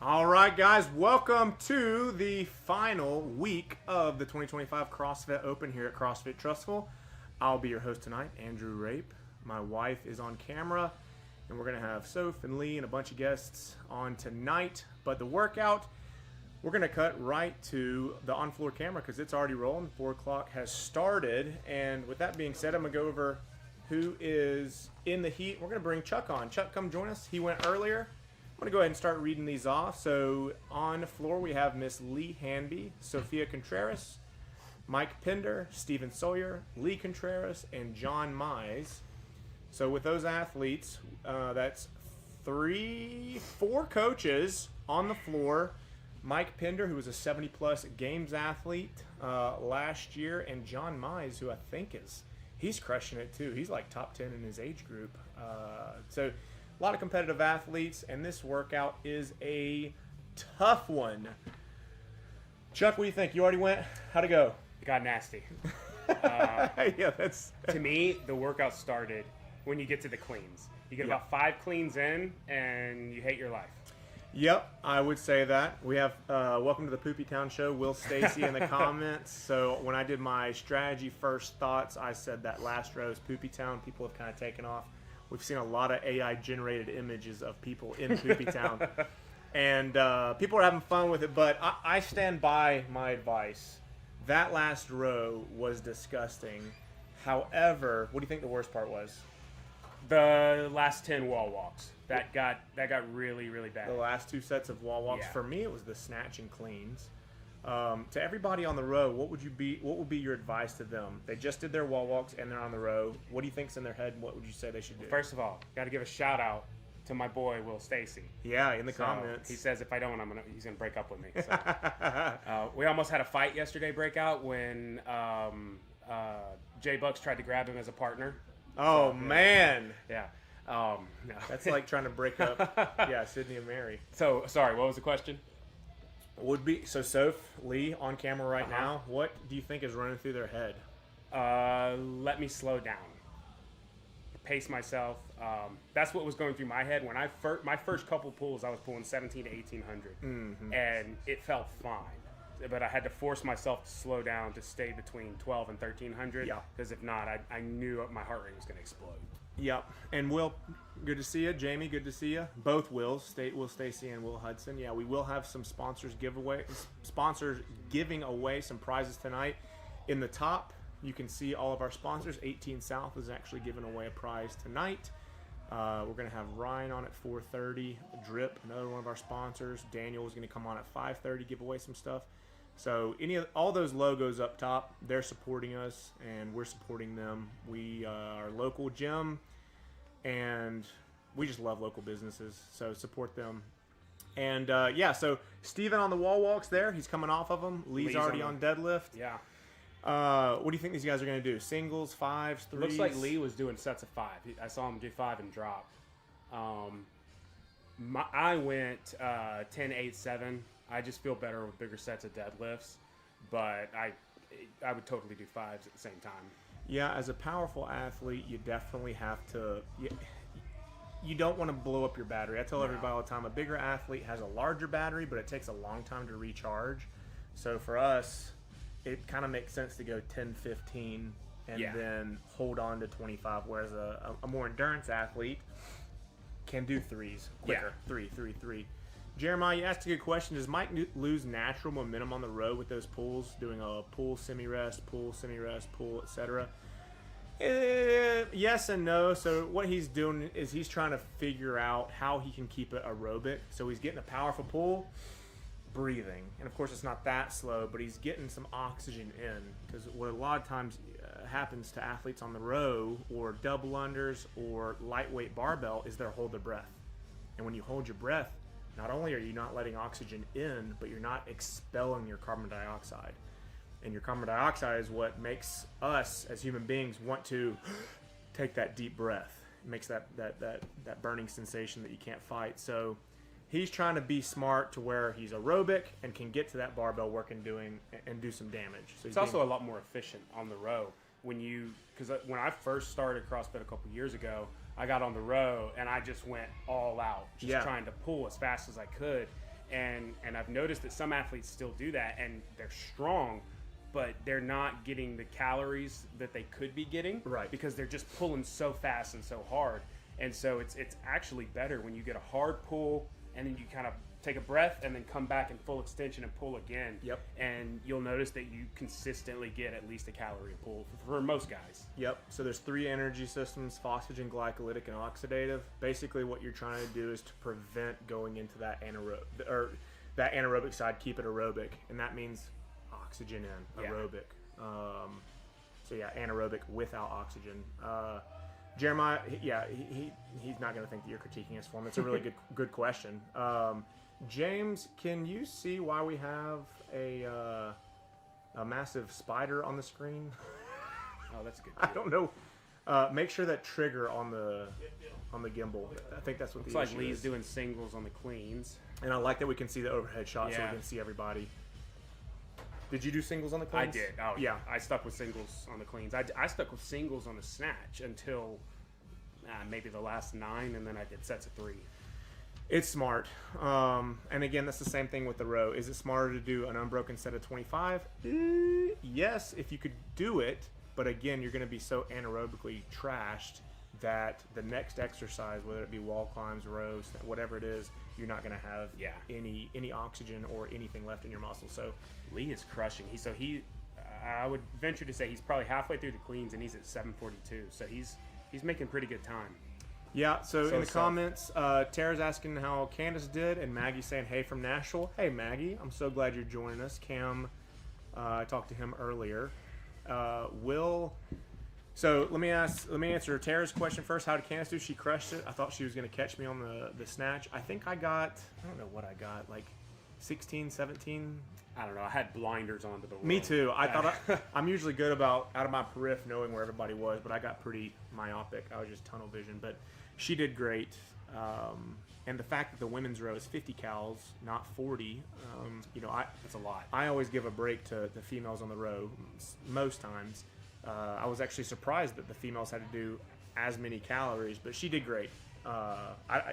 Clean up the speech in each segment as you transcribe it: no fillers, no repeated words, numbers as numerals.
All right, guys, welcome to the final week of the 2025 CrossFit Open here at CrossFit Trussville. I'll be your host tonight, Andrew Rape. My wife is on camera, and we're going to have Soph and Lee and a bunch of guests on tonight. But the workout, we're going to cut right to the on-floor camera because it's already rolling. 4 o'clock has started. And with that being said, I'm going to go over who is in the heat. We're going to bring Chuck on. Chuck, come join us. He went earlier. I'm going to go ahead and start reading these off. So on the floor, we have Miss Lee Hanby, Sophia Contreras, Mike Pender, Stephen Sawyer, Lee Contreras, and John Mize. So with those athletes, that's 4 coaches on the floor. Mike Pender, who was a 70-plus games athlete last year, and John Mize, who I think he's crushing it too. He's like top 10 in his age group. So a lot of competitive athletes, and this workout is a tough one. Chuck, what do you think? You already went? How'd it go? It got nasty. Yeah, that's... To me, the workout started when you get to the cleans. You get about 5 cleans in, and you hate your life. Yep, I would say that. We have Welcome to the Poopy Town Show, Will Stacy in the comments. So when I did my strategy first thoughts, I said that last row is Poopy Town. People have kind of taken off. We've seen a lot of AI-generated images of people in Poopy Town. And people are having fun with it, but I stand by my advice. That last row was disgusting. However, what do you think the worst part was? The last 10 wall walks. That got really, really bad. The last 2 sets of wall walks. Yeah. For me, it was the snatch and cleans. To everybody on the row, what would be your advice to them? They just did their wall walks and they're on the row. What do you think's in their head? And what would you say they should do? First of all, got to give a shout out to my boy Will Stacy. Yeah, in the comments. He says if I don't, he's gonna break up with me. So. We almost had a fight yesterday break out when Jay Bucks tried to grab him as a partner. Oh, so, man. Yeah. No. That's like trying to break up, Sydney and Mary. So, sorry, what was the question? So Soph, Lee, on camera right now, what do you think is running through their head? Let me slow down. Pace myself. That's what was going through my head. When my first couple pulls, I was pulling 17 to 1800, and it felt fine. But I had to force myself to slow down to stay between 12 and 1300. Yeah. Because if not, I knew my heart rate was going to explode. Yep. And Will, good to see you. Jamie, good to see you. Both Wills, Will Stacy and Will Hudson. Yeah, we will have some sponsors giving away some prizes tonight. In the top, you can see all of our sponsors. 18 South is actually giving away a prize tonight. We're going to have Ryan on at 4:30. Drip, another one of our sponsors. Daniel is going to come on at 5:30, give away some stuff. So all those logos up top, they're supporting us, and we're supporting them. We are a local gym, and we just love local businesses, so support them. And, so Steven on the wall walks there. He's coming off of them. Lee's already on deadlift. Yeah. What do you think these guys are going to do? Singles, 5s, 3s? Looks like Lee was doing sets of 5. I saw him do 5 and drop. I went 10, 8, 7. I just feel better with bigger sets of deadlifts, but I would totally do 5s at the same time. Yeah, as a powerful athlete, you definitely have to. You don't want to blow up your battery. I tell everybody all the time, a bigger athlete has a larger battery, but it takes a long time to recharge. So for us, it kind of makes sense to go 10, 15, and then hold on to 25, whereas a more endurance athlete can do 3s quicker. Yeah. 3. Jeremiah, you asked a good question. Does Mike lose natural momentum on the road with those pulls, doing a pull, semi-rest, pull, etc.? Yes and no. So what he's doing is he's trying to figure out how he can keep it aerobic. So he's getting a powerful pull, breathing. And, of course, it's not that slow, but he's getting some oxygen in. Because what a lot of times happens to athletes on the row or double unders or lightweight barbell is they'll hold their breath. And when you hold your breath, not only are you not letting oxygen in, but you're not expelling your carbon dioxide. And your carbon dioxide is what makes us as human beings want to take that deep breath. It makes that burning sensation that you can't fight. So he's trying to be smart to where he's aerobic and can get to that barbell work and do some damage. So it's also a lot more efficient on the row because when I first started CrossFit a couple years ago, I got on the row and I just went all out, trying to pull as fast as I could. And I've noticed that some athletes still do that, and they're strong, but they're not getting the calories that they could be getting, right? Because they're just pulling so fast and so hard. And so it's actually better when you get a hard pull and then you kind of take a breath and then come back in full extension and pull again. Yep. And you'll notice that you consistently get at least a calorie a pull for most guys. Yep. So there's 3 energy systems: phosphagen, glycolytic, and oxidative. Basically, what you're trying to do is to prevent going into that anaerobic side, keep it aerobic, and that means oxygen in, aerobic. So yeah, anaerobic without oxygen. Jeremiah, he's not going to think that you're critiquing his form. It's a really good question. James, can you see why we have a massive spider on the screen? Oh, that's good. I don't know. Make sure that trigger on the gimbal. I think that's what looks the like issue Lee's is. doing singles on the cleans. And I like that we can see the overhead shot, so we can see everybody. Did you do singles on the cleans? I did. Oh, yeah. I stuck with singles on the cleans. I stuck with singles on the snatch until maybe the last 9, and then I did sets of 3. It's smart. And again, that's the same thing with the row. Is it smarter to do an unbroken set of 25? Yes, if you could do it. But again, you're going to be so anaerobically trashed that the next exercise, whether it be wall climbs, rows, whatever it is, you're not going to have any oxygen or anything left in your muscles. So Lee is crushing. I would venture to say he's probably halfway through the cleans, and he's at 7:42. So he's making pretty good time. Yeah, so in the comments, Tara's asking how Candace did, and Maggie's saying, hey, from Nashville. Hey, Maggie, I'm so glad you're joining us. Cam, I talked to him earlier. So let me answer Tara's question first. How did Candace do? She crushed it. I thought she was going to catch me on the snatch. I think I don't know what I got, like 16, 17. I don't know. I had blinders on to the world. Me too. I thought I'm usually good about out of my periph knowing where everybody was, but I got pretty myopic. I was just tunnel vision, but she did great. And the fact that the women's row is 50 cals, not 40, that's a lot. I always give a break to the females on the row most times. I was actually surprised that the females had to do as many calories, but she did great.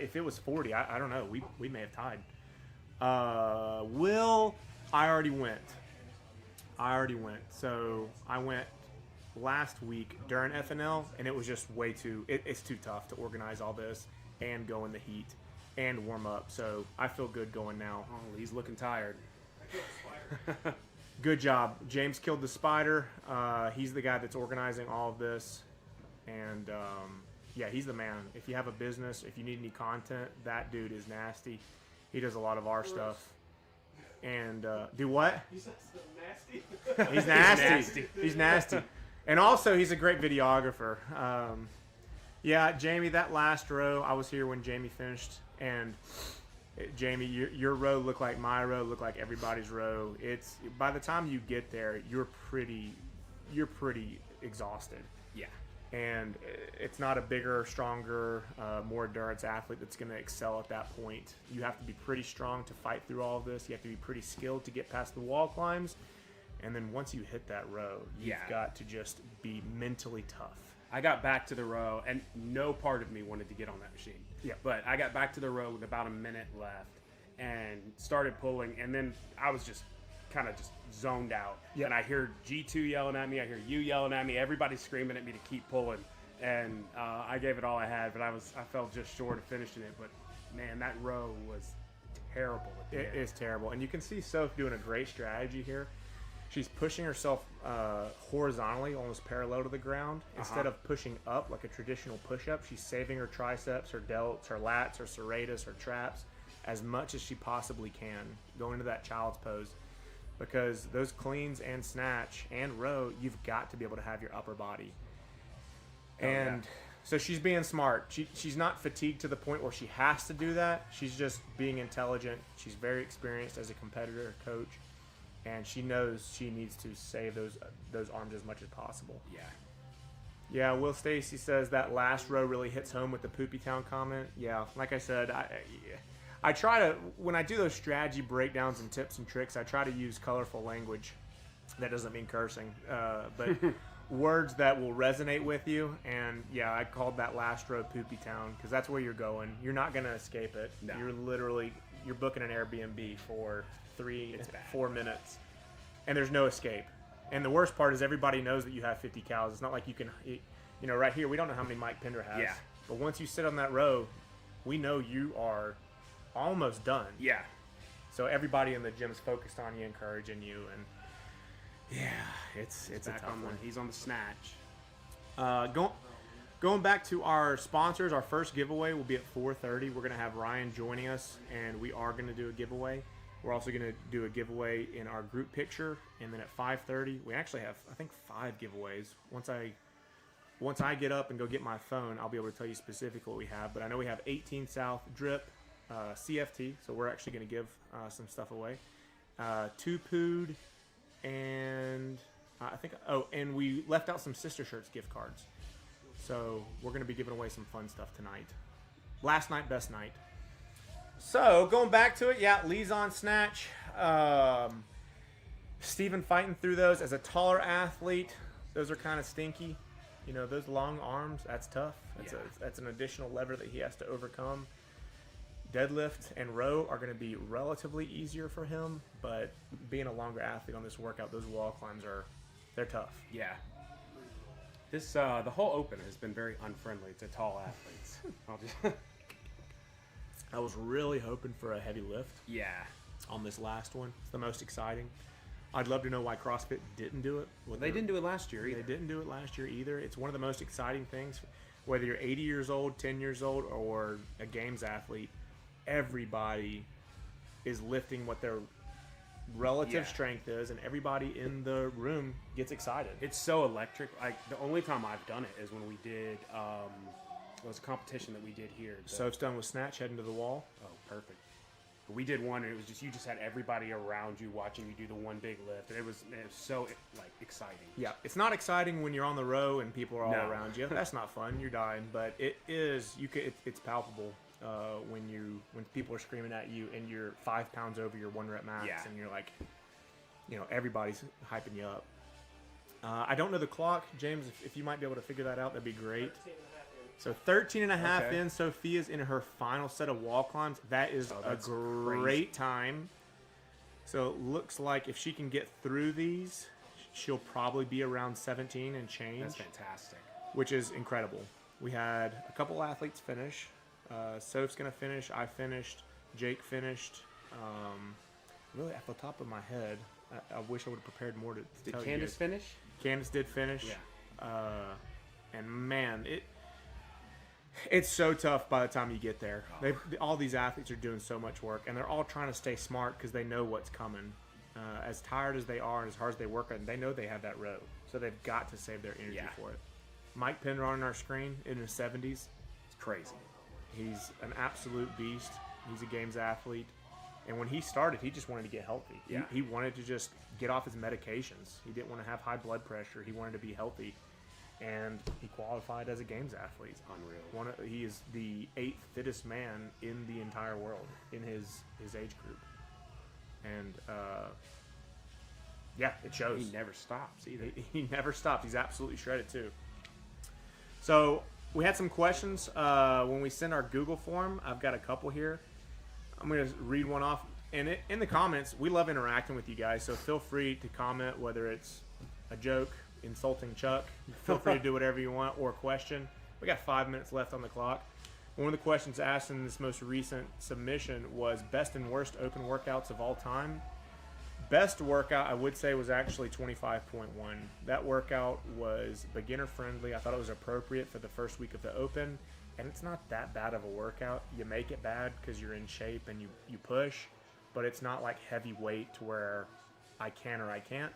If it was 40, I don't know. We may have tied. I already went. So I went last week during FNL, and it was just way too. It's too tough to organize all this and go in the heat and warm up. So I feel good going now. Oh, he's looking tired. Good job. James killed the spider. He's the guy that's organizing all of this. And, he's the man. If you have a business, if you need any content, that dude is nasty. He does a lot of our stuff. And, do what? He's nasty. He's nasty. He's nasty. And also, he's a great videographer. Jamie, that last row, I was here when Jamie finished. And Jamie, your row looked like my row, looked like everybody's row. It's by the time you get there, you're pretty exhausted. Yeah. And it's not a bigger, stronger, more endurance athlete that's going to excel at that point. You have to be pretty strong to fight through all of this. You have to be pretty skilled to get past the wall climbs. And then once you hit that row, you've got to just be mentally tough. I got back to the row, and no part of me wanted to get on that machine. Yeah. But I got back to the row with about a minute left and started pulling, and then I was just kind of just zoned out. Yep. And I hear G2 yelling at me. I hear you yelling at me. Everybody's screaming at me to keep pulling. And I gave it all I had, but I fell just short of finishing it. But, man, that row was terrible. It is terrible. And you can see Soph doing a great strategy here. She's pushing herself horizontally, almost parallel to the ground. Instead of pushing up like a traditional push-up, she's saving her triceps, her delts, her lats, her serratus, her traps as much as she possibly can, going into that child's pose. Because those cleans and snatch and row, you've got to be able to have your upper body. So she's being smart. She's not fatigued to the point where she has to do that. She's just being intelligent. She's very experienced as a competitor, coach. And she knows she needs to save those arms as much as possible. Yeah, Will Stacy says that last row really hits home with the Poopy Town comment. Yeah, like I said, I try to, when I do those strategy breakdowns and tips and tricks, I try to use colorful language. That doesn't mean cursing, but words that will resonate with you. And yeah, I called that last row Poopy Town because that's where you're going. You're not going to escape it. No. You're literally you're booking an Airbnb for 4 minutes, and there's no escape. And the worst part is everybody knows that you have 50 cows. It's not like you can, right here, we don't know how many Mike Pender has. Yeah. But once you sit on that row, we know you are almost done. Yeah. So everybody in the gym is focused on you, encouraging you, and it's a tough one. He's on the snatch. Going back to our sponsors, our first giveaway will be at 4:30. We're going to have Ryan joining us, and we are going to do a giveaway. We're also going to do a giveaway in our group picture, and then at 5:30, we actually have, I think, 5 giveaways. Once I get up and go get my phone, I'll be able to tell you specifically what we have. But I know we have 18 South Drip, CFT, so we're actually going to give some stuff away. 2 Pood, and I think, and we left out some Sister Shirts gift cards. So we're going to be giving away some fun stuff tonight. Last night, best night. So going back to it, Lee's on snatch. Steven fighting through those as a taller athlete. Those are kind of stinky. Those long arms, that's tough. That's an additional lever that he has to overcome. Deadlift and row are going to be relatively easier for him, but being a longer athlete on this workout, those wall climbs they're tough. Yeah. This the whole open has been very unfriendly to tall athletes. I was really hoping for a heavy lift. Yeah. On this last one, it's the most exciting. I'd love to know why CrossFit didn't do it. They didn't do it last year either. They didn't do it last year either. It's one of the most exciting things, whether you're 80 years old, 10 years old, or a games athlete. Everybody is lifting what their relative strength is, and everybody in the room gets excited. It's so electric. The only time I've done it is when we did it was a competition that we did here. Soapstone with snatch heading to the wall. Oh, perfect. But we did one, and it was just you just had everybody around you watching you do the one big lift, and it was so exciting. Yeah, it's not exciting when you're on the row and people are all around you. That's not fun. You're dying, but it is. It's palpable. When people are screaming at you and you're 5 pounds over your 1 rep max, and you're like, everybody's hyping you up. I don't know the clock, James. If you might be able to figure that out, that'd be great. So 13 and a half in. Sophia's in her final set of wall climbs. That is a great time. So it looks like if she can get through these, she'll probably be around 17 and change. That's fantastic. Which is incredible. We had a couple athletes finish. Soph's going to finish. I finished. Jake finished. Really, at the top of my head, I wish I would have prepared more to tell you. Did Candace finish? Candace did finish. Yeah. And man, it's so tough by the time you get there. All these athletes are doing so much work, and they're all trying to stay smart because they know what's coming. As tired as they are and as hard as they work, and they know they have that row, so they've got to save their energy for it. Mike Pender on our screen in his 70s. It's crazy. He's an absolute beast. He's a games athlete. And when he started, he just wanted to get healthy. Yeah. He wanted to just get off his medications. He didn't want to have high blood pressure. He wanted to be healthy. And he qualified as a games athlete. Unreal. He is the 8th fittest man in the entire world in his age group. And, it shows. He never stops either. He never stops. He's absolutely shredded, too. So we had some questions when we sent our Google form. I've got a couple here. I'm going to read one off. And in the comments, we love interacting with you guys, so feel free to comment, whether it's a joke, insulting Chuck. Feel free to do whatever you want, or a question. We got 5 minutes left on the clock. One of the questions asked in this most recent submission was best and worst open workouts of all time. Best workout, I would say, was actually 25.1. That workout was beginner friendly. I thought it was appropriate for the first week of the open. And it's not that bad of a workout. You make it bad because you're in shape and you push, but it's not like heavy weight to where I can or I can't.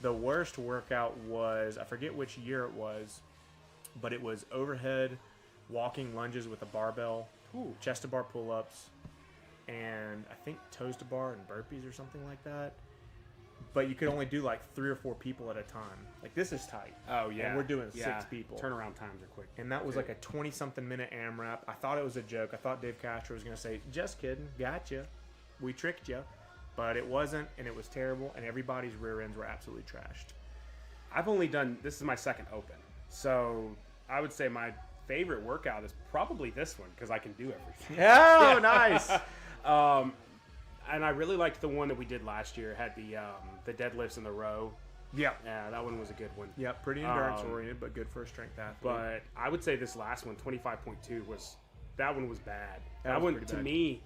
The worst workout was, I forget which year it was, but it was overhead walking lunges with a barbell, chest to bar pull-ups, and I think toes to bar and burpees or something like that. But you could only do like 3 or 4 people at a time. Like, this is tight. Oh, yeah. And we're doing 6 people. Turnaround times are quick. And that was like a 20-something minute AMRAP. I thought it was a joke. I thought Dave Castro was going to say, just kidding, gotcha. We tricked you. But it wasn't, and it was terrible, and everybody's rear ends were absolutely trashed. I've only done, this is my second open. So I would say my favorite workout is probably this one because I can do everything. Oh, nice. And I really liked the one that we did last year. It had the deadlifts in the row. Yeah. Yeah, that one was a good one. Yeah, pretty endurance oriented, but good for a strength athlete. But I would say this last one, 25.2, that one was bad. That one, pretty to bad. me,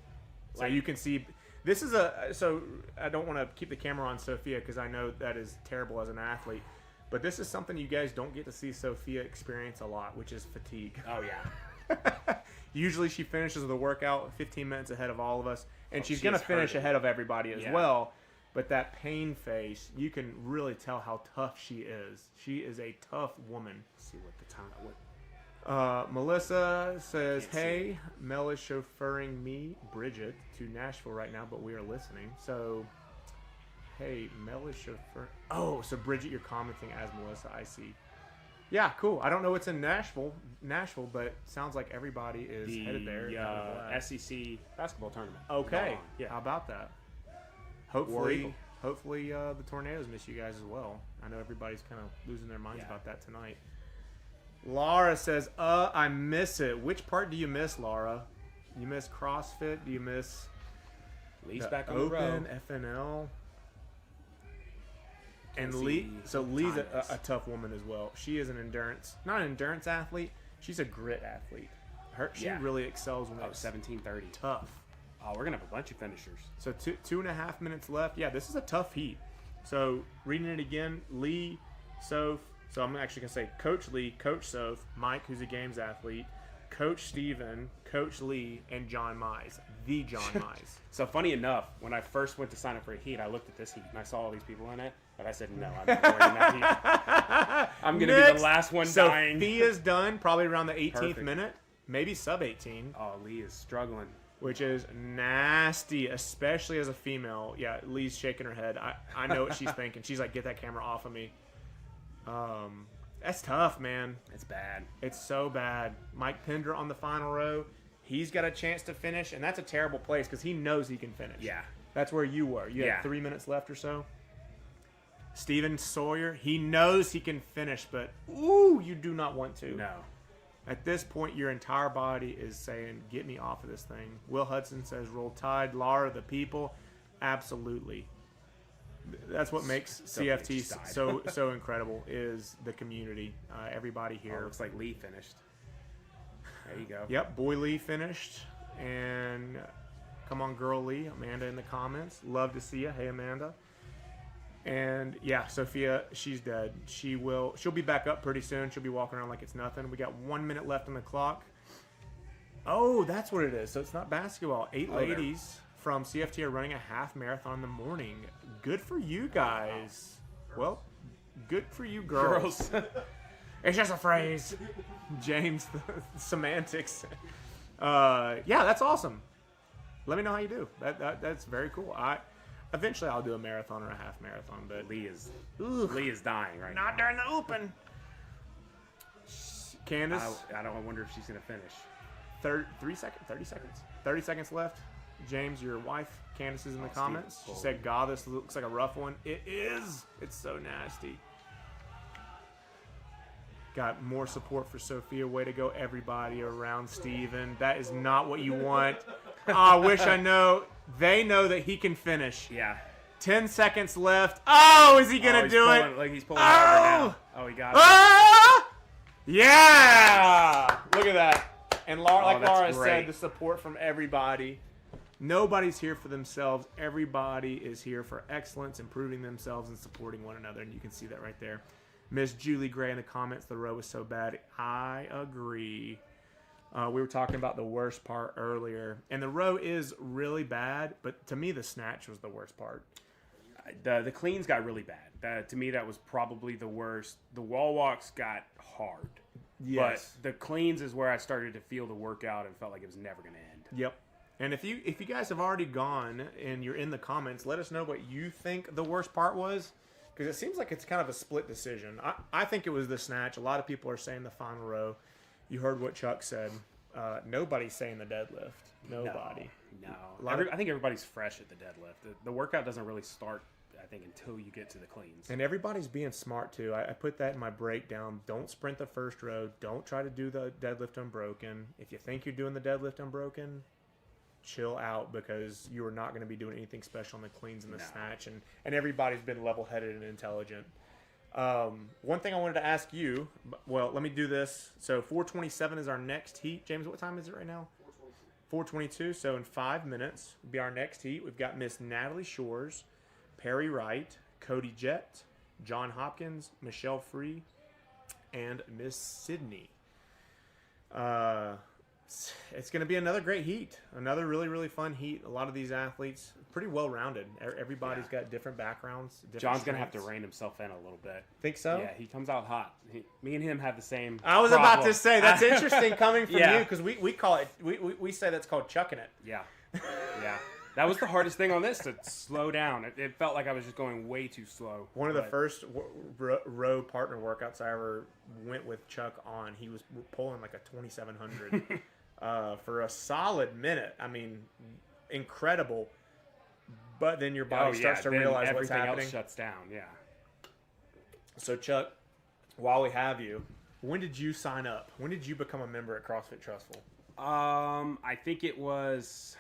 So you can see, this is so I don't want to keep the camera on Sophia because I know that is terrible as an athlete. But this is something you guys don't get to see Sophia experience a lot, which is fatigue. oh, yeah. Usually she finishes the workout 15 minutes ahead of all of us, and she's going to she's finish hurting. ahead of everybody as Yeah. well. But that pain face, you can really tell how tough she is. She is a tough woman. Let's see what the time. Melissa says, Can't see hey, Mel is chauffeuring me, Bridget, to Nashville right now, but we are listening. So, hey, Mel is chauffeuring. Oh, so Bridget, you're commenting as Melissa, I see. Yeah, cool. I don't know what's in Nashville, but sounds like everybody is headed there. The SEC basketball tournament. Okay. Yeah. How about that? War Eagle. Hopefully the Tornadoes miss you guys as well. I know everybody's kind of losing their minds about that tonight. Laura says, I miss it. Which part do you miss, Laura? You miss CrossFit? Do you miss Lee's the back on the road. Open, FNL? And Can't Lee, see so what Lee's time it is. a tough woman as well. She is not an endurance athlete. She's a grit athlete. She Yeah. really excels when Oh, it's 17:30. tough. Oh, we're going to have a bunch of finishers. So 2.5 minutes left. Yeah, this is a tough heat. So reading it again, Lee, Soph. So I'm actually going to say Coach Lee, Coach Soph, Mike, who's a games athlete, Coach Steven, Coach Lee, and John Mize. The John Mize. So funny enough, when I first went to sign up for a heat, I looked at this heat and I saw all these people in it, but I said, no, I'm not going in that heat. I'm going to be the last one dying. Sophia's done probably around the 18th Perfect. minute, maybe sub 18, Oh, Lee is struggling. which is nasty, especially as a female. Yeah, Lee's shaking her head. I know what she's thinking. She's like, get that camera off of me. That's tough, man. It's bad. It's so bad. Mike Pender on the final row. He's got a chance to finish, and that's a terrible place because he knows he can finish. Yeah. That's where you were. You Yeah. had 3 minutes left or so. Steven Sawyer, he knows he can finish, but ooh, you do not want to. No. At this point, your entire body is saying, get me off of this thing. Will Hudson says, roll tide. Laura, the people. Absolutely. That's what makes Somebody CFT just died. so incredible is the community. Everybody Oh, here. looks like Lee finished. There you go. Yep, Boy Lee finished. And come on, girl Lee. Amanda in the comments. Love to see you. Hey, Amanda. And yeah, Sophia, she's dead. She'll be back up pretty soon. She'll be walking around like it's nothing. We got 1 minute left on the clock. Oh, that's what it is. So it's not basketball. 8 ladies from CFT are running a half marathon in the morning. Good for you guys. Well, good for you girls. It's just a phrase. James, the semantics. Yeah, that's awesome. Let me know how you do. That's very cool. Eventually I'll do a marathon or a half marathon, but Lee is dying right not now. during the open. Candace, I wonder if she's going to finish. 30 seconds. 30 seconds left. James, your wife, Candace is in the comments. She Steven's said, God, this looks like a rough one. It is. It's so nasty. Got more support for Sophia. Way to go, everybody around Steven. That is not what you want. I wish I know. They know that he can finish. Yeah. 10 seconds left. Oh, is he going to do it? Like he's pulling harder now. Oh, he got it. Ah! Yeah! Look at that. And like that's Laura great. said, the support from everybody. Nobody's here for themselves. Everybody is here for excellence, improving themselves, and supporting one another. And you can see that right there. Miss Julie Gray in the comments, the row was so bad. I agree. We were talking about the worst part earlier. And the row is really bad, but to me, the snatch was the worst part. The cleans got really bad. To me, that was probably the worst. The wall walks got hard. Yes. But the cleans is where I started to feel the workout and felt like it was never going to end. Yep. And if you guys have already gone and you're in the comments, let us know what you think the worst part was. Because it seems like it's kind of a split decision. I think it was the snatch. A lot of people are saying the final row. You heard what Chuck said. Nobody's saying the deadlift. Nobody. No. I I think everybody's fresh at the deadlift. The workout doesn't really start, I think, until you get to the cleans. And everybody's being smart, too. I put that in my breakdown. Don't sprint the first row. Don't try to do the deadlift unbroken. If you think you're doing the deadlift unbroken, chill out because you are not going to be doing anything special in the cleans and the snatch, and everybody's been level-headed and intelligent. One thing I wanted to ask you, well, let me do this. So 4:27 is our next heat. James, what time is it right now? 4:22. So in 5 minutes will be our next heat. We've got Miss Natalie Shores, Perry Wright, Cody Jett, John Hopkins, Michelle Free, and Miss Sydney. It's going to be another great heat. Another really, really fun heat. A lot of these athletes, pretty well-rounded. Everybody's got different backgrounds. John's going to have to rein himself in a little bit. Think so? Yeah, he comes out hot. Me and him have the same I was problem. about to say, that's interesting coming from you, because we call it, we say that's called chucking it. Yeah. Yeah. That was the hardest thing on this, to slow down. It felt like I was just going way too slow. One of the first row partner workouts I ever went with Chuck on, he was pulling like a 2,700 for a solid minute. I mean, incredible. But then your body starts to realize what's happening. Everything else shuts down, yeah. So, Chuck, while we have you, when did you sign up? When did you become a member at CrossFit Trussville? I think it was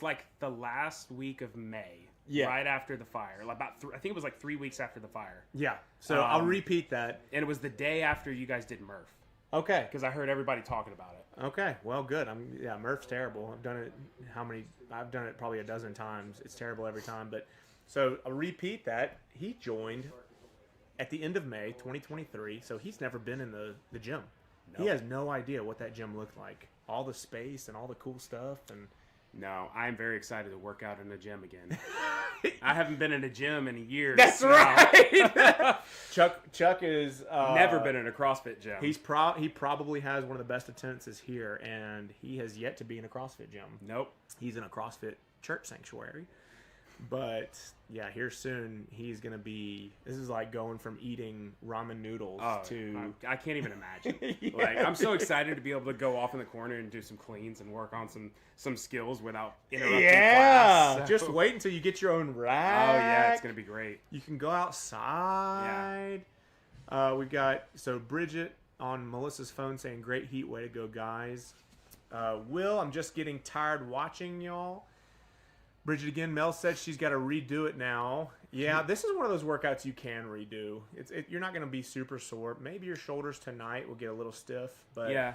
like the last week of May. Yeah. Right after the fire. I think it was like 3 weeks after the fire. Yeah. So I'll repeat that. And it was the day after you guys did Murph. Okay. Because I heard everybody talking about it. Okay. Well, good. Murph's terrible. I've done it. I've done it probably a dozen times. It's terrible every time. But so I'll repeat that. He joined at the end of May 2023. So he's never been in the gym. Nope. He has no idea what that gym looked like. All the space and all the cool stuff and. No, I'm very excited to work out in a gym again. I haven't been in a gym in years. That's right. Chuck is never been in a CrossFit gym. He probably has one of the best attendances here, and he has yet to be in a CrossFit gym. Nope. He's in a CrossFit church sanctuary. But yeah, here soon he's gonna be. This is like going from eating ramen noodles to. I can't even imagine. Yeah. Like, I'm so excited to be able to go off in the corner and do some cleans and work on some skills without interrupting class. So. Just wait until you get your own rack. Oh yeah, it's gonna be great. You can go outside. Yeah. We've got Bridget on Melissa's phone saying, "Great heat, way to go, guys." Will, I'm just getting tired watching y'all. Bridget again, Mel said she's got to redo it now. Yeah, this is one of those workouts you can redo. You're not going to be super sore. Maybe your shoulders tonight will get a little stiff, but yeah,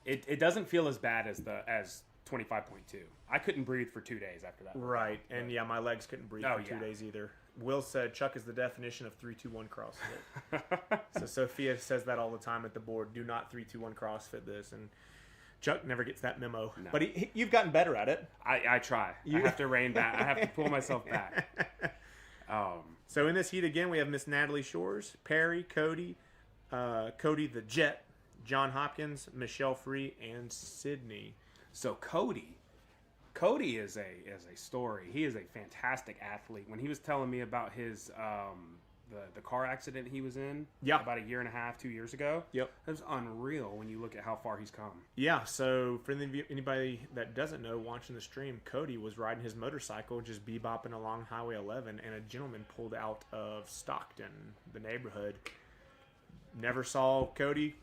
it doesn't feel as bad as 25.2. I couldn't breathe for 2 days after that. Right, and yeah, my legs couldn't breathe for 2 days either. Will said Chuck is the definition of 3-2-1 CrossFit. So Sophia says that all the time at the board. Do not 3-2-1 CrossFit this, and Chuck never gets that memo, no. But you've gotten better at it. I try. I have to rein back. I have to pull myself back. So in this heat again, we have Miss Natalie Shores, Perry, Cody the Jet, John Hopkins, Michelle Free, and Sydney. So Cody is a story. He is a fantastic athlete. When he was telling me about his the car accident he was in about 1.5 years, 2 years ago. Yep. It was unreal when you look at how far he's come. Yeah, so for anybody that doesn't know watching the stream, Cody was riding his motorcycle just bebopping along Highway 11, and a gentleman pulled out of Stockton, the neighborhood. Never saw Cody.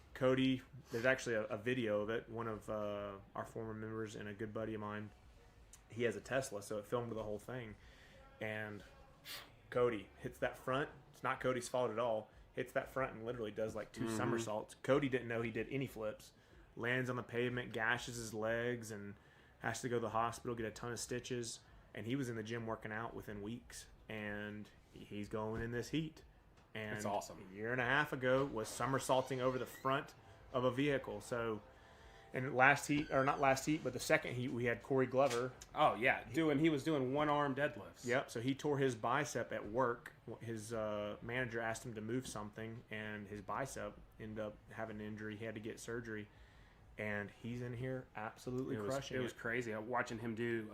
There's actually a video of it. One of our former members and a good buddy of mine, he has a Tesla, so it filmed the whole thing. And Cody hits that front. It's not Cody's fault at all. Hits that front and literally does like 2 somersaults. Cody didn't know he did any flips. Lands on the pavement, gashes his legs, and has to go to the hospital, get a ton of stitches. And he was in the gym working out within weeks. And he's going in this heat. And it's awesome. 1.5 years ago was somersaulting over the front of a vehicle. So, and not last heat, but the second heat, we had Corey Glover. Oh yeah, he was doing 1-arm deadlifts. Yep. So he tore his bicep at work. His manager asked him to move something, and his bicep ended up having an injury. He had to get surgery, and he's in here absolutely crushing it. It was crazy. watching him do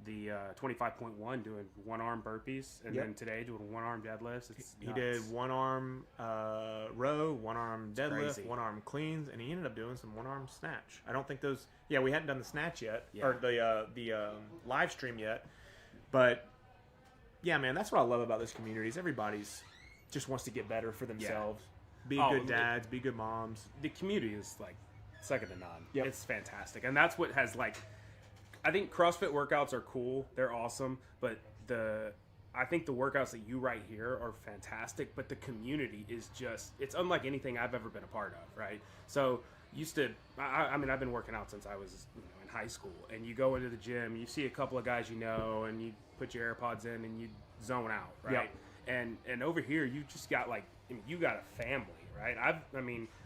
the 25.1 doing 1-arm burpees, and then today doing 1-arm deadlifts. He did 1-arm row, 1-arm deadlift, crazy. 1-arm cleans, and he ended up doing some 1-arm snatch. I don't think those. Yeah, we hadn't done the snatch yet, or the live stream yet, but yeah, man, that's what I love about this community. Is everybody's just wants to get better for themselves, be good dads, be good moms. The community is like second to none. Yep. It's fantastic, and that's what has like I think CrossFit workouts are cool. They're awesome, but I think the workouts that you write here are fantastic, but the community is just, it's unlike anything I've ever been a part of, right? So I mean, I've been working out since I was in high school, and you go into the gym, you see a couple of guys and you put your AirPods in and you zone out, right? Yep. And over here, you just got you got a family, right?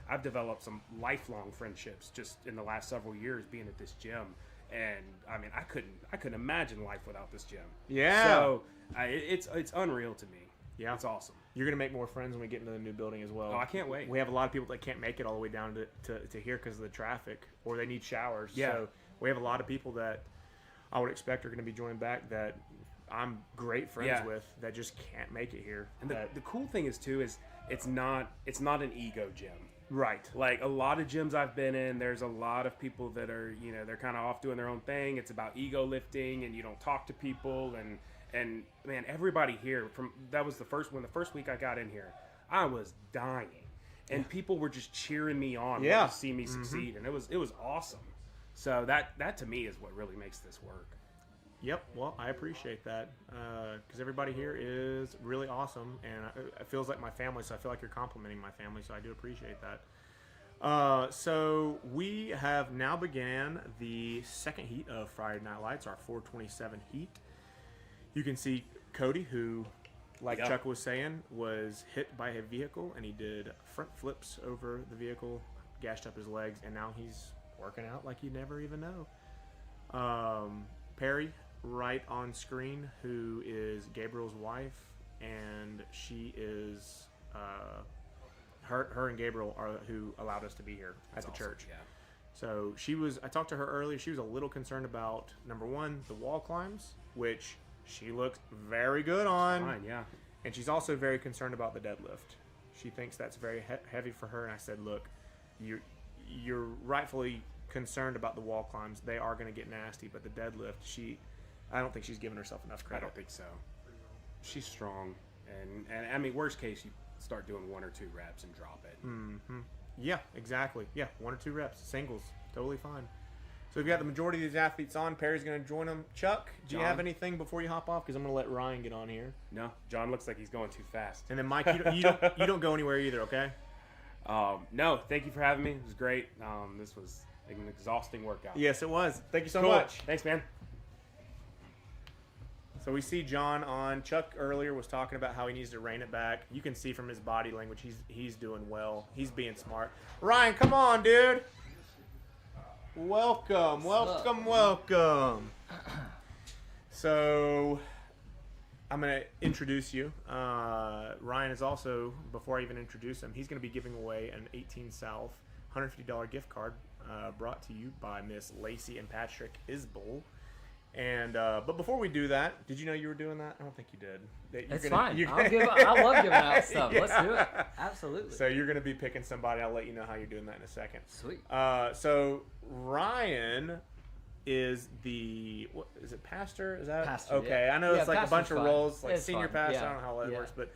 I've developed some lifelong friendships just in the last several years being at this gym. And I mean, I couldn't imagine life without this gym. Yeah. So it's unreal to me. Yeah, it's awesome. You're gonna make more friends when we get into the new building as well. Oh, I can't wait. We have a lot of people that can't make it all the way down to here because of the traffic, or they need showers. Yeah. So we have a lot of people that I would expect are going to be joining back that I'm great friends with that just can't make it here. And the cool thing is too is it's not an ego gym. Right. Like a lot of gyms I've been in, there's a lot of people that are, they're kind of off doing their own thing. It's about ego lifting and you don't talk to people. And man, everybody here that was the first week I got in here, I was dying. And people were just cheering me on to see me succeed. And it was awesome. So that to me is what really makes this work. Yep. Well, I appreciate that because everybody here is really awesome, and it feels like my family. So I feel like you're complimenting my family. So I do appreciate that. So we have now began the second heat of Friday Night Lights, our 427 heat. You can see Cody, who, like Chuck was saying, was hit by a vehicle, and he did front flips over the vehicle, gashed up his legs, and now he's working out like you never even know. Perry, right on screen, who is Gabriel's wife, and she is her and Gabriel are who allowed us to be here at the church. Yeah. So I talked to her earlier. She was a little concerned about, number one, the wall climbs, which she looks very good on. Fine, yeah. And she's also very concerned about the deadlift. She thinks that's very heavy for her. And I said, look, you're rightfully concerned about the wall climbs. They are going to get nasty, but the deadlift, I don't think she's giving herself enough credit. I don't think so. She's strong, and I mean, worst case, you start doing 1 or 2 reps and drop it. Mm-hmm. Yeah, exactly. Yeah, 1 or 2 reps, singles, totally fine. So we've got the majority of these athletes on. Perry's going to join them. Chuck, do you have anything before you hop off? Because I'm going to let Ryan get on here. No, John looks like he's going too fast. And then Mike, you don't go anywhere either, okay? No, thank you for having me. It was great. This was an exhausting workout. Yes, it was. Thank you so much. Thanks, man. So we see John on. Chuck earlier was talking about how he needs to rein it back. You can see from his body language he's doing well. He's being smart. Ryan, come on, dude. Welcome. So I'm going to introduce you. Ryan is also, before I even introduce him, he's going to be giving away an 18 South $150 gift card brought to you by Miss Lacey and Patrick Isbell. And but before we do that, did you know you were doing that? I don't think you did. It's fine. I love giving out stuff. Yeah. Let's do it. Absolutely. So you're going to be picking somebody. I'll let you know how you're doing that in a second. Sweet. So Ryan is what is it, pastor? Is that pastor? Okay. Yeah. I know it's like a bunch of roles, like it's senior fine. pastor. Yeah. I don't know how that works, but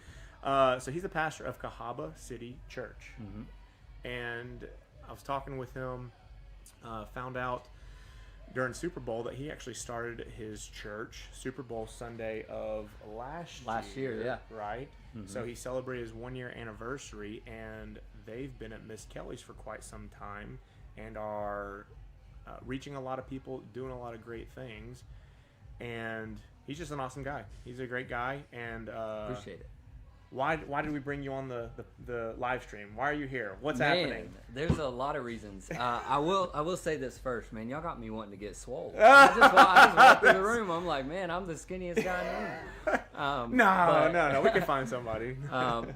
so he's a pastor of Cahaba City Church. Mm-hmm. And I was talking with him, found out during Super Bowl that he actually started his church Super Bowl Sunday of last year, yeah. Right? Mm-hmm. So he celebrated his 1-year anniversary, and they've been at Miss Kelly's for quite some time and are reaching a lot of people, doing a lot of great things. And he's just an awesome guy. He's a great guy, and appreciate it. Why did we bring you on the live stream? Why are you here? What's happening? There's a lot of reasons. I will say this first, man. Y'all got me wanting to get swole. I just walked through the room. I'm like, man, I'm the skinniest guy in the room. No. We can find somebody.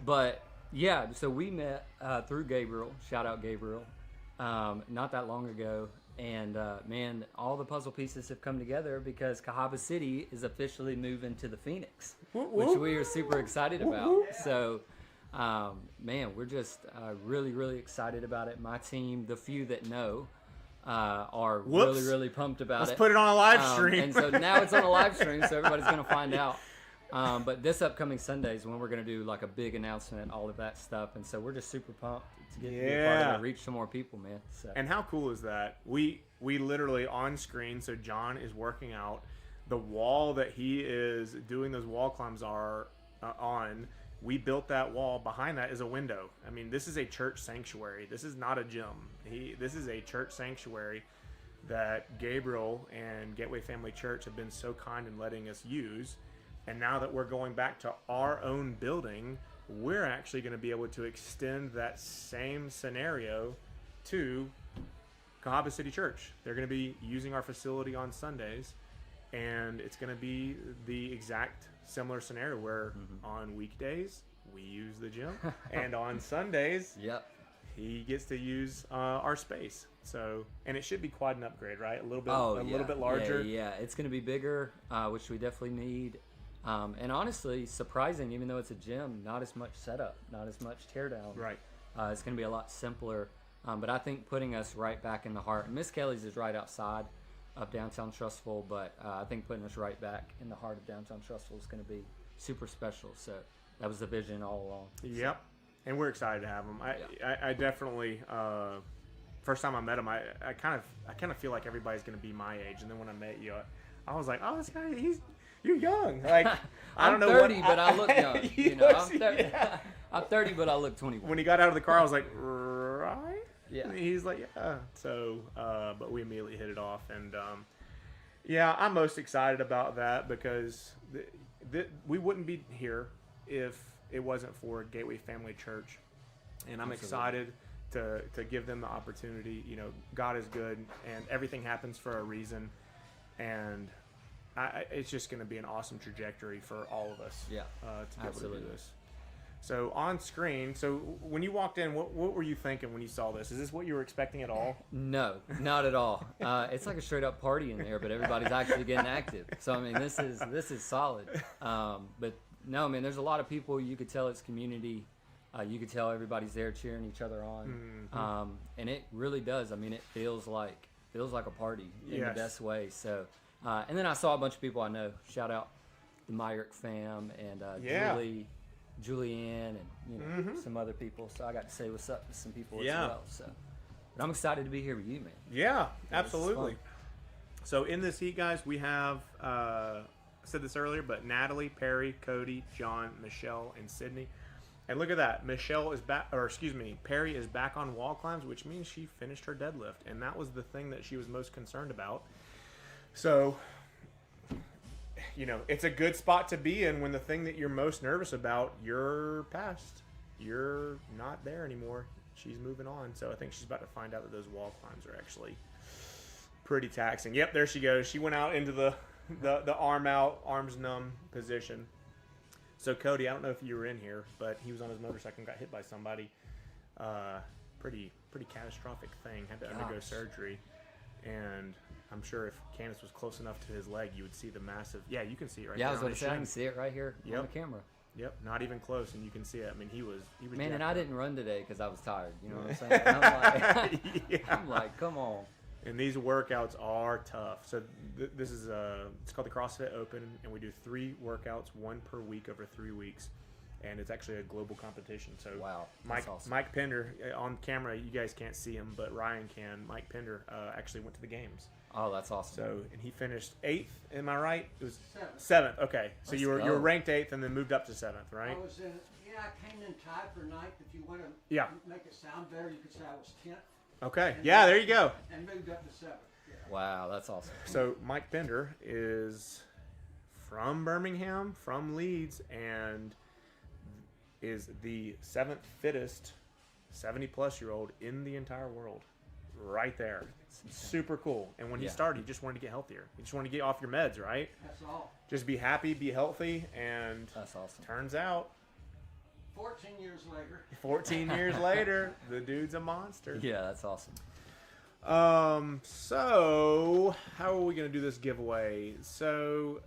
But yeah, so we met through Gabriel. Shout out Gabriel. Not that long ago. And man, all the puzzle pieces have come together because Cahaba City is officially moving to the Phoenix, which we are super excited about. So, man, we're just really, really excited about it. My team, the few that know, are really, really pumped about it. Let's put it on a live stream. And so now it's on a live stream, so everybody's going to find out. But this upcoming Sunday is when we're going to do like a big announcement, all of that stuff. And so we're just super pumped to get to be a part of it, reach some more people, man. So. And how cool is that? We literally on screen, so John is working out. The wall that he is doing those wall climbs are on, we built that wall. Behind that is a window. I mean, this is a church sanctuary. This is not a gym. This is a church sanctuary that Gabriel and Gateway Family Church have been so kind in letting us use. And now that we're going back to our own building, we're actually going to be able to extend that same scenario to Cahaba City Church. They're going to be using our facility on Sundays, and it's going to be the exact similar scenario where on weekdays we use the gym, and on Sundays he gets to use our space. So, and it should be quite an upgrade, right? A little bit larger. Yeah, it's going to be bigger, which we definitely need. And honestly, surprising, even though it's a gym, not as much setup, not as much teardown. Right. It's going to be a lot simpler. But I think putting us right back in the heart. Miss Kelly's is right outside of downtown Trussville, but I think putting us right back in the heart of downtown Trussville is going to be super special. So that was the vision all along. Yep. And we're excited to have him. I definitely, first time I met him, I kind of feel like everybody's going to be my age. And then when I met you, I was like, oh, this guy, you're young. Like, I don't know. I'm 30, but I look young. You know, I'm 30. Yeah. I'm 30, but I look 21. When he got out of the car, I was like, right? Yeah. And he's like, yeah. So, but we immediately hit it off. And, yeah, I'm most excited about that because we wouldn't be here if it wasn't for Gateway Family Church. And I'm excited to give them the opportunity. You know, God is good, and everything happens for a reason. And it's just going to be an awesome trajectory for all of us. Yeah, to be able to do this. So on screen, so when you walked in, what were you thinking when you saw this? Is this what you were expecting at all? No, not at all. It's like a straight up party in there, but everybody's actually getting active. So I mean, this is solid. But no, man, there's a lot of people. You could tell it's community. You could tell everybody's there cheering each other on. And it really does. I mean, it feels like a party in the best way. So. And then I saw a bunch of people I know. Shout out the Myrick fam and Julianne, and some other people. So I got to say what's up to some people as well. So, but I'm excited to be here with you, man. Yeah, absolutely. So in this heat, guys, we have I said this earlier, but Natalie, Perry, Cody, John, Michelle, and Sydney. And look at that, Perry is back on wall climbs, which means she finished her deadlift, and that was the thing that she was most concerned about. So, you know, it's a good spot to be in when the thing that you're most nervous about, you're past. You're not there anymore. She's moving on. So I think she's about to find out that those wall climbs are actually pretty taxing. Yep, there she goes. She went out into the arm out, arms numb position. So Cody, I don't know if you were in here, but he was on his motorcycle and got hit by somebody. Pretty catastrophic thing. Had to undergo surgery. And I'm sure if Candace was close enough to his leg, you would see the massive. Yeah, you can see it right there. Yeah, I was going to say, I can see it right here on the camera. Yep, not even close, and you can see it. I mean, he was. Man, and I didn't run today because I was tired. You know what I'm saying? I'm like, come on. And these workouts are tough. So this is it's called the CrossFit Open, and we do 3 workouts, 1 per week over 3 weeks. And it's actually a global competition. So wow, awesome. Mike Pender on camera, you guys can't see him, but Ryan can. Mike Pender actually went to the games. Oh, that's awesome. So, and he finished 8th. Am I right? It was 7th. Okay, so you were ranked 8th and then moved up to 7th, right? I was in. Yeah, I came in tied for 9th. If you want to make it sound better, you could say I was 10th. Okay. Yeah, there you go. And moved up to 7th. Yeah. Wow, that's awesome. So Mike Pender is from Birmingham, from Leeds, and is the 7th fittest 70-plus-year-old in the entire world. Right there. Super cool. And when he started, he just wanted to get healthier. He just wanted to get off your meds, right? That's all. Just be happy, be healthy, and that's awesome. Turns out 14 years later. 14 years later, the dude's a monster. Yeah, that's awesome. So how are we going to do this giveaway? So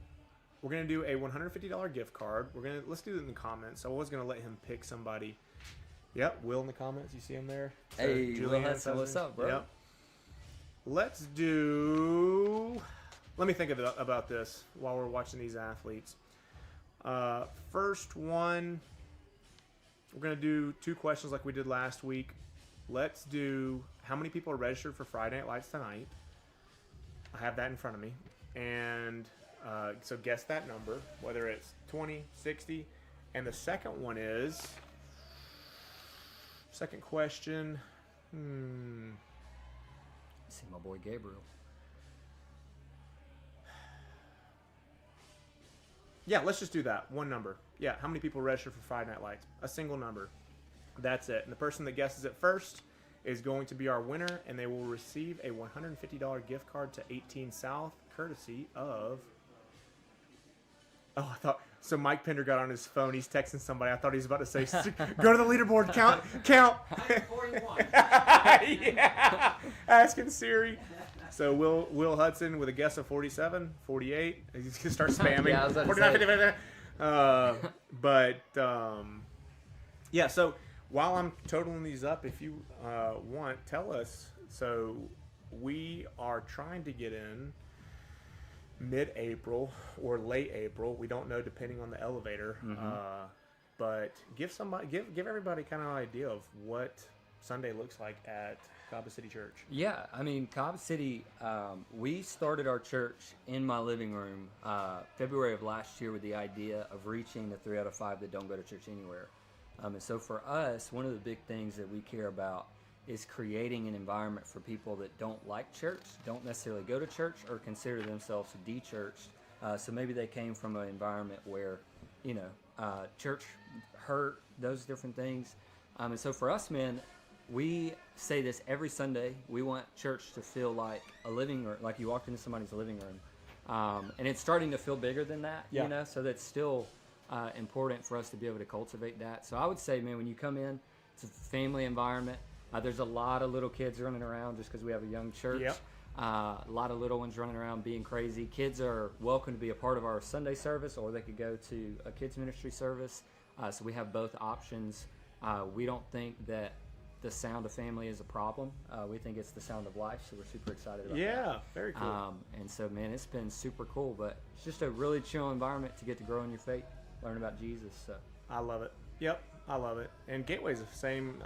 we're going to do a $150 gift card. Let's do it in the comments. So I was going to let him pick somebody. Yep, Will in the comments. You see him there? So hey, Julianne, what's up, bro? Yep. Let me think about this while we're watching these athletes. First one, we're going to do 2 questions like we did last week. Let's do how many people are registered for Friday Night Lights tonight. I have that in front of me. And so guess that number, whether it's 20, 60. And the second one is, second question, See my boy Gabriel. Yeah, let's just do that. One number. Yeah, how many people register for Friday Night Lights? A single number. That's it. And the person that guesses it first is going to be our winner, and they will receive a $150 gift card to 18 South, courtesy of... Oh, I thought... So Mike Pender got on his phone. He's texting somebody. I thought he was about to say, go to the leaderboard, count. 41. Yeah. Asking Siri. So Will Hudson with a guess of 47, 48. He's going to start spamming. Yeah, I was about to 49, 50. Yeah, so while I'm totaling these up, if you want, tell us. So we are trying to get in mid-April or late April. We don't know, depending on the elevator. But give everybody kind of an idea of what Sunday looks like at Cobb City Church. Yeah, I mean, Cobb City, we started our church in my living room February of last year with the idea of reaching the 3 out of 5 that don't go to church anywhere. And so for us, one of the big things that we care about is creating an environment for people that don't like church, don't necessarily go to church, or consider themselves de-churched. So maybe they came from an environment where, church hurt, those different things. And so for us, man, we say this every Sunday. We want church to feel like a living room, like you walked into somebody's living room. And it's starting to feel bigger than that, so that's still important for us to be able to cultivate that. So I would say, man, when you come in, it's a family environment. There's a lot of little kids running around just because we have a young church. Yep. A lot of little ones running around being crazy. Kids are welcome to be a part of our Sunday service, or they could go to a kids ministry service. So we have both options. We don't think that the sound of family is a problem. We think it's the sound of life, so we're super excited about that. Yeah, very cool. And so, man, it's been super cool, but it's just a really chill environment to get to grow in your faith, learn about Jesus. So I love it. Yep, I love it. And Gateway's the same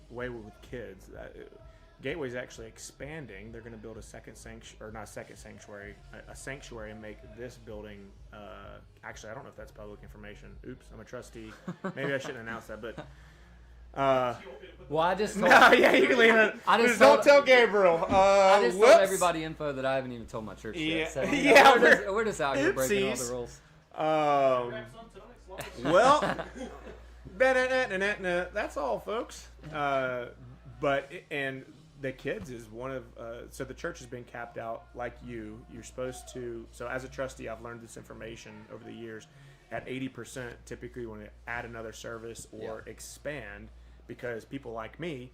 way with kids. Gateway's actually expanding. They're going to build a sanctuary and make this building. Actually, I don't know if that's public information. Oops, I'm a trustee. Maybe I shouldn't announce that, but. Well, I just told, yeah, you can leave it. Don't tell Gabriel. I just told everybody info that I haven't even told my church yet. So, we're just out here breaking all the rules. Well, that's all, folks. And the kids is one of so the church has been capped out like you're supposed to. So as a trustee, I've learned this information over the years. At 80%, typically when you add another service or expand, because people like me,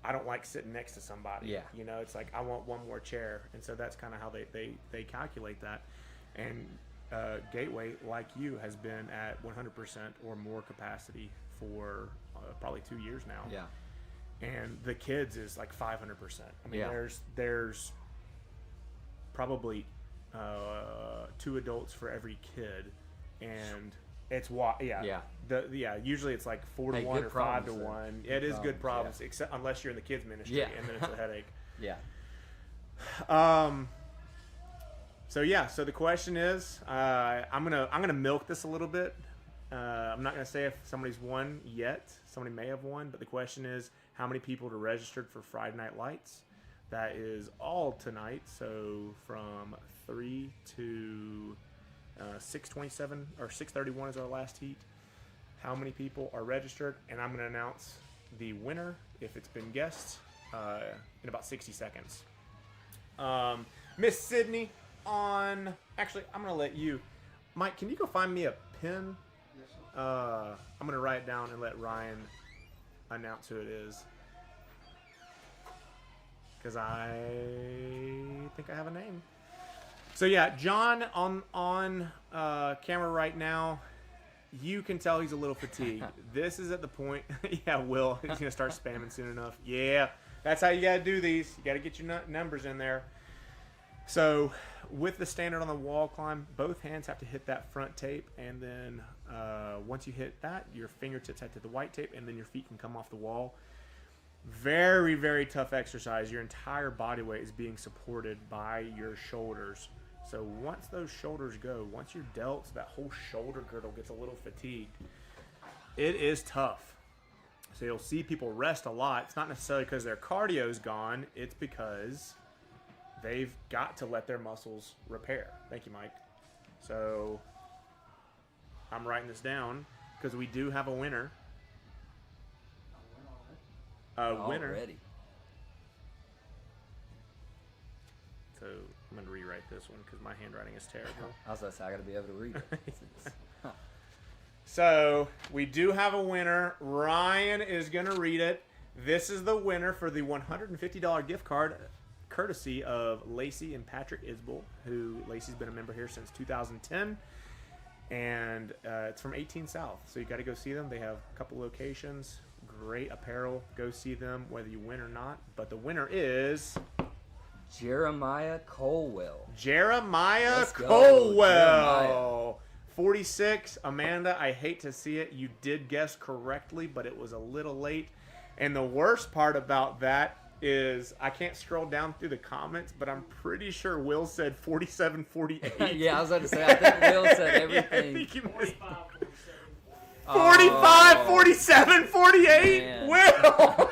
I don't like sitting next to somebody. Yeah. It's like I want one more chair, and so that's kind of how they calculate that. And Gateway, like you, has been at 100% or more capacity for probably 2 years now. Yeah. And the kids is like 500%. I mean, there's probably 2 adults for every kid, and it's usually it's like 4 to 1 or 5 to 1. It is good problems, except unless you're in the kids ministry, and then it's a headache. Yeah. So the question is, I'm gonna milk this a little bit. I'm not gonna say if somebody's won yet. Somebody may have won, but the question is, how many people are registered for Friday Night Lights? That is all tonight. So from 3 to 6:27 or 6:31 is our last heat. How many people are registered? And I'm gonna announce the winner if it's been guessed in about 60 seconds. Miss Sydney. Actually, I'm gonna let you, Mike. Can you go find me a pen? Yes, sir. I'm gonna write it down and let Ryan announce who it is, because I think I have a name. So yeah, John on camera right now. You can tell he's a little fatigued. This is at the point. Yeah, Will. He's gonna start spamming soon enough. Yeah, that's how you gotta do these. You gotta get your numbers in there. So with the standard on the wall climb, both hands have to hit that front tape, and then once you hit that, your fingertips have to hit the white tape, and then your feet can come off the wall. Very, very tough exercise. Your entire body weight is being supported by your shoulders. So once those shoulders go, once your delts, that whole shoulder girdle gets a little fatigued, it is tough. So you'll see people rest a lot. It's not necessarily because their cardio's gone. It's because they've got to let their muscles repair. Thank you, Mike. So I'm writing this down because we do have a winner. A winner. Already. So I'm going to rewrite this one because my handwriting is terrible. I was going to say, I got to be able to read it. So we do have a winner. Ryan is going to read it. This is the winner for the $150 gift card, courtesy of Lacey and Patrick Isbell, who Lacey's been a member here since 2010. And it's from 18 South. So you got to go see them. They have a couple locations. Great apparel. Go see them whether you win or not. But the winner is Jeremiah Culwell. Jeremiah Let's go, Culwell. 46. Amanda, I hate to see it. You did guess correctly, but it was a little late. And the worst part about that is I can't scroll down through the comments, but I'm pretty sure Will said 47, 48. Yeah, I was about to say, I think Will said everything. Yeah, I think you missed 45, 45, 47. 47, 48. Man. Will.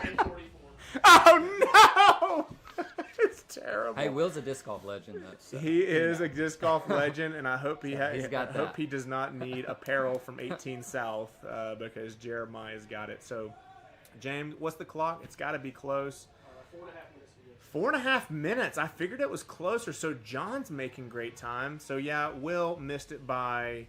And 44. Oh, no. It's terrible. Hey, Will's a disc golf legend, though. So. He is a disc golf legend, and I hope he He's got I hope that. he does not need apparel from 18 South because Jeremiah's got it. So, James, what's the clock? It's got to be close. 4.5 minutes. 4.5 minutes. I figured it was closer. So John's making great time. So yeah, Will missed it by.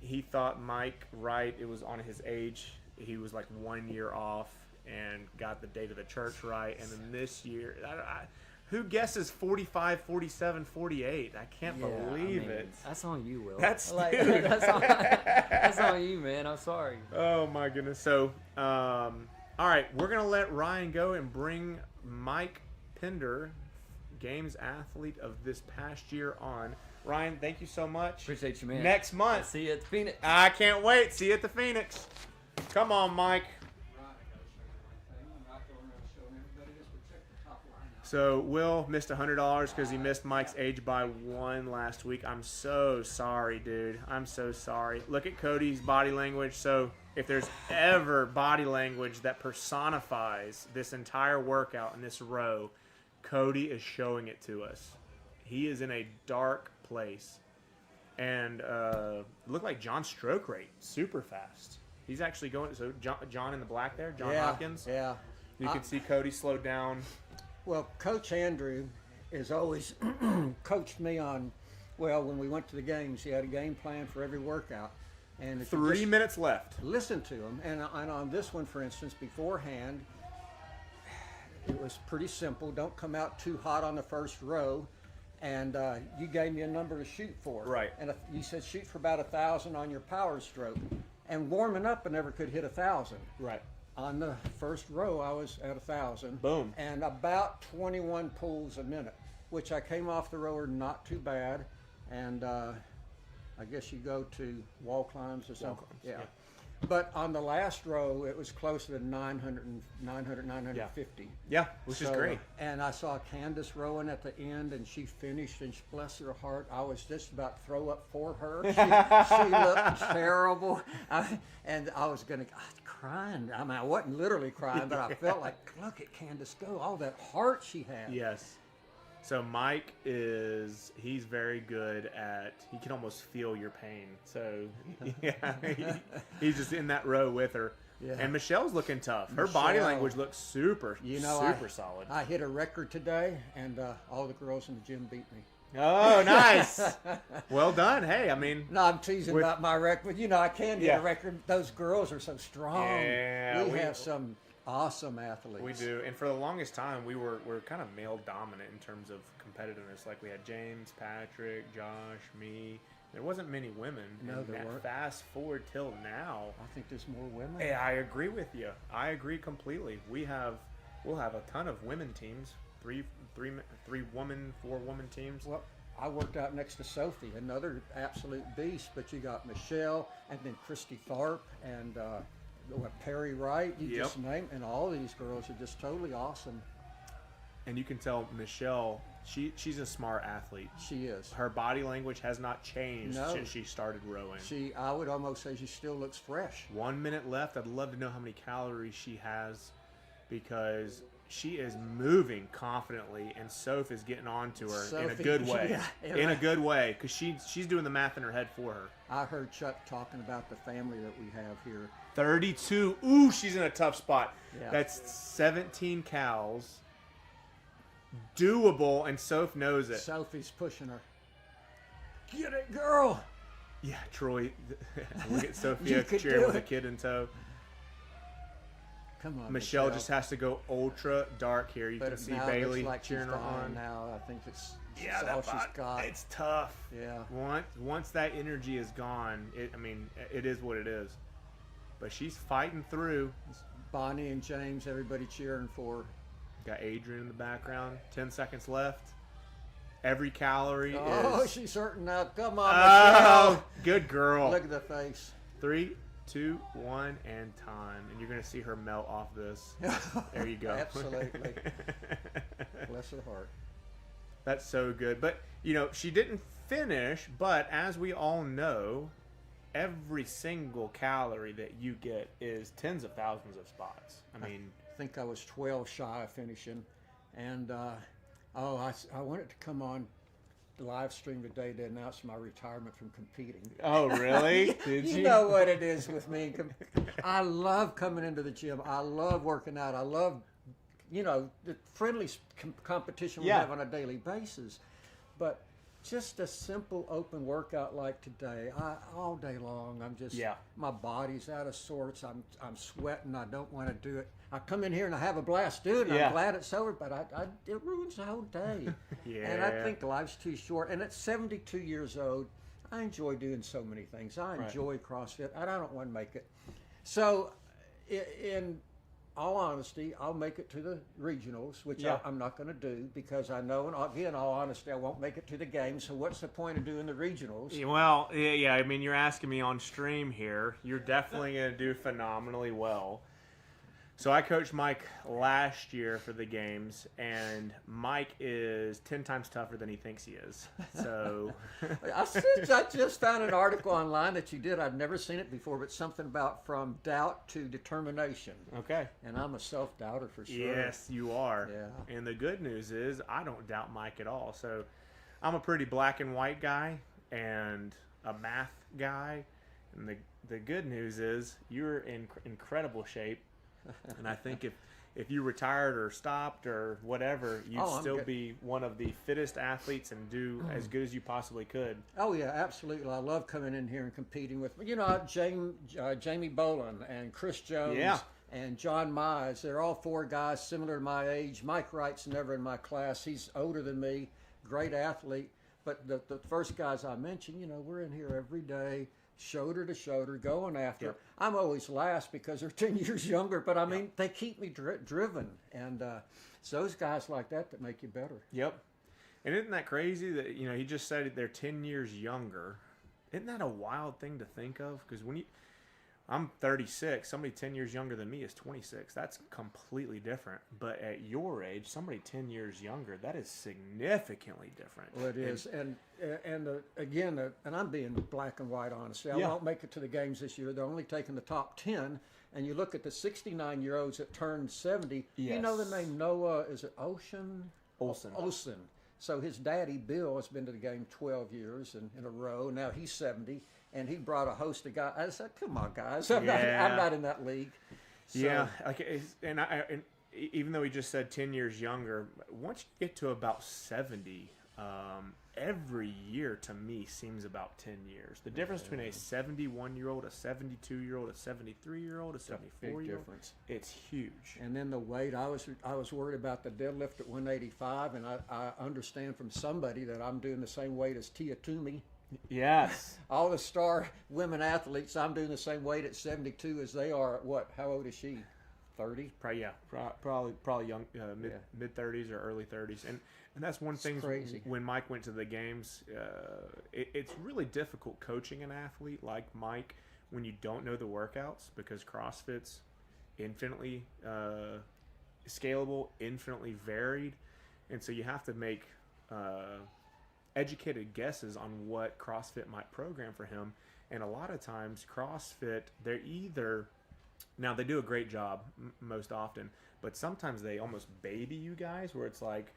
He thought Mike right. It was on his age. He was like 1 year off and got the date of the church right. And then this year, who guesses 45, 47, 48? I can't believe it. That's on you, Will. That's that's on you, man. I'm sorry. Oh my goodness. So, all right, we're gonna let Ryan go and bring Mike Pinder, Games Athlete of this past year, on. Ryan, thank you so much. Appreciate you, man. Next month. See you at the Phoenix. I can't wait. See you at the Phoenix. Come on, Mike. So Will missed $100 because he missed Mike's age by 1 last week. I'm so sorry, dude. I'm so sorry. Look at Cody's body language. So if there's ever body language that personifies this entire workout in this row, Cody is showing it to us. He is in a dark place. And look like John's stroke rate, super fast. He's actually going. So John in the black there, John Hopkins. Yeah. You can see Cody slowed down. Well, Coach Andrew has always coached me on, well, when we went to the games, he had a game plan for every workout. And if you 3 just minutes left. listen to him, and on this one, for instance, beforehand, it was pretty simple. Don't come out too hot on the first row. And you gave me a number to shoot for. Right. And you said shoot for about 1,000 on your power stroke. And warming up, I never could hit 1,000. Right. On the first row, I was at 1,000. Boom. And about 21 pulls a minute, which I came off the rower not too bad. And I guess you go to wall climbs or something. climbs, yeah. But on the last row, it was closer to 900, 950. Yeah, which is great. And I saw Candace rowing at the end, and she finished, and bless her heart, I was just about to throw up for her. She looked terrible. And I was going to, crying. I mean, I wasn't literally crying, but I felt like, look at Candace go, all that heart she had. Yes. So Mike he's very good at, he can almost feel your pain. So yeah, he's just in that row with her. Yeah. And Michelle's looking tough. Her body Michelle, language looks super solid. I hit a record today, and all the girls in the gym beat me. Oh, nice. Well done. Hey, I mean. No, I'm teasing about my record. You know, I can get Yeah. a record. Those girls are so strong. Yeah, we have some awesome athletes. We do. And for the longest time, we're kind of male dominant in terms of competitiveness. Like we had James, Patrick, Josh, me. There wasn't many women. No, and there weren't. Fast forward till now. I think there's more women. Hey, I agree with you. I agree completely. We'll have a ton of women teams, 4 woman teams. Well, I worked out next to Sophie, another absolute beast. But you got Michelle, and then Christy Tharp, and Perry Wright. You just name, and all these girls are just totally awesome. And you can tell Michelle, she's a smart athlete. She is. Her body language has not changed since she started rowing. I would almost say she still looks fresh. 1 minute left. I'd love to know how many calories she has, because she is moving confidently, and Soph is getting on to her in a good way. Yeah, in a good way, because she's doing the math in her head for her. I heard Chuck talking about the family that we have here. 32. Ooh, she's in a tough spot. Yeah. That's 17 cows. Doable, and Soph knows it. Sophie's pushing her. Get it, girl! Yeah, Troy. Look at Sophia could cheering do with a it. kid in tow. Come on, Michelle just has to go ultra dark here. You can see now it Bailey looks like cheering her she's dying on. now. I think it's Yeah, all she's got. It's tough. Yeah. Once that energy is gone, it is what it is. But she's fighting through. Bonnie and James, everybody cheering for her. Got Adrian in the background. 10 seconds left. Every calorie Oh, is. she's hurting now. Come on, Oh, Michelle. good girl. Look at the face. 3, 2, 1, and time. And you're going to see her melt off this. There you go. Absolutely. Bless her heart. That's so good. But, she didn't finish, but as we all know, every single calorie that you get is tens of thousands of spots. I mean, I think I was 12 shy of finishing. And, I wanted to come on the live stream today to announce my retirement from competing. oh, really? Did You know what it is with me. I love coming into the gym. I love working out. I love, the friendly competition we Yeah. have on a daily basis. But just a simple open workout like today, all day long, I'm just, my body's out of sorts. I'm sweating. I don't want to do it. I come in here and I have a blast doing it. And I'm glad it's over, but it ruins the whole day. And I think life's too short. And at 72 years old, I enjoy doing so many things. I enjoy CrossFit. I don't want to make it. So, in all honesty, I'll make it to the regionals, which I'm not going to do because I know, and again, all honesty, I won't make it to the games. So what's the point of doing the regionals? Well, yeah. I mean, you're asking me on stream here. You're definitely going to do phenomenally well. So I coached Mike last year for the games, and Mike is 10 times tougher than he thinks he is. So I just found an article online that you did. I'd never seen it before, but something about from doubt to determination. Okay. And I'm a self-doubter for sure. Yes, you are. Yeah. And the good news is I don't doubt Mike at all. So I'm a pretty black and white guy and a math guy. And the good news is you're in incredible shape. And I think if you retired or stopped or whatever, you'd still be one of the fittest athletes and do as good as you possibly could. Oh yeah, absolutely. I love coming in here and competing with Jamie Boland and Chris Jones and John Mize. They're all 4 guys similar to my age. Mike Wright's never in my class. He's older than me, great athlete. But the first guys I mentioned, we're in here every day, shoulder to shoulder, going after. Yep. I'm always last because they're 10 years younger, but I mean, they keep me driven. And it's those guys like that make you better. Yep. And isn't that crazy that, he just said they're 10 years younger. Isn't that a wild thing to think of? Because I'm 36. Somebody 10 years younger than me is 26. That's completely different. But at your age, somebody 10 years younger, that is significantly different. Well, it is. And again, and I'm being black and white, honestly. I won't make it to the games this year. They're only taking the top 10. And you look at the 69-year-olds that turned 70. Yes. You know the name Noah, is it Olsen? Olsen. So his daddy, Bill, has been to the game 12 years in a row. Now he's 70. And he brought a host of guys. I said, "Come on, guys! I'm not in that league." So, and even though he just said 10 years younger, once you get to about 70, every year to me seems about 10 years. The difference between a 71-year-old, a 72-year-old, a 73-year-old, a 74-year-old, difference. It's huge. And then the weight, I was worried about the deadlift at 185, and I understand from somebody that I'm doing the same weight as Tia Toomey. Yes. All the star women athletes, I'm doing the same weight at 72 as they are at what? How old is she? 30. Probably young, Yeah. mid 30s or early 30s, and that's one thing. crazy. When Mike went to the games, it's really difficult coaching an athlete like Mike when you don't know the workouts, because CrossFit's infinitely scalable, infinitely varied, and so you have to make educated guesses on what CrossFit might program for him. And a lot of times CrossFit, they're either, now they do a great job most often, but sometimes they almost baby you guys, where it's like,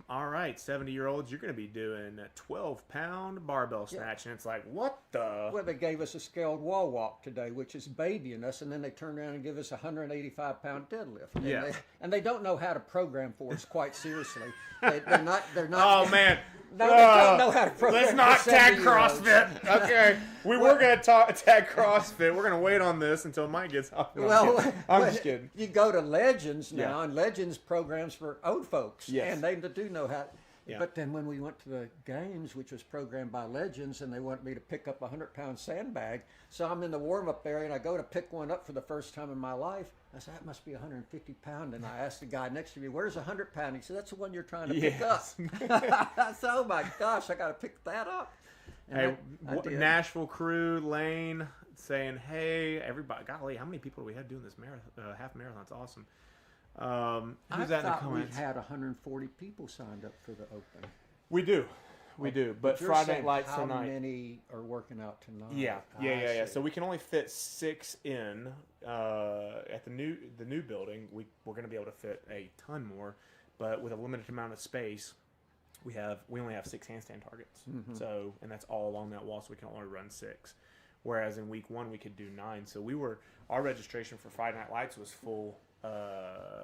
all right, 70-year-olds, you're going to be doing a 12-pound barbell snatch. And it's like, what the? Well, they gave us a scaled wall walk today, which is babying us, and then they turn around and give us a 185-pound deadlift. And and they don't know how to program for us, quite seriously. They're not. Oh, man. No, they don't know how to program. Let's not for tag 70-year-olds. CrossFit. Okay. We were going to tag CrossFit. We're going to wait on this until Mike gets off. No, I'm just kidding. You go to Legends now, and Legends programs for old folks. Yes. And they do know how. Yeah. But then when we went to the games, which was programmed by Legends, and they wanted me to pick up a 100-pound sandbag, so I'm in the warm-up area, and I go to pick one up for the first time in my life. I said, that must be 150-pound. And I asked the guy next to me, where's a 100-pound? He said, that's the one you're trying to pick up. I said, oh, my gosh, I got to pick that up. And Hey, I did. Nashville crew, Lane, saying, hey, everybody, golly, how many people do we have doing this half marathon? It's awesome. Who's that in the I thought comments? we had 140 people signed up for the Open. We do. But You're Friday saying Night Lights how tonight. many are working out tonight? Yeah. I see. So we can only fit 6 in at the new building. We're going to be able to fit a ton more, but with a limited amount of space, we only have 6 handstand targets. Mm-hmm. So, and that's all along that wall, so we can only run 6. Whereas in week 1 we could do 9. So our registration for Friday Night Lights was full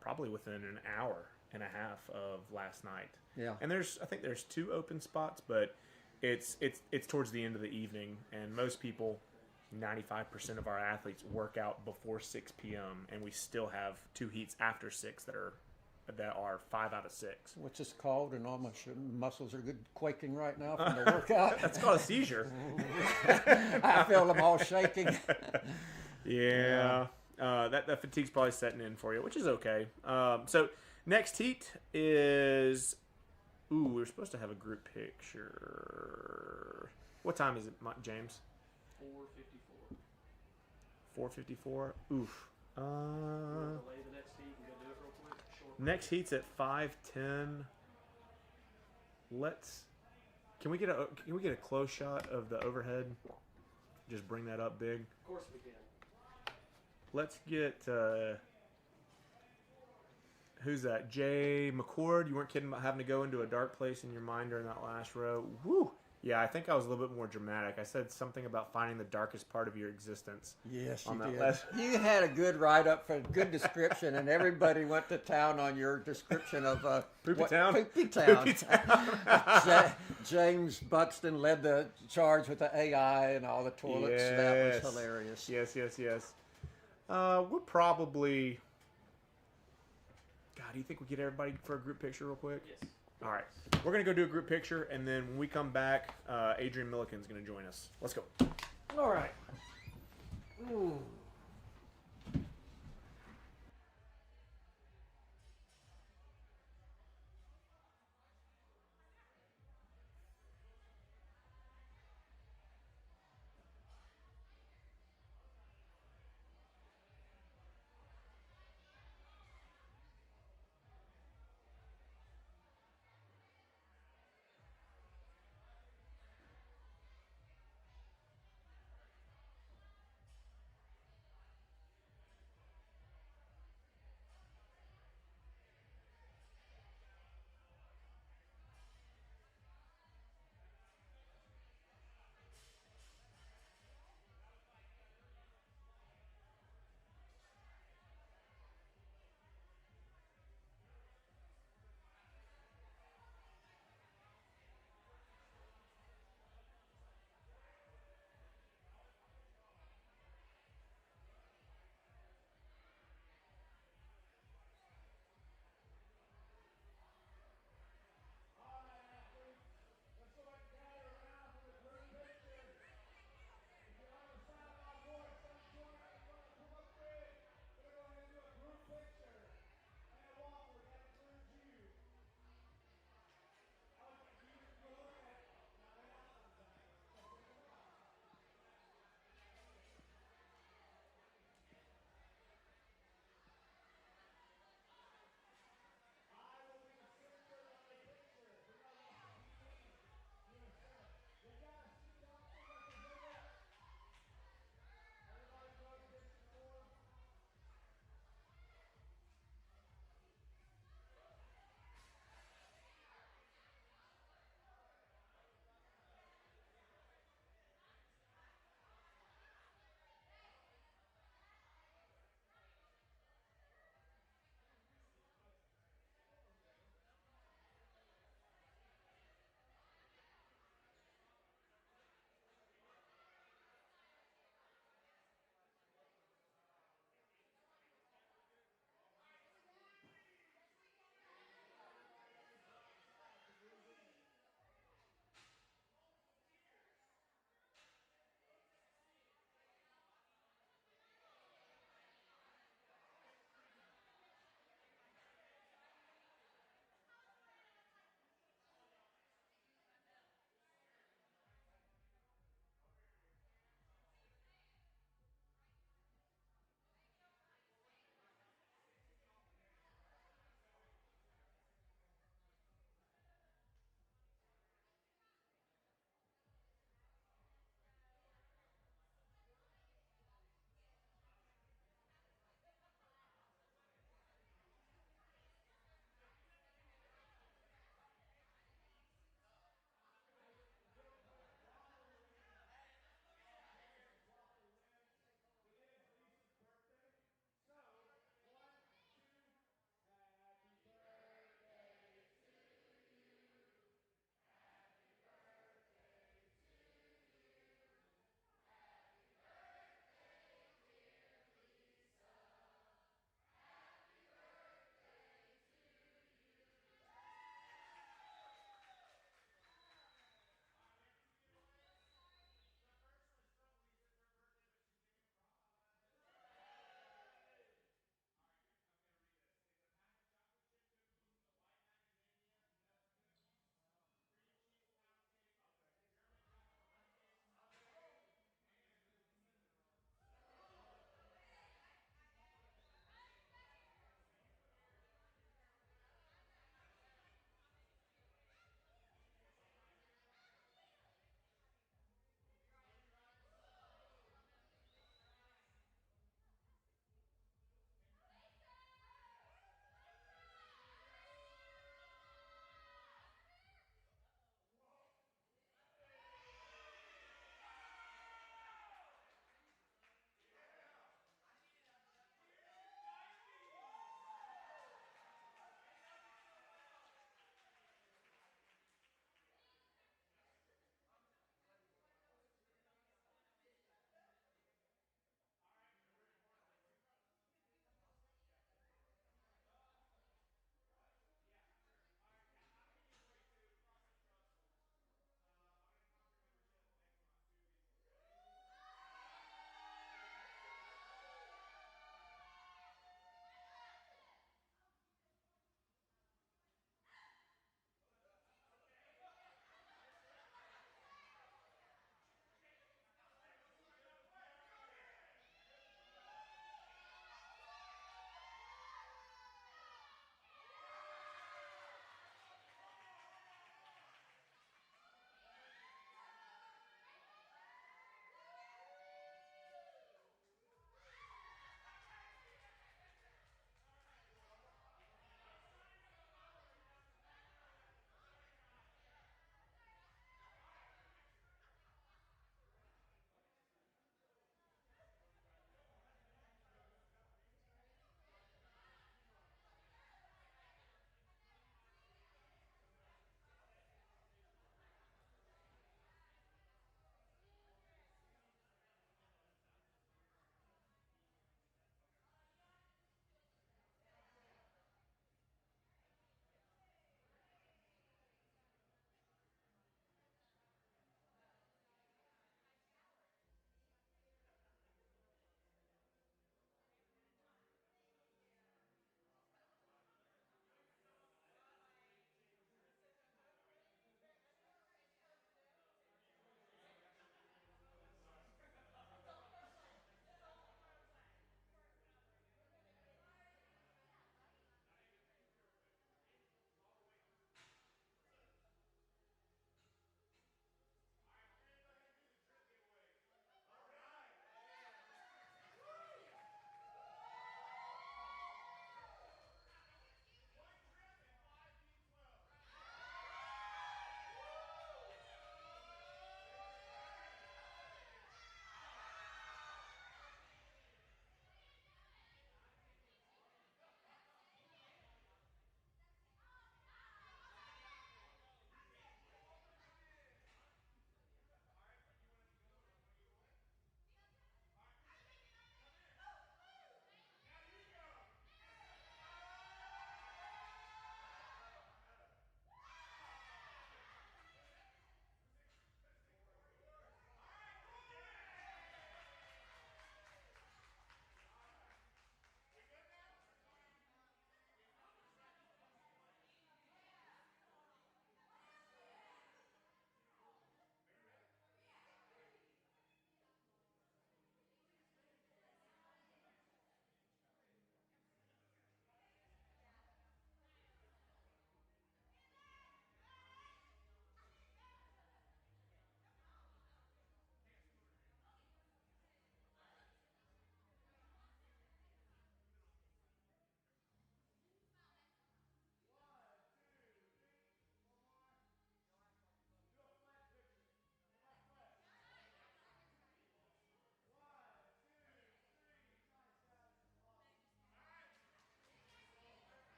probably within an hour and a half of last night. Yeah. And I think there's 2 open spots, but it's towards the end of the evening, and most people, 95% of our athletes work out before 6 p.m. and we still have 2 heats after 6 that are 5 out of 6. What's this called? And all my muscles are good quaking right now from the workout. That's called a seizure. I feel them all shaking. Yeah. That fatigue's probably setting in for you, which is okay. So next heat is, we were supposed to have a group picture. What time is it, James? 4:54. Oof. Next heat's at 5:10. Can we get a close shot of the overhead? Just bring that up big. Of course we can. Let's get who's that? Jay McCord. You weren't kidding about having to go into a dark place in your mind during that last row. Woo! Yeah, I think I was a little bit more dramatic. I said something about finding the darkest part of your existence. Yes, on you that did. last- You had a good write-up for a good description, and everybody went to town on your description of Poopy Town? Poopy Town. Poopy Town. James Buxton led the charge with the AI and all the toilets. That Yes. was hilarious. Yes. We're probably. God, do you think we get everybody for a group picture real quick? Yes. All right. We're going to go do a group picture, and then when we come back, Adrian Milliken's going to join us. Let's go. All right. Ooh.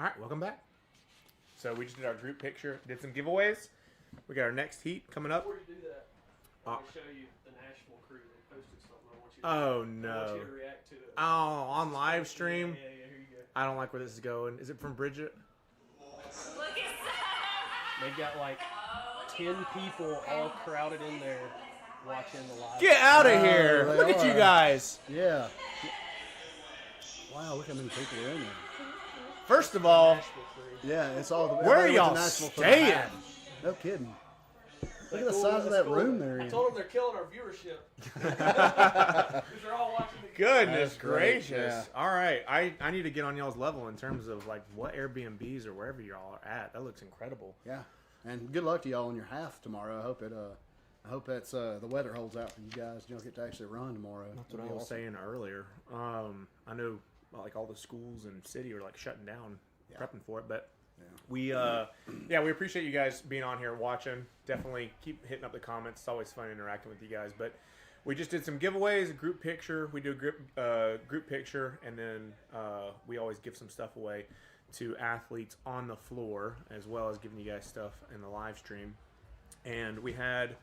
All right, welcome back. So we just did our group picture, did some giveaways. We got our next heat coming up. Before you do that, I want to show you the Nashville crew. They posted something. I want you to, Oh, I want no. you to react to it. Oh, on live stream? Yeah, here you go. I don't like where this is going. Is it from Bridget? Look at that. They've got like 10 people all crowded in there watching the live. Get out of here. they Look at you are. guys. Yeah. Wow, look how many people are in there. First of all, Nashville crew. Yeah, it's all the where are everybody went to y'all Nashville for the staying? hat. No kidding. Look at the Cool, size of that's that cool. room they're I in. told them they're killing our viewership. Because they're all watching the Goodness That's great, gracious. yeah. All right. I need to get on y'all's level in terms of like what Airbnbs or wherever y'all are at. That looks incredible. Yeah, and good luck to y'all on your half tomorrow. I hope that's the weather holds out for you guys. You don't get to actually run tomorrow. That's what I was saying earlier. I know like all the schools and city are like shutting down, prepping for it, but we we appreciate you guys being on here watching. Definitely keep hitting up the comments. It's always fun interacting with you guys. But we just did some giveaways, a group picture. We do a group picture, and then we always give some stuff away to athletes on the floor, as well as giving you guys stuff in the live stream. And we had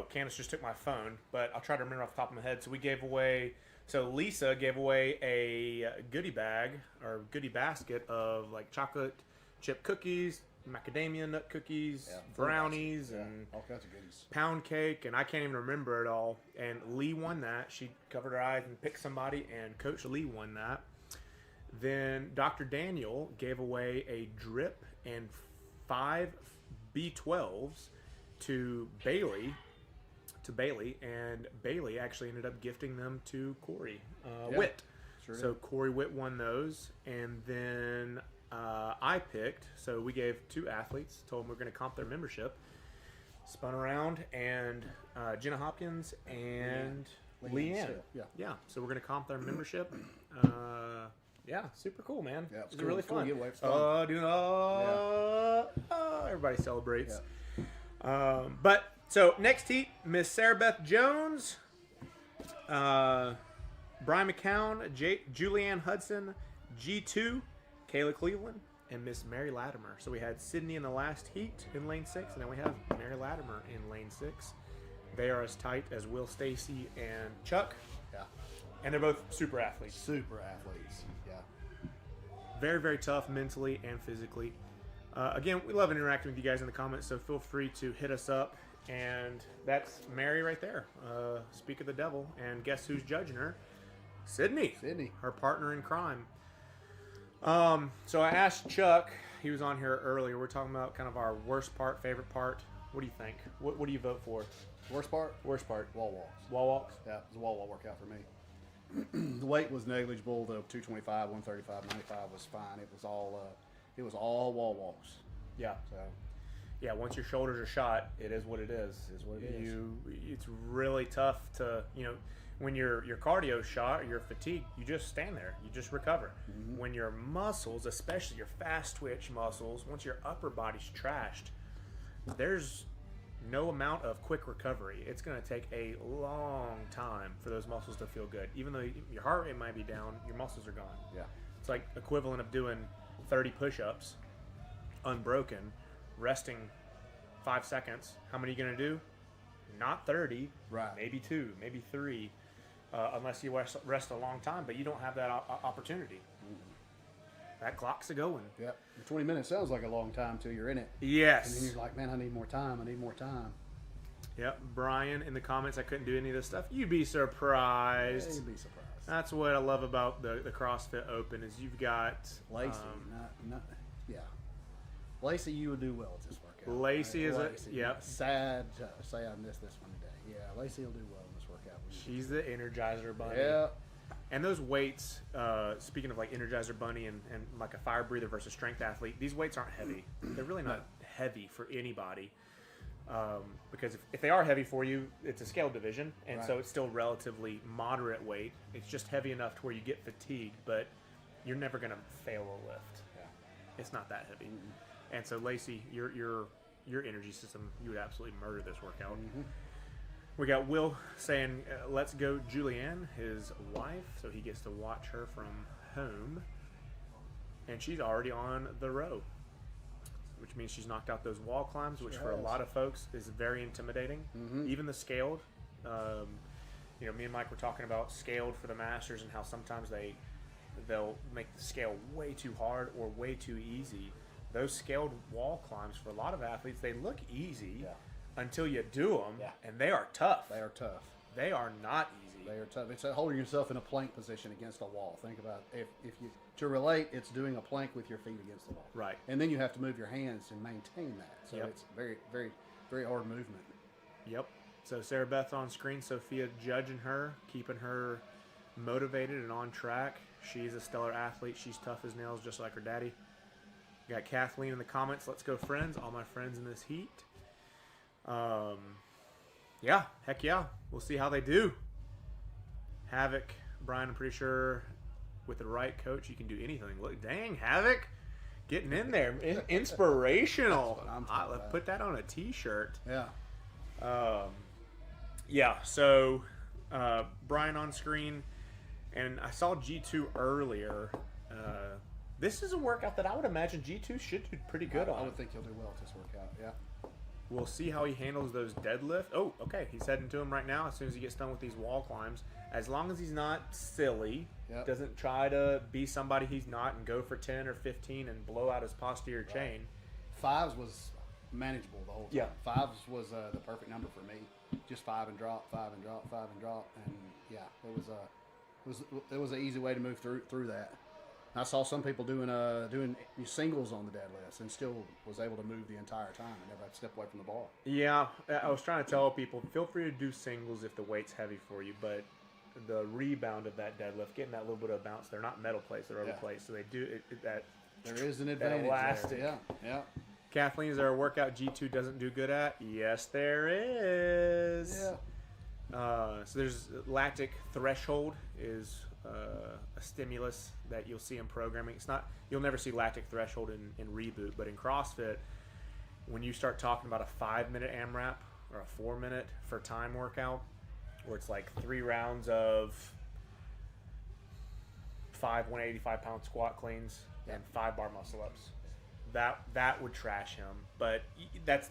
Candace just took my phone, but I'll try to remember off the top of my head. So we gave away. So Lisa gave away a goodie bag or goodie basket of like chocolate chip cookies, macadamia nut cookies, brownies, and all kinds of goodies. pound cake, and I can't even remember it all. And Lee won that. She covered her eyes and picked somebody, and Coach Lee won that. Then Dr. Daniel gave away a drip and 5 B12s to Bailey. And Bailey actually ended up gifting them to Corey Witt. Sure So did. Corey Witt won those, and then I picked. So we gave 2 athletes, told them we're going to comp their membership. Spun around, and Jenna Hopkins and Leanne. Yeah. So we're going to comp their membership. Super cool, man. Yeah, it was cool. really It's cool fun. giveaway. It's fun. Everybody celebrates. But so next heat, Miss Sarah Beth Jones, Brian McCown, Julianne Hudson, G2, Kayla Cleveland, and Miss Mary Latimer. So we had Sydney in the last heat in lane 6, and then we have Mary Latimer in lane 6. They are as tight as Will Stacy and Chuck, Yeah. and they're both super athletes. Super athletes. Yeah. Very, very tough mentally and physically. Again, we love interacting with you guys in the comments, so feel free to hit us up. And that's Mary right there. Speak of the devil. And guess who's judging her? Sydney. Her partner in crime. So I asked Chuck. He was on here earlier. We're talking about kind of our worst part, favorite part. What do you think? What do you vote for? Worst part? Worst part. Wall walks. Wall walks? Yeah, it was a wall workout for me. The weight was negligible. The 225, 135, 95 was fine. It was all wall walks. Yeah. So Yeah, once your shoulders are shot, it is what it is. is what it is. It's really tough to, when your cardio shot or you're fatigued, you just stand there. You just recover. Mm-hmm. When your muscles, especially your fast twitch muscles, once your upper body's trashed, there's no amount of quick recovery. It's going to take a long time for those muscles to feel good. Even though your heart rate might be down, your muscles are gone. yeah. It's like equivalent of doing 30 push-ups unbroken, resting 5 seconds. How many are you going to do? Not 30. Right. Maybe 2, maybe 3, unless you rest a long time, but you don't have that opportunity. That clock's a-going. Yeah. 20 minutes sounds like a long time till you're in it. And then Yes. you're like, man, I need more time. Yep. Brian, in the comments, I couldn't do any of this stuff. You'd be surprised. You'd be surprised. That's what I love about the CrossFit Open is you've got Lacey, yeah. Lacey, you would do well at this workout. Lacey is Lacey. yep. Sad to say I missed this one today. Yeah, Lacey will do well in this workout. She's the Energizer Bunny. Yeah. And those weights, speaking of like Energizer Bunny and like a fire breather versus strength athlete, these weights aren't heavy. They're really not heavy for anybody. Because if they are heavy for you, it's a scale division, and so Right. it's still relatively moderate weight. It's just heavy enough to where you get fatigued, but you're never going to fail a lift. Yeah. It's not that heavy. And so Lacey, your energy system, you would absolutely murder this workout. We got Will saying, let's go Julianne, his wife, so he gets to watch her from home. and she's already on the row, which means she's knocked out those wall climbs, which for a has. lot of folks is very intimidating. Even the scaled. You know, me and Mike were talking about scaled for the Masters and how sometimes they'll make the scale way too hard or way too easy. Those scaled wall climbs for a lot of athletes, they look easy until you do them, and they are tough. They are tough. They are not easy. They are tough. It's holding yourself in a plank position against a wall. Think about if you to relate, it's doing a plank with your feet against the wall. Right. And then you have to move your hands and maintain that. So Yep. it's very, very, very hard movement. Yep. So Sarah Beth on screen, Sophia judging her, keeping her motivated and on track. She's a stellar athlete. She's tough as nails, just like her daddy. Got Kathleen in the comments. Let's go, friends. All my friends in this heat. Yeah, heck yeah. We'll see how they do. Havoc, Brian, I'm pretty sure with the right coach, you can do anything. Look, dang, Havoc, getting in there. Inspirational. That's what I'm talking about. Put that on a T-shirt. Yeah. Yeah, so Brian on screen, and I saw G2 earlier. This is a workout that I would imagine G2 should do pretty good I on. would think he'll do well at this workout. Yeah. We'll see how he handles those deadlift. Oh, okay, he's heading to him right now as soon as he gets done with these wall climbs. As long as he's not silly, Yep. doesn't try to be somebody he's not and go for 10 or 15 and blow out his posterior chain. Fives was manageable the whole time. Yeah. Fives was the perfect number for me. Just 5 and drop, 5 and drop, 5 and drop, and yeah, it was an easy way to move through that. I saw some people doing singles on the deadlifts and still was able to move the entire time and never had to step away from the bar. Yeah, I was trying to tell people, feel free to do singles if the weight's heavy for you, but the rebound of that deadlift, getting that little bit of bounce, they're not metal plates, they're rubber plates, so they do that. There is an advantage elastic. there. Yeah. Kathleen, is there a workout G2 doesn't do good at? Yes, there is. Yeah. So there's lactic threshold is a stimulus that you'll see in programming. It's not, you'll never see lactic threshold in Reboot, but in CrossFit, when you start talking about a 5-minute AMRAP or a 4-minute for time workout, where it's like 3 rounds of 5 185-pound squat cleans and 5 bar muscle ups, that would trash him. But that's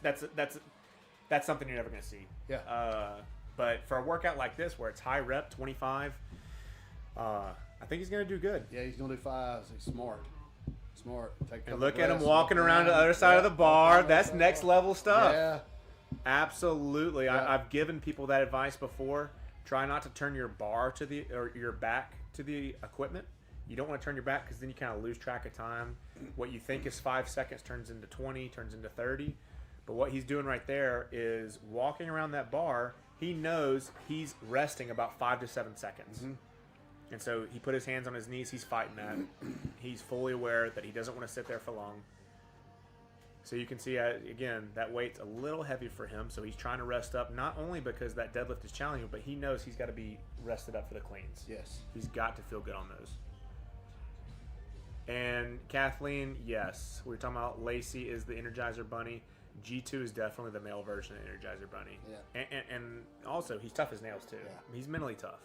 something you're never going to see. Yeah. But for a workout like this, where it's high rep, 25, I think he's going to do good. Yeah, he's gonna do 5s. He's smart. Take a And couple look at him breaths, walking look around down. the other side of the bar. walking That's around next the bar. level stuff. Yeah. Absolutely. Yeah. I've given people that advice before. Try not to turn your bar or your back to the equipment. You don't want to turn your back because then you kind of lose track of time. What you think is 5 seconds turns into 20, turns into 30. But what he's doing right there is walking around that bar. He knows he's resting about 5 to 7 seconds. Mm-hmm. And so he put his hands on his knees. He's fighting that. He's fully aware that he doesn't want to sit there for long. So you can see, again, that weight's a little heavy for him. So he's trying to rest up, not only because that deadlift is challenging, but he knows he's got to be rested up for the cleans. Yes. He's got to feel good on those. And Kathleen, yes. We were talking about Lacey is the Energizer Bunny. G2 is definitely the male version of Energizer Bunny. Yeah. And also, he's tough as nails, too. Yeah. He's mentally tough.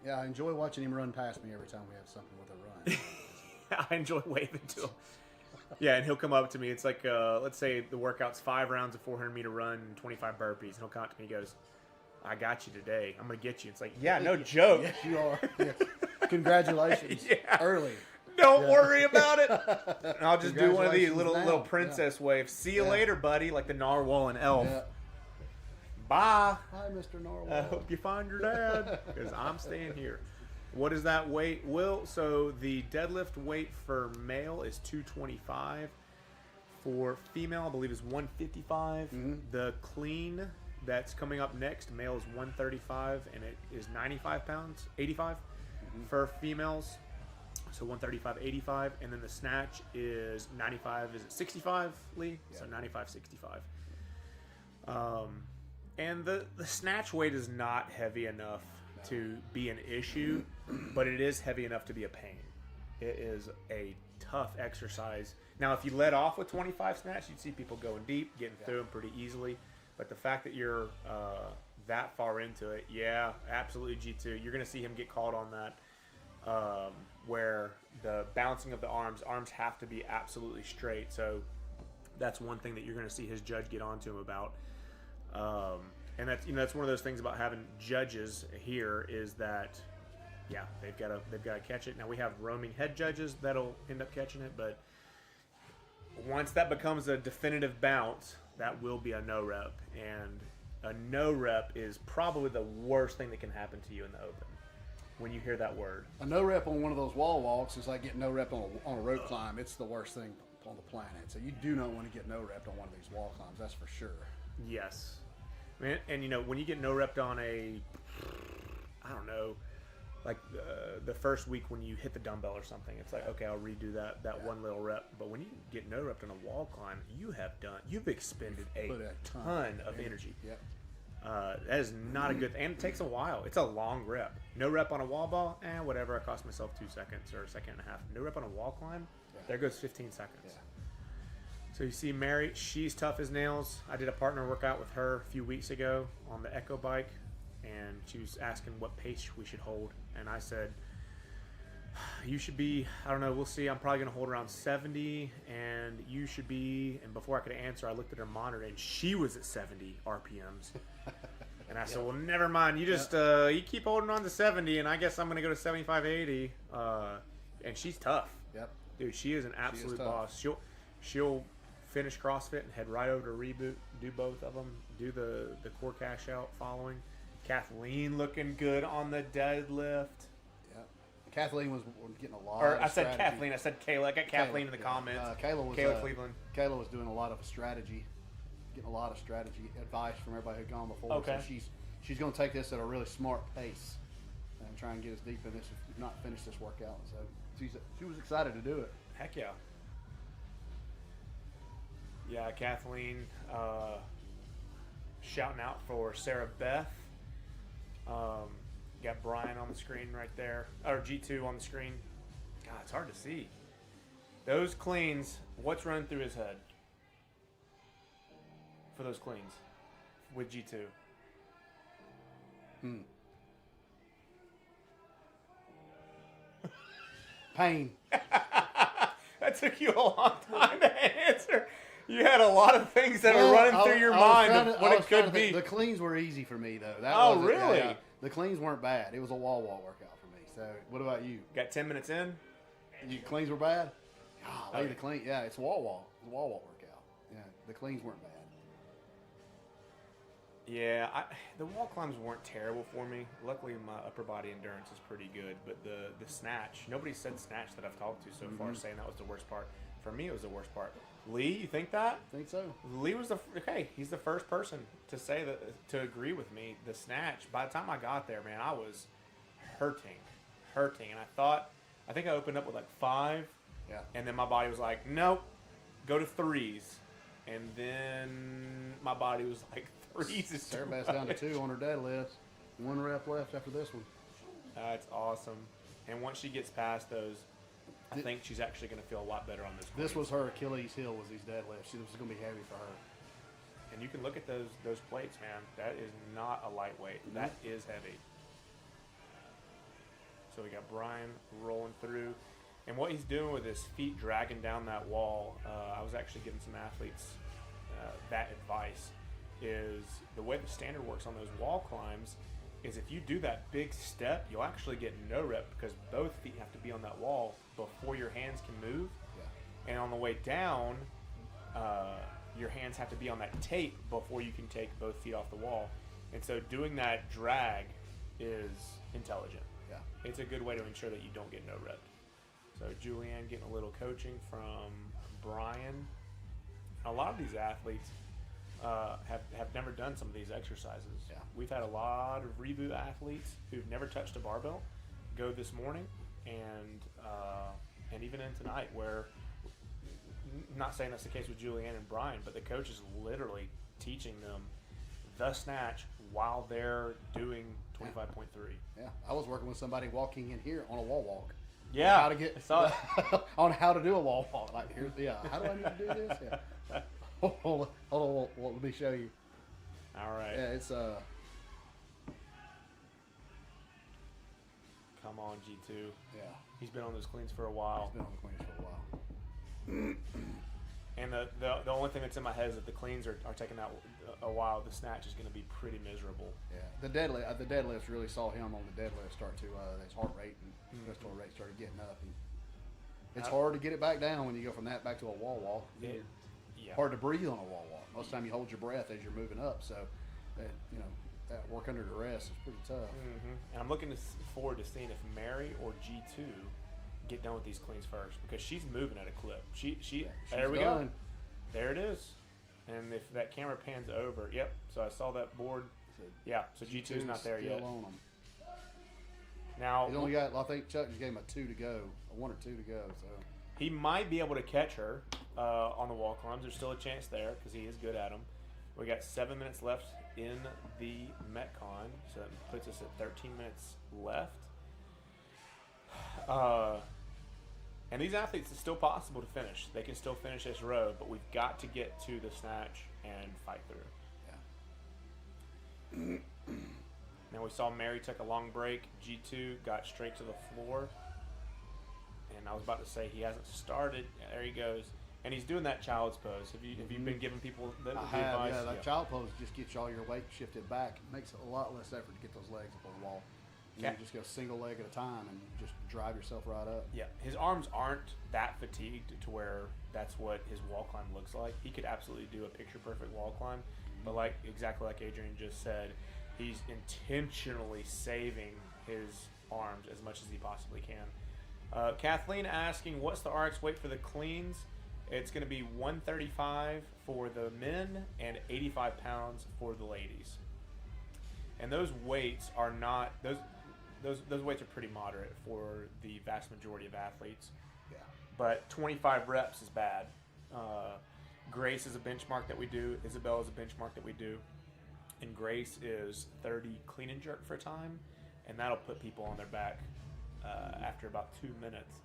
Yeah, I enjoy watching him run past me every time we have something with a run. I enjoy waving to him. Yeah, and he'll come up to me. It's like, let's say the workout's 5 rounds of 400-meter run and 25 burpees. And he'll come up to me and goes, I got you today. I'm going to get you. It's like, yeah, no joke. Yes, you are. Yes. Congratulations. Yeah. Early. Don't worry about it. And I'll just do one of these Congratulations little now. princess waves. See you Yeah. later, buddy, like the narwhal and elf. Yeah. Bye. Hi, Mr. Norwell. I hope you find your dad, because I'm staying here. What is that weight, Will? So the deadlift weight for male is 225. For female, I believe is 155. Mm-hmm. The clean that's coming up next, male is 135, and it is 95 pounds, 85 for females. So 135, 85, and then the snatch is 95. Is it 65, Lee? Yeah. So 95, 65. And the snatch weight is not heavy enough to be an issue, but it is heavy enough to be a pain. It is a tough exercise. Now, if you let off with 25 snatch, you'd see people going deep, getting through them pretty easily. But the fact that you're that far into it, yeah, absolutely G2. You're going to see him get called on that. where the balancing of the arms have to be absolutely straight. So that's one thing that you're going to see his judge get onto him about. And that's one of those things about having judges here is that, yeah, they've got to catch it. Now we have roaming head judges that'll end up catching it, but once that becomes a definitive bounce, that will be a no rep, and a no rep is probably the worst thing that can happen to you in the open when you hear that word. A no rep on one of those wall walks is like getting no rep on a rope climb. It's the worst thing on the planet. So you do not want to get no repped on one of these wall climbs. That's for sure. Yes. Man, and when you get no repped on I don't know, like the first week when you hit the dumbbell or something, it's like, okay, I'll redo that one little rep. But when you get no repped on a wall climb, you've expended a ton of energy. Yep. That is not a good thing. And it takes a while. It's a long rep. No rep on a wall ball, whatever. I cost myself 2 seconds or a second and a half. No rep on a wall climb, there goes 15 seconds. Yeah. So you see Mary, she's tough as nails. I did a partner workout with her a few weeks ago on the Echo bike, and she was asking what pace we should hold. And I said, you should be, I don't know, we'll see. I'm probably going to hold around 70, and you should be, and before I could answer, I looked at her monitor, and she was at 70 RPMs. And I said, well, never mind. You just, you keep holding on to 70, and I guess I'm going to go to 75, 80. And she's tough. Yep. Dude, she is an absolute boss. She'll finish CrossFit and head right over to Reboot, do both of them, do the core cash out following. Kathleen looking good on the deadlift. Yeah. Kathleen was getting a lot Or of I said strategy. Kathleen. I said Kayla. I got Kathleen in the comments. Kayla Cleveland. Kayla was doing a lot of strategy, getting a lot of strategy advice from everybody who'd gone before. Okay. So she's going to take this at a really smart pace and try and get us deep in this, if not finish this workout. So she was excited to do it. Heck yeah. Yeah, Kathleen shouting out for Sarah Beth. Got Brian on the screen right there, or G2 on the screen. God, it's hard to see. Those cleans, what's running through his head for those cleans with G2? Pain. That took you a long time to answer. You had a lot of things that are running through your mind of what it could be. The cleans were easy for me, though. Oh, really? Yeah. The cleans weren't bad. It was a wall workout for me. So, what about you? Got 10 minutes in? You cleans were bad? Oh, The clean. Yeah, it's wall. It's a wall workout. Yeah, the cleans weren't bad. Yeah, the wall climbs weren't terrible for me. Luckily, my upper body endurance is pretty good. But the snatch, nobody said snatch that I've talked to so far saying that was the worst part. For me, it was the worst part. Lee, you think that? I think so. Lee was he's the first person to say that, to agree with me. The snatch, by the time I got there, man, I was hurting. And I think I opened up with like 5. Yeah. And then my body was like, nope, go to 3s. And then my body was like, 3s is Sarah too Beth's down to much. 2 on her deadlift. 1 rep left after this one. That's awesome. And once she gets past those, I think she's actually going to feel a lot better on this. This was her Achilles heel, was these deadlifts. This was going to be heavy for her. And you can look at those plates, man. That is not a lightweight. That is heavy. So we got Brian rolling through. And what he's doing with his feet dragging down that wall, I was actually giving some athletes that advice, is the way the standard works on those wall climbs is if you do that big step, you'll actually get no rep because both feet have to be on that wall before your hands can move. Yeah. And on the way down, your hands have to be on that tape before you can take both feet off the wall. And so doing that drag is intelligent. Yeah. It's a good way to ensure that you don't get no rep. So Julianne getting a little coaching from Brian. A lot of these athletes have never done some of these exercises. Yeah. We've had a lot of reboot athletes who've never touched a barbell go this morning and even in tonight, where not saying that's the case with Julianne and Brian, but the coach is literally teaching them the snatch while they're doing 25.3. Yeah. I was working with somebody walking in here on a wall walk. Yeah, How to get I saw it. on how to do a wall walk. Like here's how do I need to do this? Yeah. Hold on, let me show you. All right. Yeah, it's come on, G2. Yeah. He's been on those cleans for a while. He's been on the cleans for a while. And the only thing that's in my head is that the cleans are taking out a while. The snatch is going to be pretty miserable. Yeah. The deadlifts really saw him on the deadlift start to his heart rate and respiratory rate started getting up. And it's hard to get it back down when you go from that back to a wall walk. Yeah. Hard to breathe on a wall walk. Most of the time you hold your breath as you're moving up. So, that work under duress is pretty tough. And I'm looking forward to seeing if Mary or G2 get done with these cleans first, because she's moving at a clip. There we go. There it is. And if that camera pans over, yep. So I saw that board. Yeah. So G2's not there yet. On them. Now He's only got. I think Chuck just gave him a 2 to go, a 1 or 2 to go. So he might be able to catch her on the wall climbs. There's still a chance there because he is good at them. We got 7 minutes left in the Metcon, so that puts us at 13 minutes left. And these athletes, it's still possible to finish. They can still finish this row, but we've got to get to the snatch and fight through. yeah. Now we saw Mary took a long break. G2 got straight to the floor. And I was about to say he hasn't started. There he goes. And he's doing that child's pose. Have you been giving people the advice? Yeah, that child pose just gets all your weight shifted back. It makes it a lot less effort to get those legs up on the wall. And you just go single leg at a time and just drive yourself right up. Yeah, his arms aren't that fatigued to where that's what his wall climb looks like. He could absolutely do a picture-perfect wall climb, but exactly like Adrian just said, he's intentionally saving his arms as much as he possibly can. Kathleen asking, what's the RX weight for the cleans? It's going to be 135 for the men and 85 pounds for the ladies. And those weights are not those weights are pretty moderate for the vast majority of athletes. Yeah. But 25 reps is bad. Grace is a benchmark that we do. Isabel is a benchmark that we do. And Grace is 30 clean and jerk for a time, and that'll put people on their back after about 2 minutes.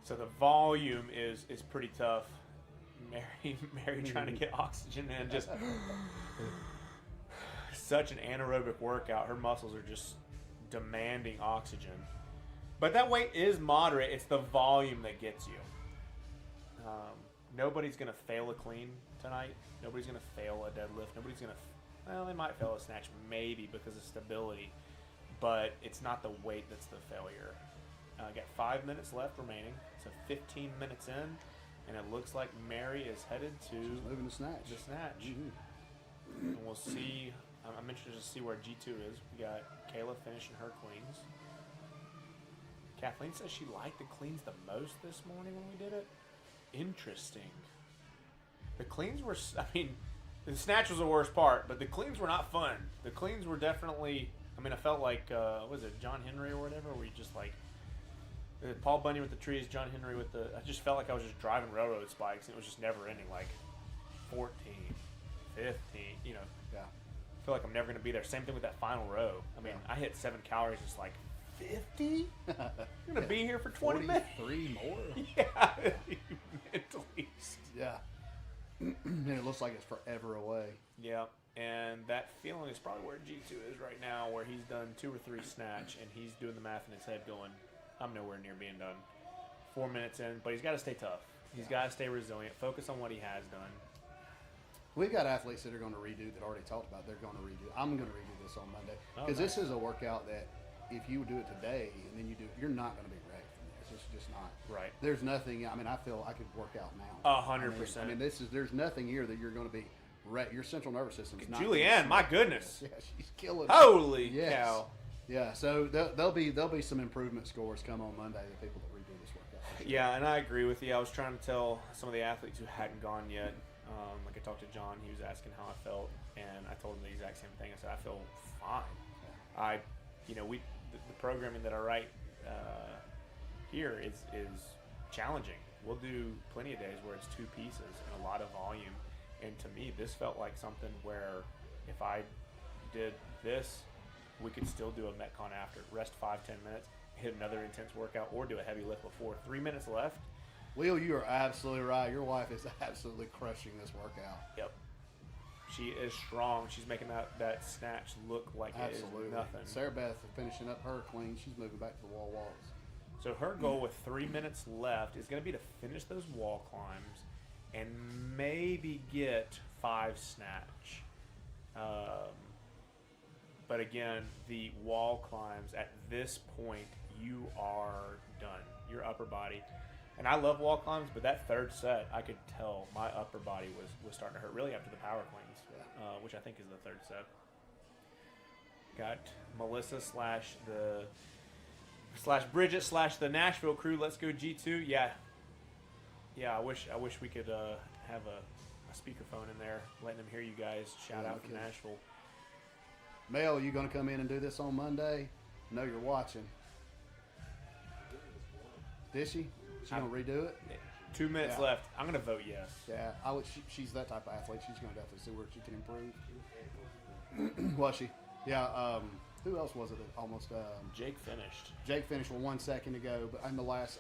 So the volume is pretty tough. Mary trying to get oxygen in, just such an anaerobic workout. Her muscles are just demanding oxygen. But that weight is moderate. It's the volume that gets you. Nobody's going to fail a clean tonight. Nobody's going to fail a deadlift. Nobody's going to, they might fail a snatch maybe because of stability. But it's not the weight that's the failure. Got 5 minutes left remaining. So 15 minutes in. And it looks like Mary is headed to She's moving the snatch. And we'll see. I'm interested to see where G2 is. We got Kayla finishing her cleans. Kathleen says she liked the cleans the most this morning when we did it. Interesting. The cleans were, the snatch was the worst part, but the cleans were not fun. The cleans were definitely, I felt like, was it John Henry or whatever, where you just like, Paul Bunyan with the trees, John Henry with the, I just felt like I was just driving railroad spikes, and it was just never ending, like 14, 15, Yeah. I feel like I'm never going to be there. Same thing with that final row. I hit 7 calories, just like, 50? I'm going to be here for 20 minutes. 3 more? Yeah, mentally. Yeah. And it looks like it's forever away. Yeah, and that feeling is probably where G2 is right now, where he's done 2 or 3 snatch, and he's doing the math in his head going, I'm nowhere near being done. 4 minutes in, but he's got to stay tough. He's got to stay resilient, focus on what he has done. We've got athletes that are going to redo that already talked about. They're going to redo. I'm going to redo this on Monday because this is a workout that if you do it today and then you do, you're not going to be ready for this. It's just not. Right. There's nothing. I feel I could work out now. 100%. There's nothing here that you're going to be ready. Your central nervous system's not. Julianne, my goodness. Yeah, she's killing. Holy cow. Yeah. So there'll be some improvement scores come on Monday. The people that redo this workout. Yeah, and I agree with you. I was trying to tell some of the athletes who hadn't gone yet. Like I talked to John, he was asking how I felt, and I told him the exact same thing. I said I feel fine. The programming that I write here is challenging. We'll do plenty of days where it's 2 pieces and a lot of volume. And to me, this felt like something where if I did this, we could still do a Metcon after. Rest 5-10 minutes, hit another intense workout, or do a heavy lift before. 3 minutes left. Will, you are absolutely right. Your wife is absolutely crushing this workout. Yep. She is strong. She's making that snatch look like it is nothing. Sarah Beth is finishing up her clean. She's moving back to the wall walks. So her goal with 3 minutes left is going to be to finish those wall climbs and maybe get 5 snatch. But again, the wall climbs, at this point, you are done. Your upper body. And I love wall climbs, but that third set, I could tell my upper body was starting to hurt really after the power cleans, which I think is the third set. Got Melissa / Bridget / the Nashville crew. Let's go G2. Yeah. I wish we could have a speakerphone in there, letting them hear you guys shout out from Nashville. Mel, you going to come in and do this on Monday? I know you're watching. Did she? She going to redo it? 2 minutes left. I'm going to vote yes. Yeah, she's that type of athlete. She's going to definitely see where she can improve. Was she? Yeah. Who else was it that almost? Jake finished. Jake finished with 1 second to go, but in the last.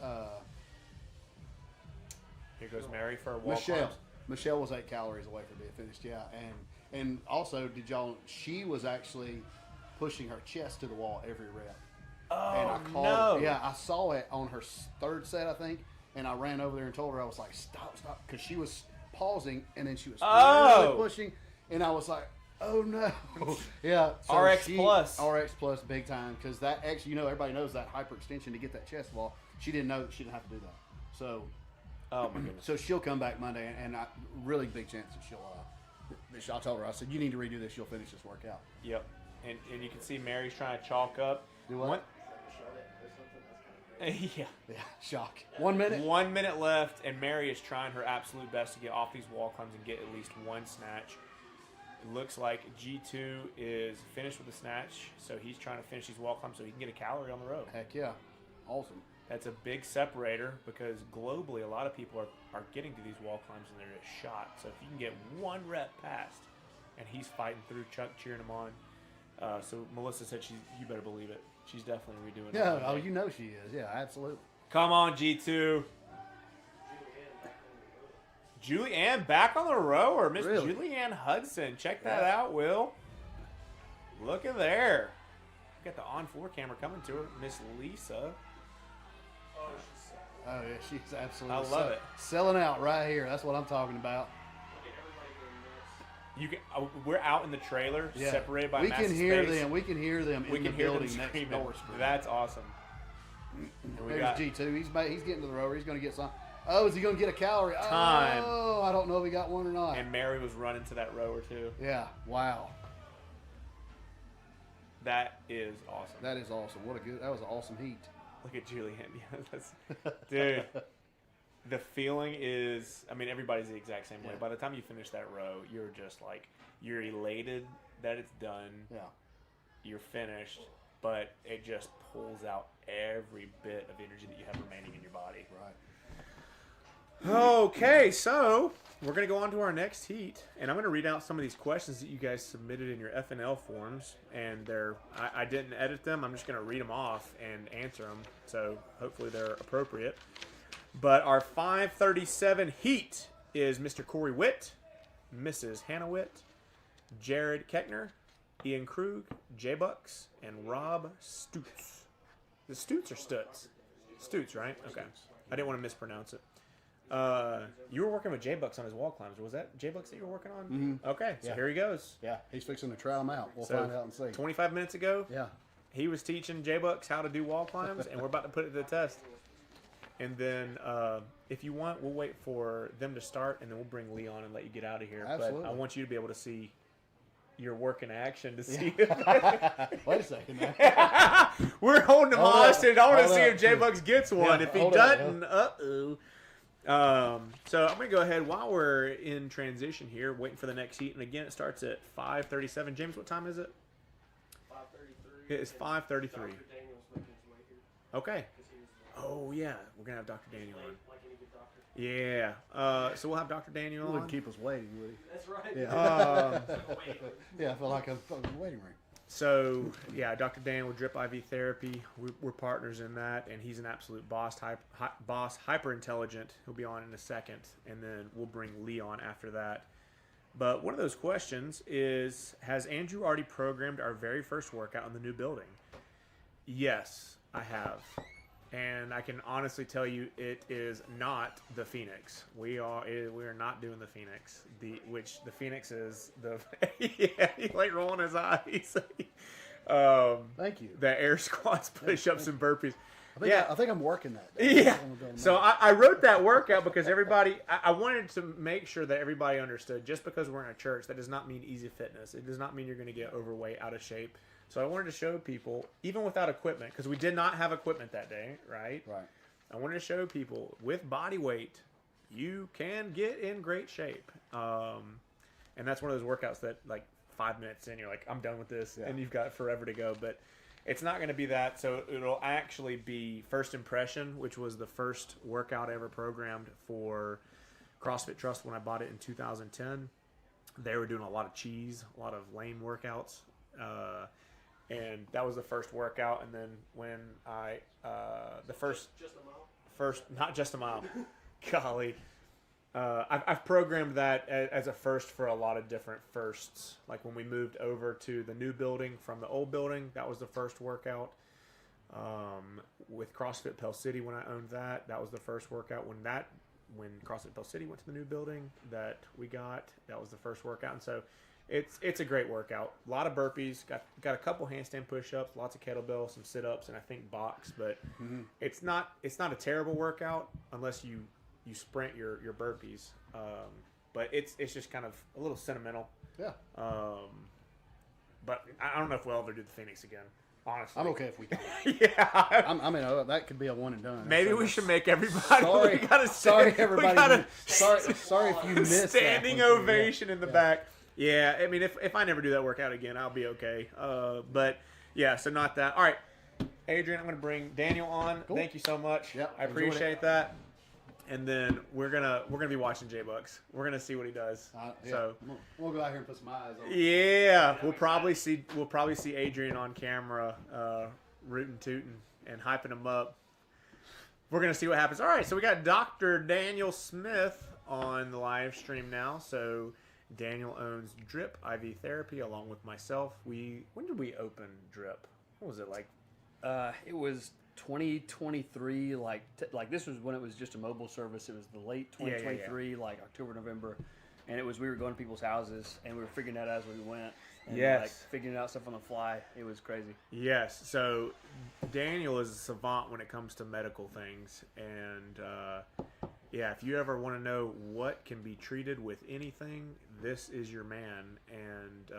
Here goes Mary for a wall climb. Michelle was 8 calories away from being finished. Yeah, and also she was actually pushing her chest to the wall every rep. Oh, and I called her. Yeah, I saw it on her third set, I think, and I ran over there and told her, I was like, stop, because she was pausing, and then she was really pushing, and I was like, oh no. Yeah. So RX plus big time, because that actually, everybody knows that hyperextension to get that chest wall. She didn't know that she didn't have to do that. So, oh my goodness. So she'll come back Monday, and really big chance that I told her, I said, you need to redo this, you'll finish this workout. Yep. And you can see Mary's trying to chalk up. Do what? Yeah, shock. 1 minute? 1 minute left, and Mary is trying her absolute best to get off these wall climbs and get at least 1 snatch. It looks like G2 is finished with the snatch, so he's trying to finish these wall climbs so he can get a calorie on the road. Heck yeah. Awesome. That's a big separator because globally a lot of people are getting to these wall climbs and they're just shot. So if you can get 1 rep past, and he's fighting through, Chuck cheering him on. So Melissa said you better believe it. She's definitely redoing it. Yeah, she is. Yeah, absolutely. Come on, G2. Julianne back on the rower. Miss Julianne Hudson. Check that out, Will. Look at there. Got the on-floor camera coming to her. Miss Lisa. Oh, yeah, she's absolutely. I love it. Selling out right here. That's what I'm talking about. We're out in the trailer, separated by massive space. We can hear them in the building next door. That's awesome. There's G2. He's getting to the rower. He's going to get some. Oh, is he going to get a calorie? Time. Oh, I don't know if he got one or not. And Mary was running to that rower too. Yeah. Wow. That is awesome. That is awesome. That was an awesome heat. Look at Julianne. Dude. The feeling is, everybody's the exact same way. By the time you finish that row, you're just like, you're elated that it's done. Yeah. You're finished, but it just pulls out every bit of energy that you have remaining in your body. Right. Okay, so we're going to go on to our next heat, and I'm going to read out some of these questions that you guys submitted in your FNL forms, and I didn't edit them. I'm just going to read them off and answer them, so hopefully they're appropriate. But our 537 heat is Mr. Corey Witt, Mrs. Hannah Witt, Jared Keckner, Ian Krug, J-Bucks, and Rob Stutz. Is it Stutz or Stutz? Stutz, right? Okay. I didn't want to mispronounce it. You were working with J-Bucks on his wall climbs. Was that J-Bucks that you were working on? Mm-hmm. Okay, so here he goes. Yeah, he's fixing to try them out. We'll find out and see. 25 minutes ago, yeah, he was teaching J-Bucks how to do wall climbs, and we're about to put it to the test. And then, if you want, we'll wait for them to start, and then we'll bring Leon and let you get out of here. Absolutely. But I want you to be able to see your work in action to see. Wait a second. We're holding him hostage. I want to see if J-Bucks gets one. Yeah, if he doesn't, uh-oh. So I'm going to go ahead while we're in transition here, waiting for the next heat. And again, it starts at 5:37. James, what time is it? 5:33. It's 5:33. Okay. Oh, yeah. We're going to have Dr. Daniel on. Yeah. So we'll have Dr. Daniel on. Wouldn't keep us waiting, would he? That's right. Yeah. Yeah, I feel like I'm in the waiting room. So, yeah, Dr. Daniel with Drip IV Therapy. We're partners in that, and he's an absolute boss, hyper intelligent. He'll be on in a second, and then we'll bring Leon after that. But one of those questions is, has Andrew already programmed our very first workout in the new building? Yes, I have. And I can honestly tell you it is not the Phoenix. We are not doing the Phoenix. The Phoenix is the yeah, he's like rolling his eyes. Thank you. The air squats, push-ups, and burpees. I think I'm working that day. Yeah. I'm going So I wrote that workout because I wanted to make sure that everybody understood, just because we're in a church, that does not mean easy fitness. It does not mean you're going to get overweight, out of shape. So I wanted to show people, even without equipment, because we did not have equipment that day, right? Right. I wanted to show people with body weight, you can get in great shape. And that's one of those workouts that, like, 5 minutes in, you're like, I'm done with this, and you've got forever to go. But it's not going to be that. So it'll actually be First Impression, which was the first workout I ever programmed for CrossFit Trust when I bought it in 2010. They were doing a lot of cheese, a lot of lame workouts. And that was the first workout. And then when not just a mile, golly. I've programmed that as a first for a lot of different firsts. Like when we moved over to the new building from the old building, that was the first workout. With CrossFit Pell City, when I owned that, that was the first workout. When CrossFit Pell City went to the new building that we got, that was the first workout. And so it's a great workout. A lot of burpees, got a couple handstand push-ups, lots of kettlebell, some sit-ups, and I think box. But it's not a terrible workout unless you sprint your burpees. But it's just kind of a little sentimental. Yeah. But I don't know if we'll ever do the Phoenix again. Honestly, I'm okay if we can. Yeah. I mean, that could be a one and done. Maybe we should make everybody. Sorry, sorry everybody. Sorry if you missed standing that one. ovation in the back. Yeah, I mean, if I never do that workout again, I'll be okay. But yeah, so not that. All right, Adrian, I'm going to bring Daniel on. Cool. Thank you so much. Yep, I enjoyed appreciate that. And then we're gonna be watching J-Bucks. We're gonna see what he does. So we'll go out here and put some eyes on. Yeah, we'll probably see Adrian on camera, rootin' tootin' and hyping him up. We're gonna see what happens. All right, so we got Dr. Daniel Smith on the live stream now. So Daniel owns Drip IV Therapy along with myself. When did we open Drip? What was it like? It was 2023, like this was when it was just a mobile service. It was the late 2023, like October, November, and we were going to people's houses and we were figuring that out as we went. And Yes. like figuring out stuff on the fly. It was crazy. Yes. So Daniel is a savant when it comes to medical things, and yeah, if you ever want to know what can be treated with anything, this is your man. And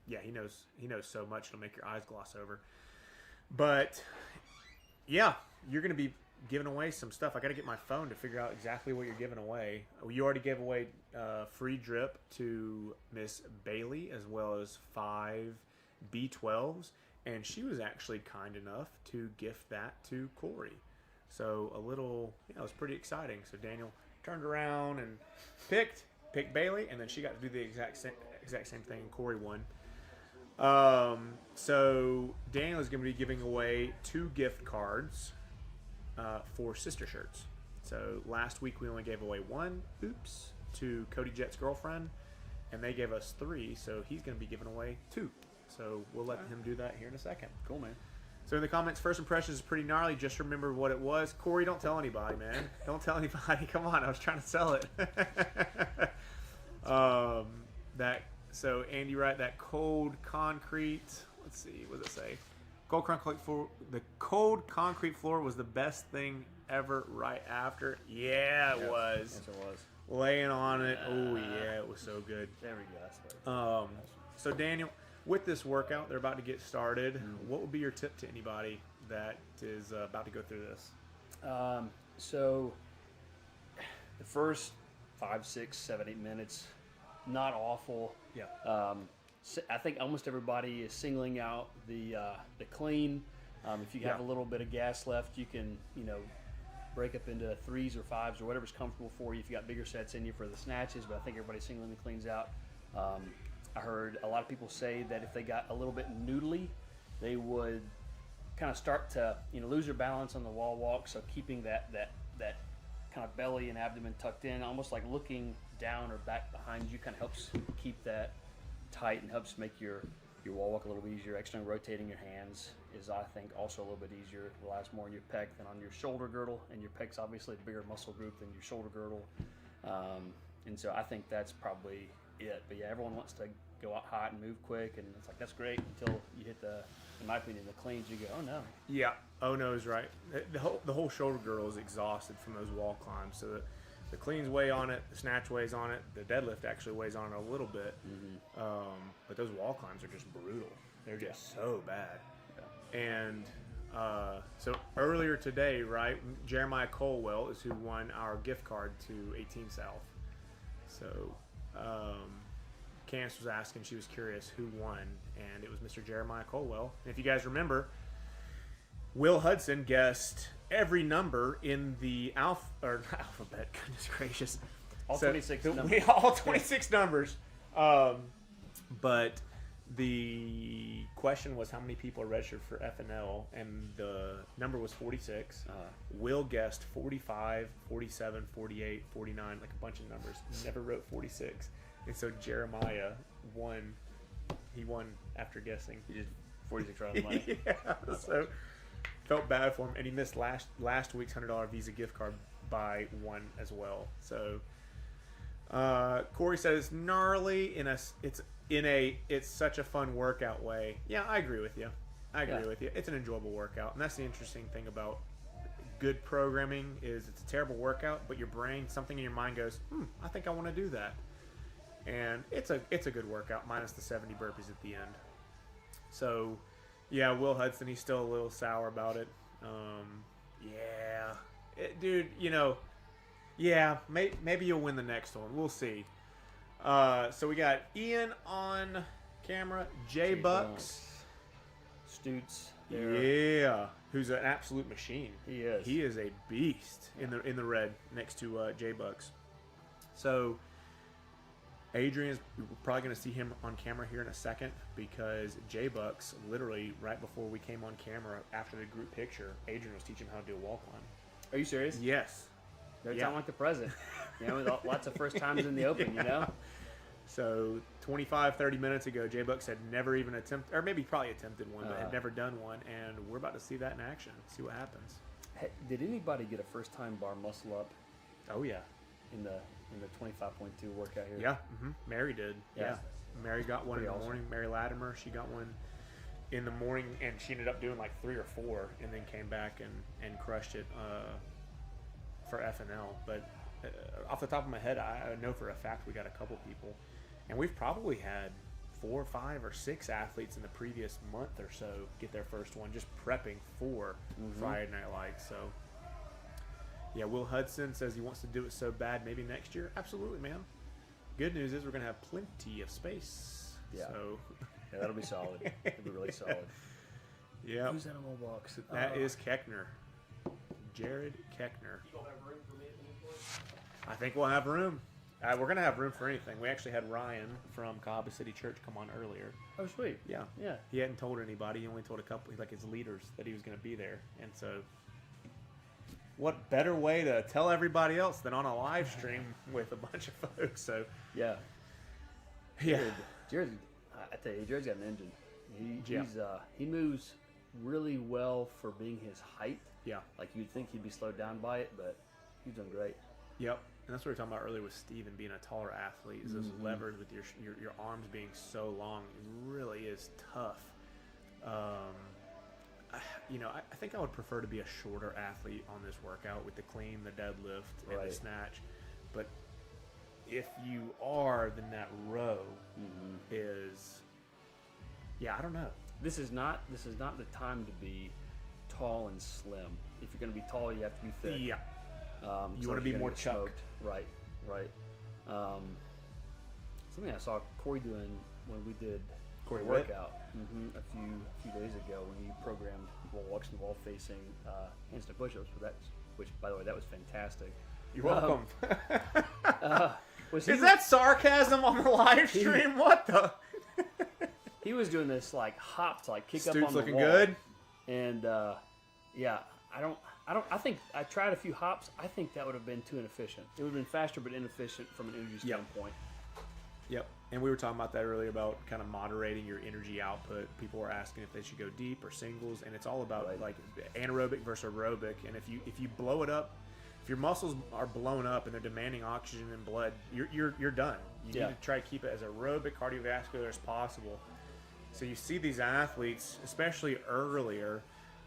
yeah, he knows so much it'll make your eyes gloss over. But yeah, you're going to be giving away some stuff. I got to get my phone to figure out exactly what you're giving away. You already gave away free drip to Miss Bailey, as well as 5 B12s, and she was actually kind enough to gift that to Corey. So it was pretty exciting. So Daniel turned around and picked Bailey, and then she got to do the exact same thing, and Corey won. So Daniel is going to be giving away 2 gift cards for sister shirts. So last week we only gave away 1, to Cody Jett's girlfriend, and they gave us 3, so he's going to be giving away 2. So we'll let him do that here in a second. Cool, man. So in the comments, first impressions is pretty gnarly. Just remember what it was. Corey, don't tell anybody, man. Don't tell anybody. Come on, I was trying to sell it. So Andy, right? That cold concrete. Let's see. What does it say? The cold concrete floor was the best thing ever. Right after, yeah, it was. Yes, it was. Laying on it. Oh yeah, it was so good. There we go. That's So Daniel, with this workout, they're about to get started. What would be your tip to anybody that is about to go through this? So the first 5, 6, 7, 8 minutes, not awful. Yeah. I think almost everybody is singling out the clean. If you have a little bit of gas left, you can break up into 3s or 5s or whatever's comfortable for you. If you got bigger sets in you for the snatches, but I think everybody's singling the cleans out. I heard a lot of people say that if they got a little bit noodly, they would kind of start to lose their balance on the wall walk. So keeping that kind of belly and abdomen tucked in, almost like looking down or back behind you, kind of helps keep that tight and helps make your wall walk a little bit easier. Externally rotating your hands is, I think, also a little bit easier. It relies more on your pec than on your shoulder girdle, and your pec's obviously a bigger muscle group than your shoulder girdle. And so I think that's probably it. But yeah, everyone wants to go out hot and move quick, and it's like, that's great until you hit in my opinion, the cleans. You go, oh no. Yeah, oh no is right. The whole shoulder girdle is exhausted from those wall climbs. So the cleans weigh on it, the snatch weighs on it, the deadlift actually weighs on it a little bit. But those wall climbs are just brutal. They're just so bad. Yeah. And so earlier today, right, Jeremiah Culwell is who won our gift card to 18 South. So Candace was asking, she was curious who won, and it was Mr. Jeremiah Culwell. And if you guys remember, Will Hudson guessed every number in the alphabet. Goodness gracious. All 26 numbers. All 26 numbers. But the question was how many people are registered for FNL, and the number was 46. Will guessed 45, 47, 48, 49, like a bunch of numbers. Never wrote 46. And so Jeremiah won. He won after guessing. He did 46 rounds of money. Yeah, so felt bad for him, and he missed last week's $100 Visa gift card by one as well. So Corey says gnarly it's such a fun workout way. Yeah, I agree with you. It's an enjoyable workout, and that's the interesting thing about good programming is it's a terrible workout, but your brain, something in your mind goes, I think I want to do that. And it's a good workout, minus the 70 burpees at the end. So, yeah, Will Hudson, he's still a little sour about it. Dude, maybe you'll win the next one. We'll see. So we got Ian on camera, J Bucks, Stutes. Yeah, who's an absolute machine. He is. He is a beast in the red next to J Bucks. So Adrian's, we're probably going to see him on camera here in a second, because J Bucks, literally right before we came on camera after the group picture, Adrian was teaching him how to do a wall climb. Are you serious? Yes. They sound like the present. With lots of first times in the open, So 25, 30 minutes ago, J Bucks had never even attempted, or maybe probably attempted one, but had never done one, and we're about to see that in action. See what happens. Hey, did anybody get a first time bar muscle up? Oh yeah. In the 25.2 workout here. Yeah, Mary did. Yeah, Mary got one in the awesome. morning. Mary Latimer, she got one in the morning, and she ended up doing like 3 or 4, and then came back and crushed it for FNL. But off the top of my head, I know for a fact we got a couple people, and we've probably had 4, 5, or 6 athletes in the previous month or so get their first one, just prepping for Friday Night Lights. So. Yeah, Will Hudson says he wants to do it so bad, maybe next year. Absolutely, man. Good news is we're going to have plenty of space. Yeah. So. Yeah, that'll be solid. It'll be really solid. Yeah. Who's that on my box? That is Keckner. Jared Keckner. You don't have room for me at any point? I think we'll have room. We're going to have room for anything. We actually had Ryan from Cahaba City Church come on earlier. Oh, sweet. Yeah. Yeah. He hadn't told anybody. He only told a couple, like his leaders, that he was going to be there. And so, what better way to tell everybody else than on a live stream with a bunch of folks? So, yeah. Jared, I tell you, Jared's got an engine. He moves really well for being his height. Yeah. Like you'd think he'd be slowed down by it, but he's doing great. Yep. And that's what we were talking about earlier with Steven being a taller athlete, is those levers with your arms being so long. It really is tough. I think I would prefer to be a shorter athlete on this workout with the clean, the deadlift, and the snatch. But if you are, then that row is, I don't know. This is not the time to be tall and slim. If you're going to be tall, you have to be thick. Yeah. You so want to be you're more gonna get chuck. smoked. Right. Something I saw Corey doing when we did Corey a Witt? workout a few days ago when he programmed wall walks and wall facing handstand push-ups. Which by the way, that was fantastic. You're welcome. Was Is that sarcasm on the live stream? What the? He was doing this like hops, like kick up Stu's on the looking wall. good. And I I think I tried a few hops. I think that would have been too inefficient. It would have been faster but inefficient from an energy standpoint. Yep. And we were talking about that earlier about kind of moderating your energy output. People were asking if they should go deep or singles, and it's all about like anaerobic versus aerobic. And if you blow it up, if your muscles are blown up and they're demanding oxygen and blood, you're done. You need to try to keep it as aerobic, cardiovascular as possible. So you see these athletes, especially earlier,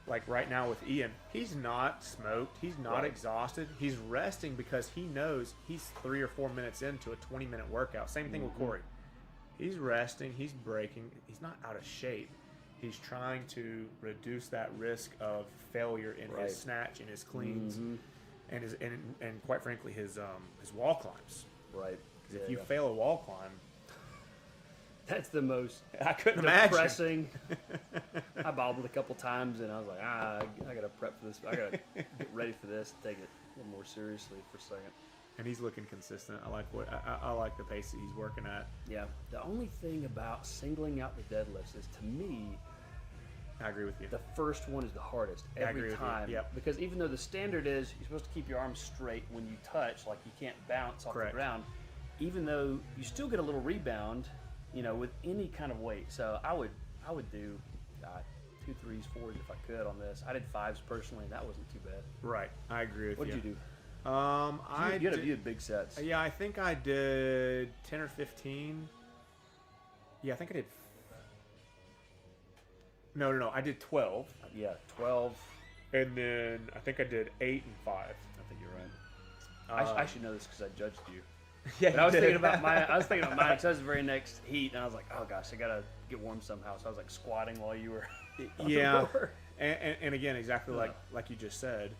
like right now with Ian, he's not smoked, he's not exhausted, he's resting because he knows he's 3 or 4 minutes into a 20-minute workout. Same thing with Corey. He's resting, he's breaking, he's not out of shape. He's trying to reduce that risk of failure in his snatch and his cleans and his and quite frankly his wall climbs. Right. Because if you fail a wall climb, that's the most I couldn't depressing. I bobbled a couple times and I was like, I gotta prep for this. I gotta get ready for this. Take it a little more seriously for a second. And he's looking consistent. I like the pace that he's working at. Yeah. The only thing about singling out the deadlifts is, to me, I agree with you. the first one is the hardest every time. Yep. Because even though the standard is you're supposed to keep your arms straight when you touch, like you can't bounce off the ground, even though you still get a little rebound, with any kind of weight. So I would do 2, 3s, 4s if I could on this. I did 5s personally, and that wasn't too bad. Right. I agree with you. What did you do? You had a few big sets. Yeah, I think I did 10 or 15. Yeah, I think I did. No. I did 12. Yeah, 12. And then I think I did 8 and 5. I think you're right. I should know this because I judged you. Yeah, but I was thinking about mine. Because that was the very next heat, and I was like, oh gosh, I gotta get warm somehow. So I was like squatting while you were. Yeah, and again, exactly like you just said,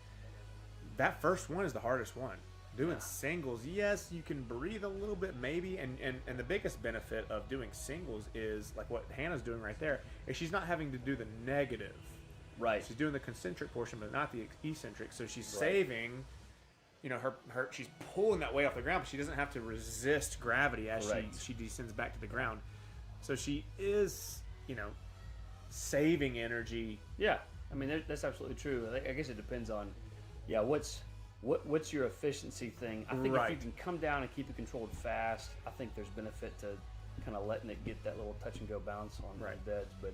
that first one is the hardest one. Doing singles, yes, you can breathe a little bit maybe, and the biggest benefit of doing singles is like what Hannah's doing right there, is she's not having to do the negative. Right. She's doing the concentric portion, but not the eccentric. So she's saving. Her she's pulling that weight off the ground, but she doesn't have to resist gravity as she descends back to the ground. So she is, saving energy. Yeah, I mean that's absolutely true. I guess it depends on, what's your efficiency thing. I think if you can come down and keep it controlled fast, I think there's benefit to kind of letting it get that little touch and go bounce on the beds. But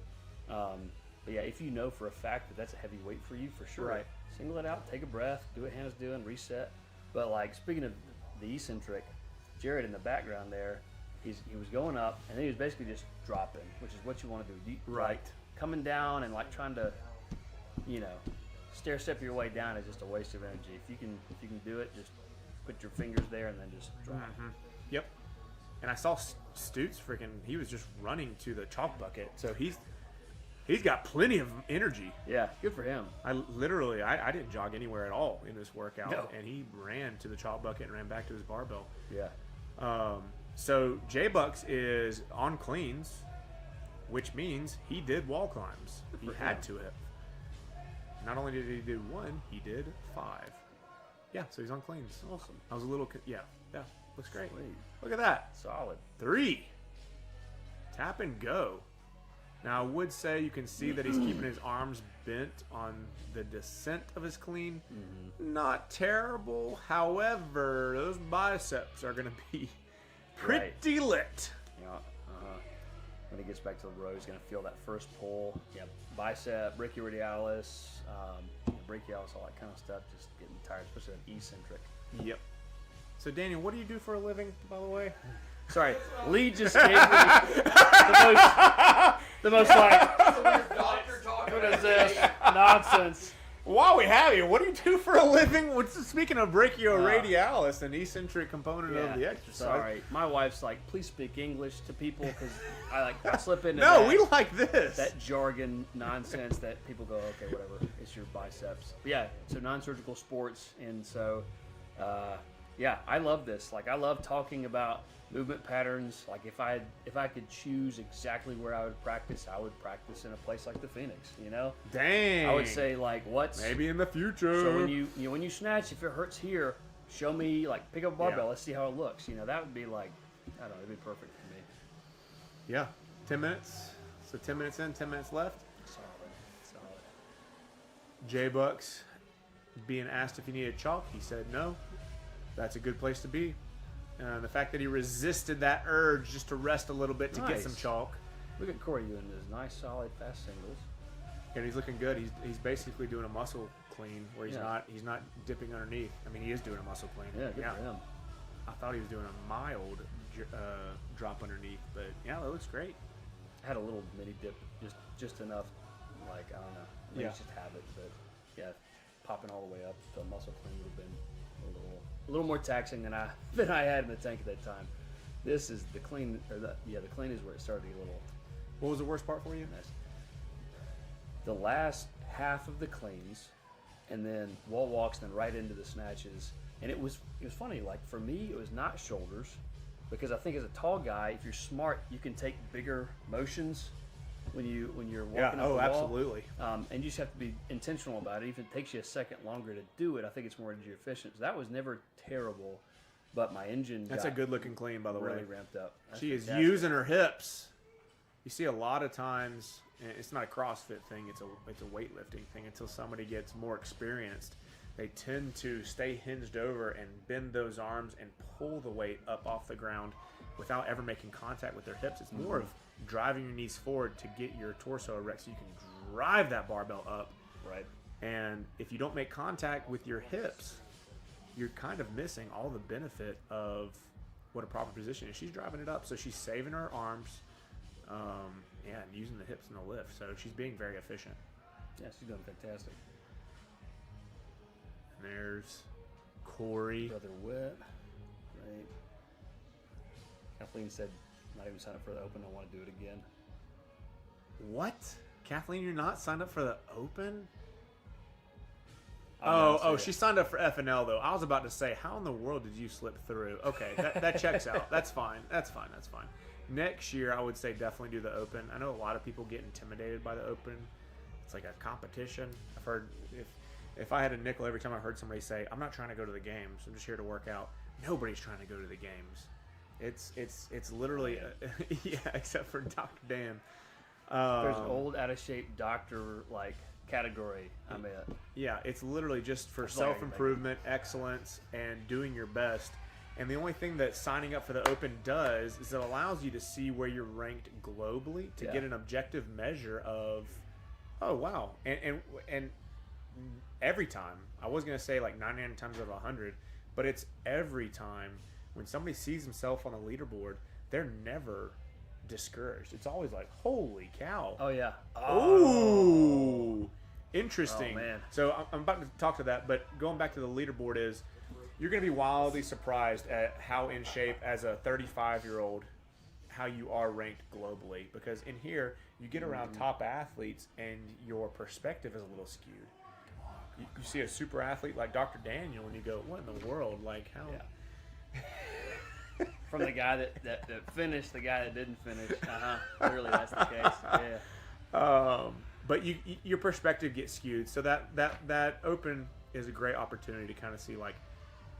yeah, if you know for a fact that that's a heavy weight for you, for sure, single it out, take a breath, do what Hannah's doing, reset. But like speaking of the eccentric, Jared in the background there, he was going up and then he was basically just dropping, which is what you want to do. Like, coming down and like trying to, stair step your way down is just a waste of energy. If you can do it, just put your fingers there and then just drop. Mm-hmm. Yep. And I saw Stutes he was just running to the chalk bucket, so he's got plenty of energy. Yeah, good for him. I didn't jog anywhere at all in this workout, and he ran to the chalk bucket and ran back to his barbell. Yeah. So J-Bucks is on cleans, which means he did wall climbs. He had to have. Not only did he do 1, he did 5. Yeah, so he's on cleans. Awesome. I was a little, yeah, looks great. Sweet. Look at that. Solid. 3. Tap and go. Now, I would say you can see that he's keeping his arms bent on the descent of his clean. Mm-hmm. Not terrible. However, those biceps are going to be pretty lit. Yeah. When he gets back to the row, he's going to feel that first pull. Yep. Bicep, brachioradialis, brachialis, all that kind of stuff. Just getting tired, especially that eccentric. Yep. So, Daniel, what do you do for a living, by the way? Sorry, Lee just gave me the most like, what is this nonsense? While we have you, what do you do for a living? Speaking of brachioradialis, an eccentric component of the exercise. Sorry, my wife's like, please speak English to people because I slip into we like this. That jargon nonsense that people go, okay, whatever, it's your biceps. But yeah, so non-surgical sports, and so I love this. Like, I love talking about movement patterns. Like, if I could choose exactly where I would practice in a place like the Phoenix. Dang. I would say like, maybe in the future. So when you snatch, if it hurts here, show me, like, pick up a barbell. Let's see how it looks. That would be like, I don't know, it'd be perfect for me. Yeah, 10 minutes. So 10 minutes in, 10 minutes left. Solid. J-Bucks being asked if he needed chalk, he said no. That's a good place to be. The fact that he resisted that urge just to rest a little bit to get some Nice. chalk. Look at Corey doing this nice, solid, fast singles. And he's looking good. He's basically doing a muscle clean where he's not dipping underneath. I mean, he is doing a muscle clean. Yeah, good for him. I thought he was doing a mild drop underneath, but yeah, that looks great. I had a little mini dip, just enough. Like, I don't know. Maybe it's just habit, but yeah, popping all the way up to a muscle clean would have been a little more taxing than I had in the tank at that time. This is the clean, the clean is where it started to get a little What was the worst part for you? messy. The last half of the cleans, and then wall walks, then right into the snatches. And it was funny. Like for me, it was not shoulders, because I think as a tall guy, if you're smart, you can take bigger motions when you're walking up the wall. Absolutely. And you just have to be intentional about it. Even if it takes you a second longer to do it, I think it's more energy efficient. So that was never terrible, but my engine That's a good looking clean, by the really way. ramped up. That's She is fantastic. using her hips. You see a lot of times, and it's not a CrossFit thing, it's a weightlifting thing. Until somebody gets more experienced, they tend to stay hinged over and bend those arms and pull the weight up off the ground without ever making contact with their hips. It's more of driving your knees forward to get your torso erect so you can drive that barbell up. Right. And if you don't make contact with your hips, you're kind of missing all the benefit of what a proper position is. She's driving it up, so she's saving her arms, and using the hips in the lift. So she's being very efficient. Yeah, she's doing fantastic. And there's Corey. Brother Witt. Right. Kathleen said, not even signed up for the open, I want to do it again. What? Kathleen, you're not signed up for the Open? I'm not saying She signed up for FNL though. I was about to say, how in the world did you slip through? Okay, that checks out. That's fine. That's fine. Next year, I would say definitely do the Open. I know a lot of people get intimidated by the Open. It's like a competition. I've heard if I had a nickel every time I heard somebody say, "I'm not trying to go to the games. I'm just here to work out." Nobody's trying to go to the games. It's literally yeah, except for Dr. Dan. There's an old, out of shape doctor like category. I'm at. Yeah, it's literally just for That's all self-improvement, excellence, and doing your best. And the only thing that signing up for the Open does is it allows you to see where you're ranked globally to get an objective measure of, oh wow, and every time. I was gonna say like 99 times out of 100, but it's every time when somebody sees himself on the leaderboard, they're never discouraged. It's always like, holy cow. Oh yeah. Ooh, interesting. Oh, man. So I'm about to talk to that, but going back to the leaderboard is, you're going to be wildly surprised at how in shape as a 35-year-old, how you are ranked globally. Because in here, you get around top athletes and your perspective is a little skewed. You see a super athlete like Dr. Daniel and you go, what in the world? Like how? Yeah. From the guy that finished, the guy that didn't finish. Clearly that's the case. Yeah. But your perspective gets skewed. So that Open is a great opportunity to kind of see like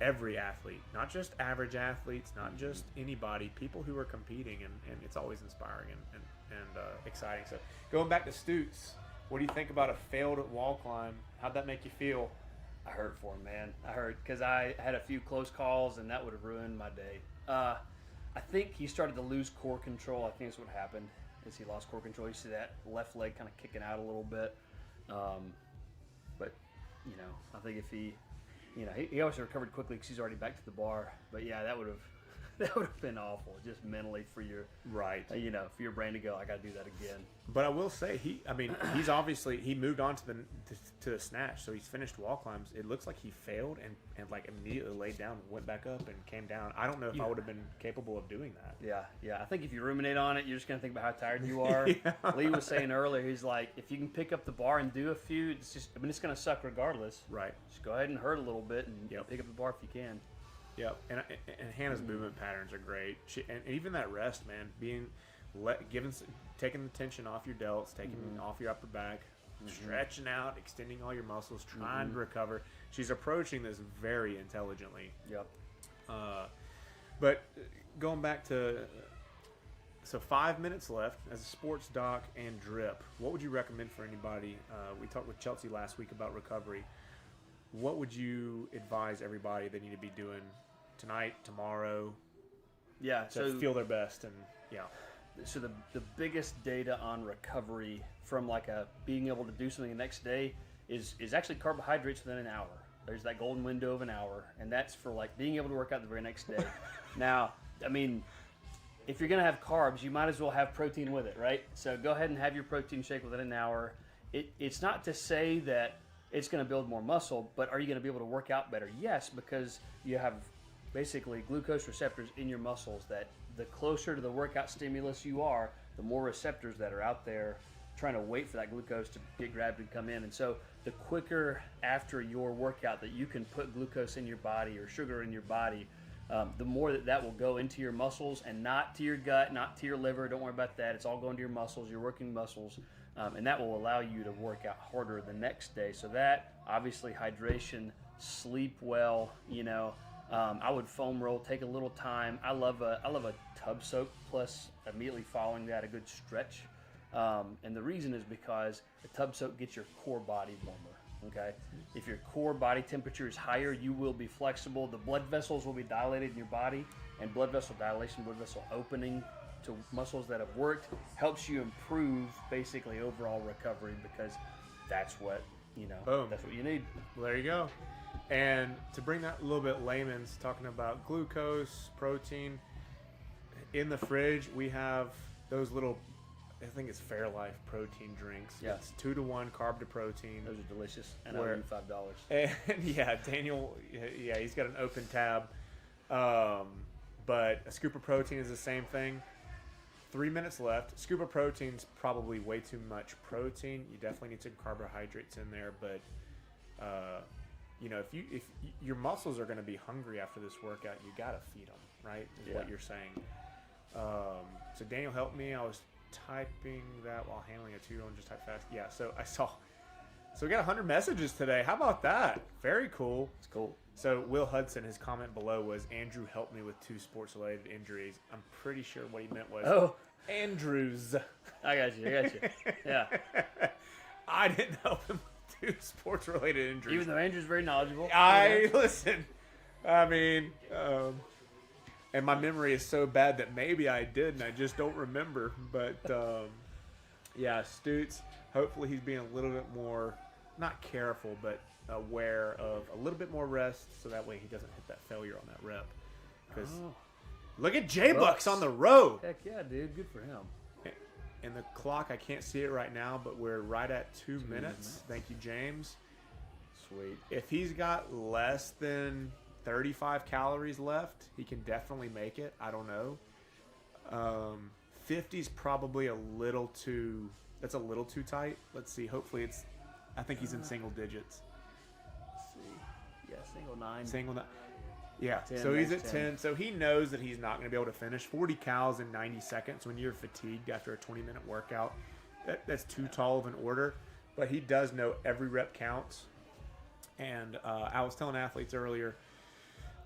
every athlete, not just average athletes, not just anybody, people who are competing, and it's always inspiring and exciting. So going back to Stutes, what do you think about a failed wall climb? How'd that make you feel? I hurt for him, man. I hurt because I had a few close calls, and that would have ruined my day. I think he started to lose core control. I think that's what happened, is he lost core control. You see that left leg kind of kicking out a little bit. But, I think if he obviously recovered quickly because he's already back to the bar. But, yeah, that would have been awful, just mentally for your Right. for your brain to go, I got to do that again. But I will say he's obviously he moved on to the snatch, so he's finished wall climbs. It looks like he failed and like immediately laid down, went back up, and came down. I don't know if I would have been capable of doing that. Yeah. I think if you ruminate on it, you're just gonna think about how tired you are. Lee was saying earlier, he's like, if you can pick up the bar and do a few, it's gonna suck regardless. Right. Just go ahead and hurt a little bit and pick up the bar if you can. Yep. And Hannah's movement patterns are great. And even that rest, man, taking the tension off your delts, taking off your upper back, stretching out, extending all your muscles, trying to recover. She's approaching this very intelligently. Yep. But going back to, so 5 minutes left as a sports doc and drip. What would you recommend for anybody? We talked with Chelsea last week about recovery. what would you advise everybody they need to be doing tonight, tomorrow, Yeah. to So feel their best? And So the biggest data on recovery from like a being able to do something the next day is actually carbohydrates within an hour. There's that golden window of an hour, and that's for like being able to work out the very next day. Now, I mean, if you're gonna have carbs, you might as well have protein with it, right? So go ahead and have your protein shake within an hour. It's not to say that it's gonna build more muscle, but are you gonna be able to work out better? Yes, because you have basically glucose receptors in your muscles that the closer to the workout stimulus you are, the more receptors that are out there trying to wait for that glucose to get grabbed and come in. And so the quicker after your workout that you can put glucose in your body or sugar in your body, the more that will go into your muscles and not to your gut, not to your liver. Don't worry about that. It's all going to your muscles, your working muscles. And that will allow you to work out harder the next day. So that, obviously, hydration, sleep well, I would foam roll, take a little time. I love a tub soak plus immediately following that a good stretch. And the reason is because the tub soak gets your core body warmer. Okay, if your core body temperature is higher, you will be flexible. The blood vessels will be dilated in your body, and blood vessel dilation, blood vessel opening to muscles that have worked helps you improve basically overall recovery, because that's what Boom. that's what you need. well, there you go. And to bring that a little bit layman's, talking about glucose, protein, in the fridge we have those little, I think it's Fairlife protein drinks. Yeah. It's 2-to-1 carb to protein. Those are delicious, and Where- I owe you $5. And yeah, Daniel, he's got an open tab. But a scoop of protein is the same thing. 3 minutes left. Scoop of protein's probably way too much protein. You definitely need some carbohydrates in there, but if your muscles are going to be hungry after this workout, you got to feed them, right? Is what Yeah. you're saying. So Daniel helped me. I was typing that while handling a 2-to-1, just type fast. Yeah, so I saw. So we got 100 messages today. How about that? Very cool. It's cool. So Will Hudson, his comment below was, Andrew helped me with 2 sports-related injuries. I'm pretty sure what he meant was Andrews. I got you. Yeah. I didn't help him with 2 sports-related injuries. Even though Andrew's very knowledgeable. Listen. I mean, and my memory is so bad that maybe I did, and I just don't remember. But yeah, Stutz. Hopefully, he's being a little bit more, not careful, but aware of a little bit more rest, so that way he doesn't hit that failure on that rep. Because look at J-Bucks on the road. Heck yeah, dude. Good for him. And the clock, I can't see it right now, but we're right at 2 minutes. Thank you, James. Sweet. If he's got less than 35 calories left, he can definitely make it. I don't know. 50's probably a little too. That's a little too tight. Let's see. Hopefully I think he's in single digits. Let's see. Yeah, single 9. Single 9. Yeah. 10, So he's that's at 10. 10. So he knows that he's not going to be able to finish 40 cals in 90 seconds when you're fatigued after a 20-minute workout. That's too tall of an order. But he does know every rep counts. And I was telling athletes earlier,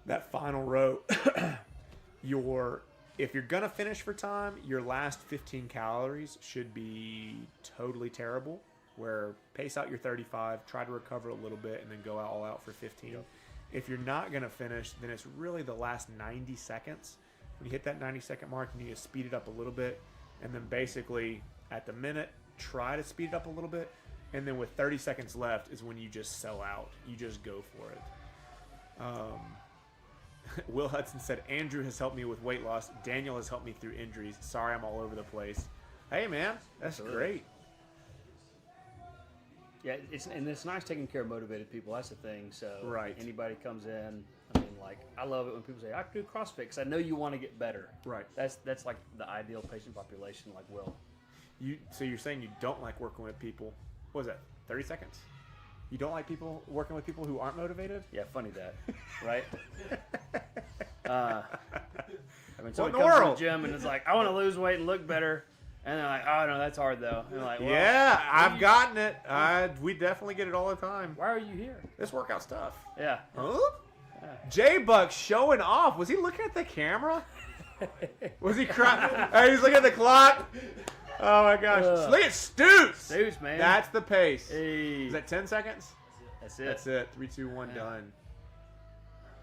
that final row, if you're going to finish for time, your last 15 calories should be totally terrible, where pace out your 35, try to recover a little bit, and then go all out for 15. Yep. If you're not going to finish, then it's really the last 90 seconds. When you hit that 90-second mark, you need to speed it up a little bit, and then basically at the minute, try to speed it up a little bit, and then with 30 seconds left is when you just sell out. You just go for it. Will Hudson said, Andrew has helped me with weight loss. Daniel has helped me through injuries. Sorry I'm all over the place. Hey, man, that's great. Yeah, it's nice taking care of motivated people. That's the thing. So Right. anybody comes in, I mean, like, I love it when people say, I can do CrossFit because I know you want to get better. Right. That's like the ideal patient population, like Will. So you're saying you don't like working with people. What was that, 30 seconds? You don't like working with people who aren't motivated? Yeah, funny that, right? I mean, someone in the comes to the world? gym and it's like, I want to lose weight and look better. And they're like, oh, no, that's hard, though. And they're like, well, Yeah, I've gotten it. We definitely get it all the time. why are you here? This workout stuff. Yeah. Huh? J-Buck showing off. Was he looking at the camera? Was he crying? He's looking at the clock. Oh my gosh. Look at Stutz. Dudes, man. That's the pace. Hey. Is that 10 seconds? That's it. That's it. 3, 2, 1, done.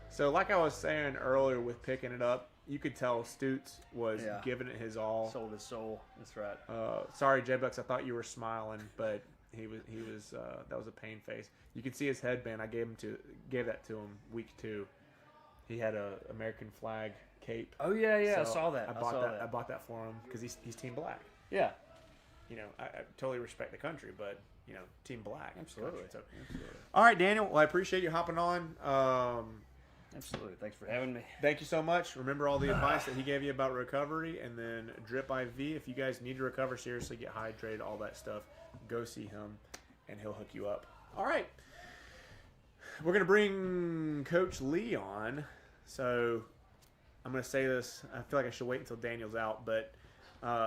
So, like I was saying earlier with picking it up, you could tell Stutz was giving it his all. Sold his soul. That's right. Sorry, J-Bucks, I thought you were smiling, but he was that was a pain face. You can see his headband. I gave that to him week 2. He had a American flag cape. Oh yeah, So I saw that. I bought that for him because he's Team Black. Yeah, You know, I totally respect the country, but you know, Team Black. absolutely. So, Absolutely. all right, Daniel. Well, I appreciate you hopping on. Absolutely. Thanks for having me. Thank you so much. Remember all the advice that he gave you about recovery, and then Drip IV. If you guys need to recover seriously, get hydrated, all that stuff, go see him, and he'll hook you up. All right. We're going to bring Coach Lee on. So I'm going to say this. I feel like I should wait until Daniel's out, but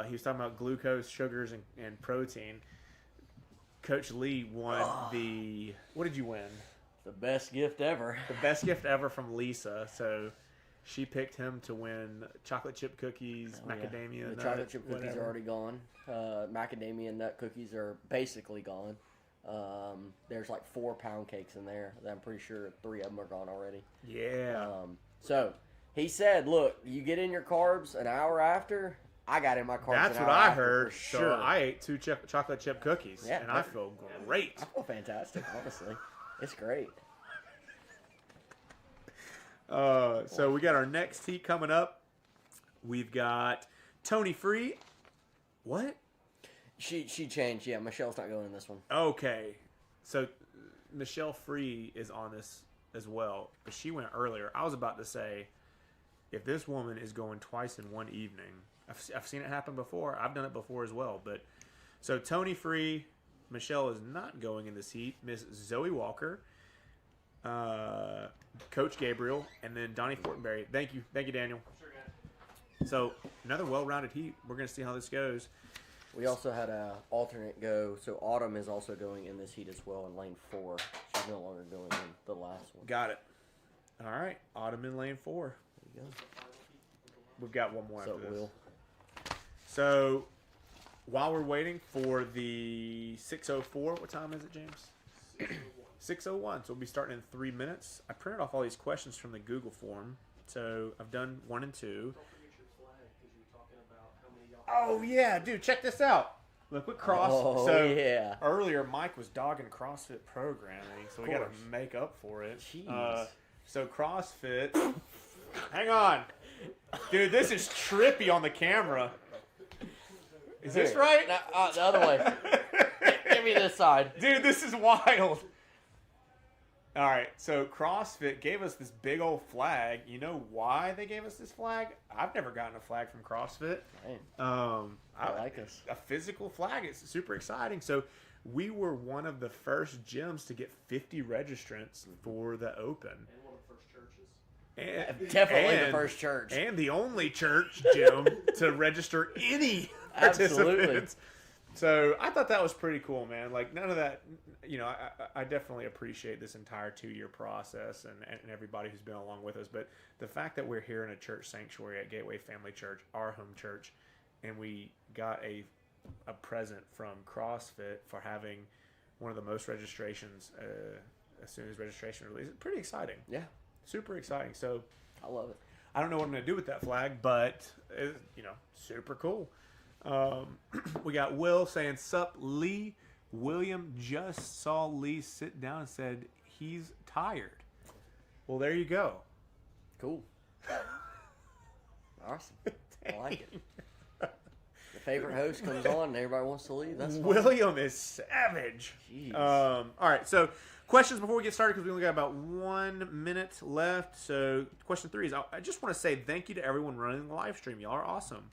he was talking about glucose, sugars, and protein. Coach Lee won the – what did you win? The best gift ever. The best gift ever from Lisa. So she picked him to win chocolate chip cookies, macadamia The nut, chocolate chip cookies whatever. are already gone. Macadamia nut cookies are basically gone. There's like 4 pound cakes in there. That I'm pretty sure 3 of them are gone already. Yeah. So he said, "Look, you get in your carbs an hour after. I got in my carbs. That's an what hour I after heard. for sure. So I ate 2 chocolate chip cookies, Yeah, and I feel great. I feel fantastic. Honestly, it's great. So we got our next heat coming up. We've got Tony Free. What? She changed. Yeah, Michelle's not going in this one. Okay. So Michelle Free is on this as well, but she went earlier. I was about to say, if this woman is going twice in one evening, I've seen it happen before. I've done it before as well. But so Tony Free, Michelle is not going in this heat. Miss Zoe Walker, Coach Gabriel, and then Donnie Fortenberry. Thank you, Daniel. So another well-rounded heat. We're gonna see how this goes. We also had a alternate go. So Autumn is also going in this heat as well in lane 4. She's no longer going in the last one. Got it. All right, Autumn in lane 4. There you go. We've got one more So after this. Will. So while we're waiting for the 6:04, what time is it, James? 6:01. So we'll be starting in 3 minutes. I printed off all these questions from the Google form. So I've done 1 and 2. Oh yeah, dude, check this out. Look what Oh, so yeah. earlier Mike was dogging CrossFit programming, so we got to course. make up for it. Jeez. So CrossFit. Hang on, dude, this is trippy on the camera. Is this Here. right? Now, the other way. Give me this side. Dude, this is wild. All right, so CrossFit gave us this big old flag. You know why they gave us this flag? I've never gotten a flag from CrossFit. Man, I like us. A physical flag. It's super exciting. So we were one of the first gyms to get 50 registrants for the Open. And one of the first churches. Definitely the first church. And the only church gym to register any Absolutely. participants. So I thought that was pretty cool, man. Like none of that, you know, I definitely appreciate this entire 2-year process and everybody who's been along with us. But the fact that we're here in a church sanctuary at Gateway Family Church, our home church, and we got a present from CrossFit for having one of the most registrations as soon as registration releases, pretty exciting. Yeah, Super exciting. So I love it. I don't know what I'm going to do with that flag, but you know, super cool. We got Will saying, "Sup, Lee." William just saw Lee sit down and said he's tired. Well, there you go. Cool. Awesome. I like it. The favorite host comes on and everybody wants to leave. That's fine. William is savage. Jeez. All right, so questions before we get started because we only got about 1 minute left. So question 3 is, I just want to say thank you to everyone running the live stream. Y'all are awesome.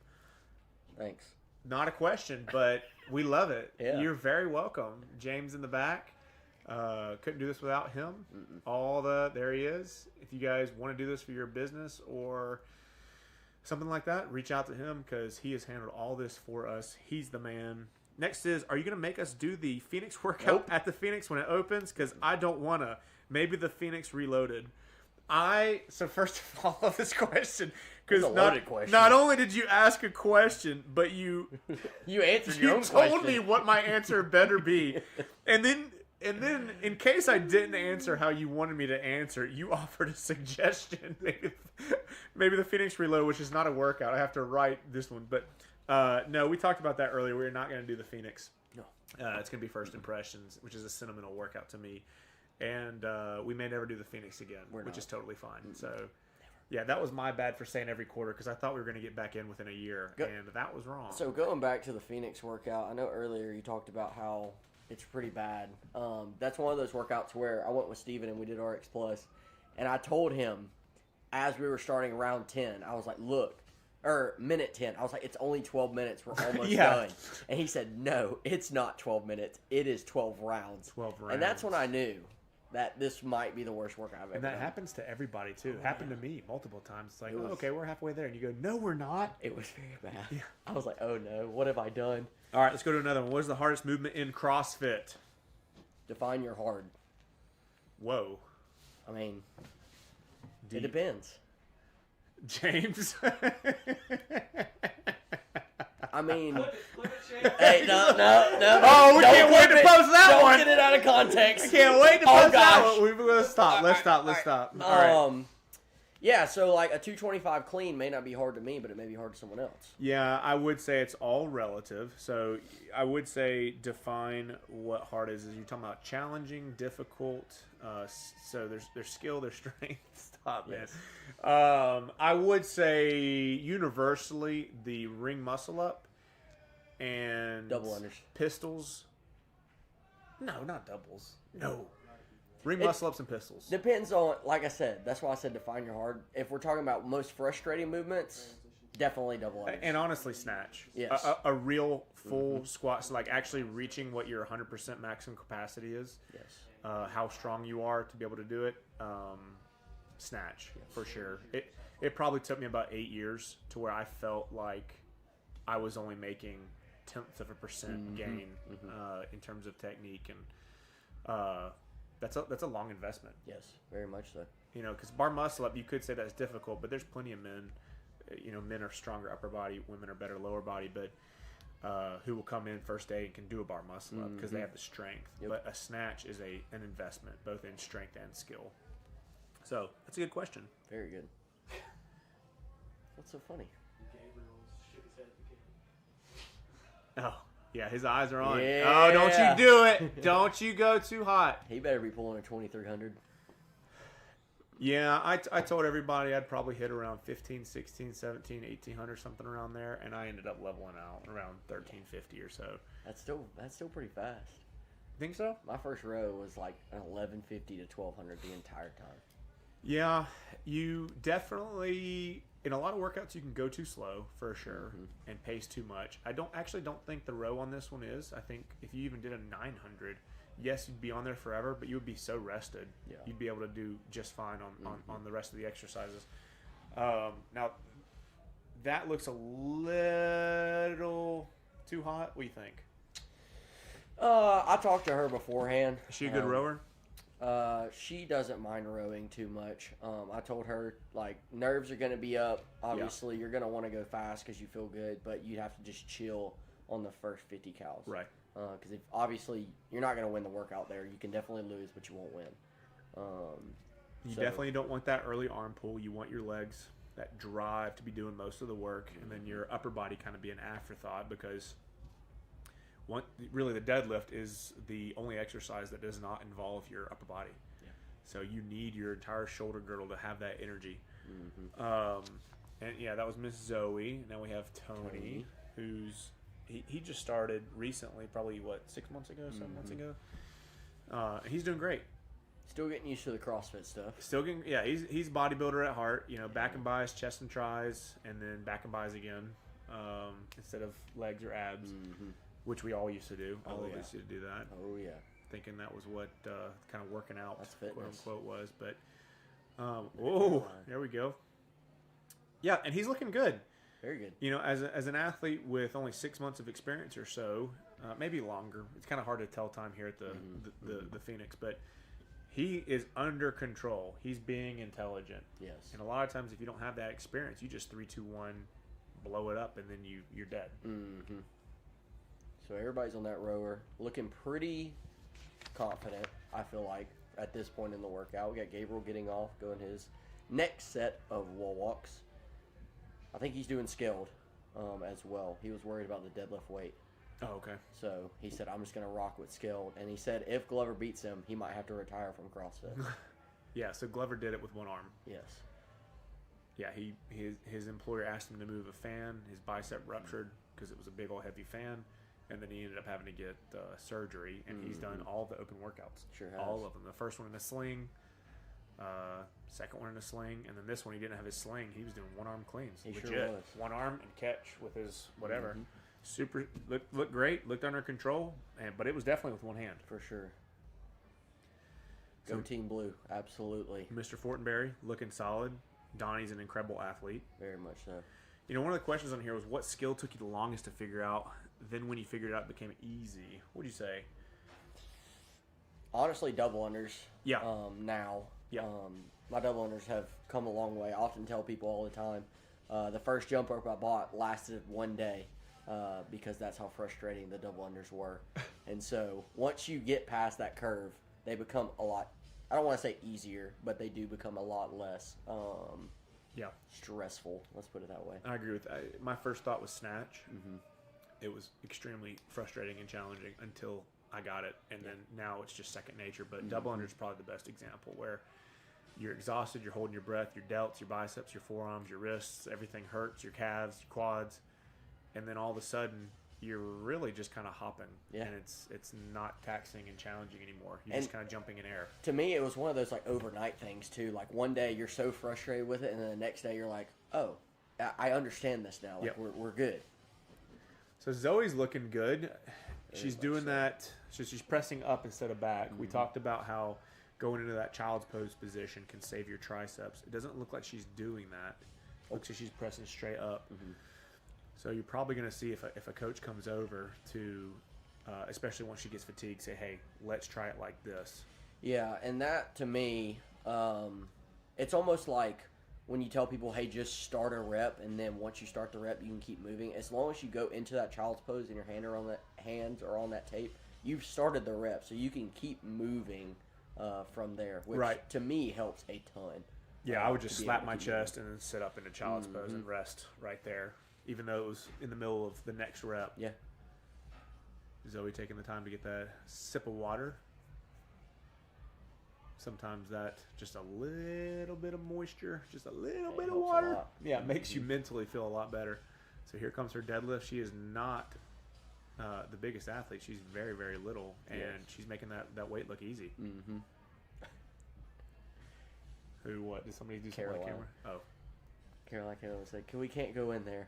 Thanks. Not a question, but we love it. Yeah. You're very welcome. James in the back. Couldn't do this without him. There he is. If you guys want to do this for your business or something like that, reach out to him because he has handled all this for us. He's the man. Next is, are you going to make us do the Phoenix workout at the Phoenix when it opens? Because I don't want to. Maybe the Phoenix Reloaded. So first of all, I love this question because It's a loaded question. not only did you ask a question, but you You answered your own told question. me what my answer better be, and then And then, in case I didn't answer how you wanted me to answer, you offered a suggestion. Maybe the Phoenix Reload, which is not a workout. I have to write this one. But no, we talked about that earlier. We're not going to do the Phoenix. No. It's going to be First Impressions, which is a sentimental workout to me. And we may never do the Phoenix again, which is totally fine. Mm-hmm. So, yeah, that was my bad for saying every quarter because I thought we were going to get back in within a year. And that was wrong. So, going back to the Phoenix workout, I know earlier you talked about how it's pretty bad. That's one of those workouts where I went with Steven and we did RX Plus, and I told him as we were starting round 10, I was like, look, or minute 10, I was like, it's only 12 minutes. We're almost done. And he said, no, it's not 12 minutes. It is 12 rounds. 12 rounds. And that's when I knew that this might be the worst workout I've ever done. And that happens to everybody, too. It happened to me multiple times. It's like, okay, we're halfway there. And you go, no, we're not. It was very bad. Yeah. I was like, oh, no, what have I done? All right, let's go to another one. What is the hardest movement in CrossFit? Define your hard. Whoa. I mean, Deep. It depends. James? I mean, hey, no. Oh, we can't wait to post that one. Don't get it out of context. I can't wait to post that one. Let's stop. Let's stop. All right. Yeah, so like a 225 clean may not be hard to me, but it may be hard to someone else. Yeah, I would say it's all relative. So I would say define what hard is. Is you're talking about challenging, difficult. So there's skill, there's strength. Stop, man. Yes. I would say universally the ring muscle up and double unders. Pistols. No, not doubles. No. Ring muscle ups and pistols. Depends on, like I said, that's why I said define your hard. If we're talking about most frustrating movements, definitely double unders. And honestly, snatch. Yes. A real full squat, so like actually reaching what your 100% maximum capacity is. Yes. How strong you are to be able to do it. Snatch, for sure. It probably took me about 8 years to where I felt like I was only making 0.1% gain in terms of technique, and that's a long investment. Yes, very much so. You know, because bar muscle up, you could say that's difficult, but there's plenty of men. You know, men are stronger upper body, women are better lower body, but who will come in first day and can do a bar muscle up because they have the strength. Yep. But a snatch is an investment, both in strength and skill. So that's a good question. Very good. What's so funny? Oh, yeah, his eyes are on. Yeah. Oh, don't you do it. Don't you go too hot. He better be pulling a 2300. Yeah, I told everybody I'd probably hit around 15, 16, 17, 1800, something around there, and I ended up leveling out around 1350 or so. That's still pretty fast. Think so? My first row was like an 1150 to 1200 the entire time. Yeah, you definitely, in a lot of workouts, you can go too slow for sure and pace too much. I don't think the row on this one is. I think if you even did a 900, yes, you'd be on there forever, but you would be so rested. Yeah. You'd be able to do just fine on the rest of the exercises. Now, that looks a little too hot. What do you think? I talked to her beforehand. Is she a good rower? She doesn't mind rowing too much. I told her, like, nerves are going to be up. Obviously, you're going to want to go fast because you feel good, but you have to just chill on the first 50 cals. Right. Because if obviously you're not going to win the workout there. You can definitely lose, but you won't win. You definitely don't want that early arm pull. You want your legs, that drive to be doing most of the work, and then your upper body kind of be an afterthought because really the deadlift is the only exercise that does not involve your upper body. Yeah. So you need your entire shoulder girdle to have that energy. And yeah, that was Miss Zoe. Now we have Tony. Who's he just started recently, probably 6 months ago, 7 months ago. And he's doing great. Still getting used to the CrossFit stuff. Still getting, yeah, he's bodybuilder at heart. You know, back and buys, chest and tries, and then back and buys again instead of legs or abs. Which we all used to do. All of us used to do that. Oh, yeah. Thinking that was what kind of working out, quote unquote, was. But, there we go. Yeah, and he's looking good. Very good. You know, as an athlete with only 6 months of experience or so, maybe longer. It's kind of hard to tell time here at the Phoenix, but he is under control. He's being intelligent. Yes. And a lot of times, if you don't have that experience, you just 3, 2, 1, blow it up, and then you're dead. So everybody's on that rower, looking pretty confident, I feel like, at this point in the workout. We got Gabriel getting off, going his next set of wall walks. I think he's doing scaled as well. He was worried about the deadlift weight. Oh, okay. So he said, I'm just going to rock with scaled. And he said if Glover beats him, he might have to retire from CrossFit. Yeah, so Glover did it with one arm. Yes. Yeah, his employer asked him to move a fan. His bicep ruptured because it was a big old heavy fan. And then he ended up having to get surgery. And he's done all the open workouts. Sure has. All of them. The first one in a sling, second one in a sling, and then this one he didn't have his sling. He was doing one-arm cleans. He Legit. sure was. One arm and catch with his whatever. Super, looked great, looked under control, but it was definitely with one hand. For sure. Go Team Blue. Absolutely. Mr. Fortenberry looking solid. Donnie's an incredible athlete. Very much so. You know, one of the questions on here was what skill took you the longest to figure out? Then when you figured it out, it became easy. What'd you say? Honestly, double unders. Yeah. Now. Yeah. My double unders have come a long way. I often tell people all the time, the first jump rope I bought lasted one day because that's how frustrating the double unders were. And so once you get past that curve, they become a lot, I don't want to say easier, but they do become a lot less stressful. Let's put it that way. I agree with that. My first thought was snatch. It was extremely frustrating and challenging until I got it, and then now it's just second nature. But double under is probably the best example where you're exhausted, you're holding your breath, your delts, your biceps, your forearms, your wrists, everything hurts, your calves, your quads, and then all of a sudden you're really just kind of hopping, and it's not taxing and challenging anymore. You're just kind of jumping in air. To me, it was one of those like overnight things too. Like one day you're so frustrated with it, and then the next day you're like, oh, I understand this now. Like we're good. So Zoe's looking good. She's doing that. So she's pressing up instead of back. We talked about how going into that child's pose position can save your triceps. It doesn't look like she's doing that. It looks like she's pressing straight up. So you're probably going to see if a coach comes over to, especially once she gets fatigued, say, hey, let's try it like this. Yeah, and that to me, it's almost like when you tell people, hey, just start a rep, and then once you start the rep, you can keep moving. As long as you go into that child's pose and your hands are on that tape, you've started the rep, so you can keep moving from there, which to me helps a ton. Yeah, I would just slap my chest and then sit up in a child's pose and rest right there, even though it was in the middle of the next rep. Yeah. Zoe taking the time to get that sip of water. Sometimes that just a little bit of moisture, just a little bit of water. Yeah, it makes you mentally feel a lot better. So here comes her deadlift. She is not the biggest athlete. She's very, very little, and she's making that weight look easy. Who, what? Did somebody do something on camera? Oh. Caroline said, we can't go in there.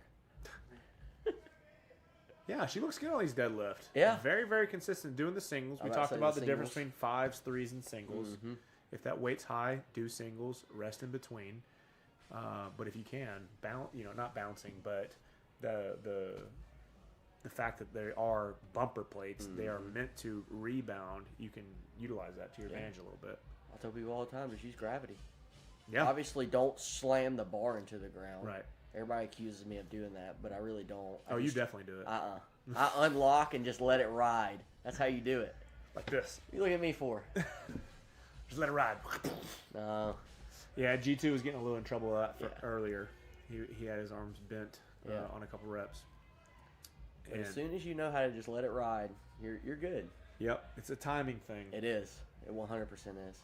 Yeah, she looks good on these deadlifts. Yeah. Very, very consistent doing the singles. We talked about the difference between fives, threes, and singles. If that weight's high, do singles, rest in between. But if you can, not bouncing, but the fact that there are bumper plates, they are meant to rebound. You can utilize that to your advantage a little bit. I tell people all the time, just use gravity. Yeah. Obviously, don't slam the bar into the ground. Right. Everybody accuses me of doing that, but I really don't. You definitely do it. I unlock and just let it ride. That's how you do it. Like this. You look at me for. Just let it ride. No. Yeah, G2 was getting a little in trouble with that earlier. He had his arms bent on a couple reps. But as soon as you know how to just let it ride, you're good. Yep, it's a timing thing. It is. It 100% is.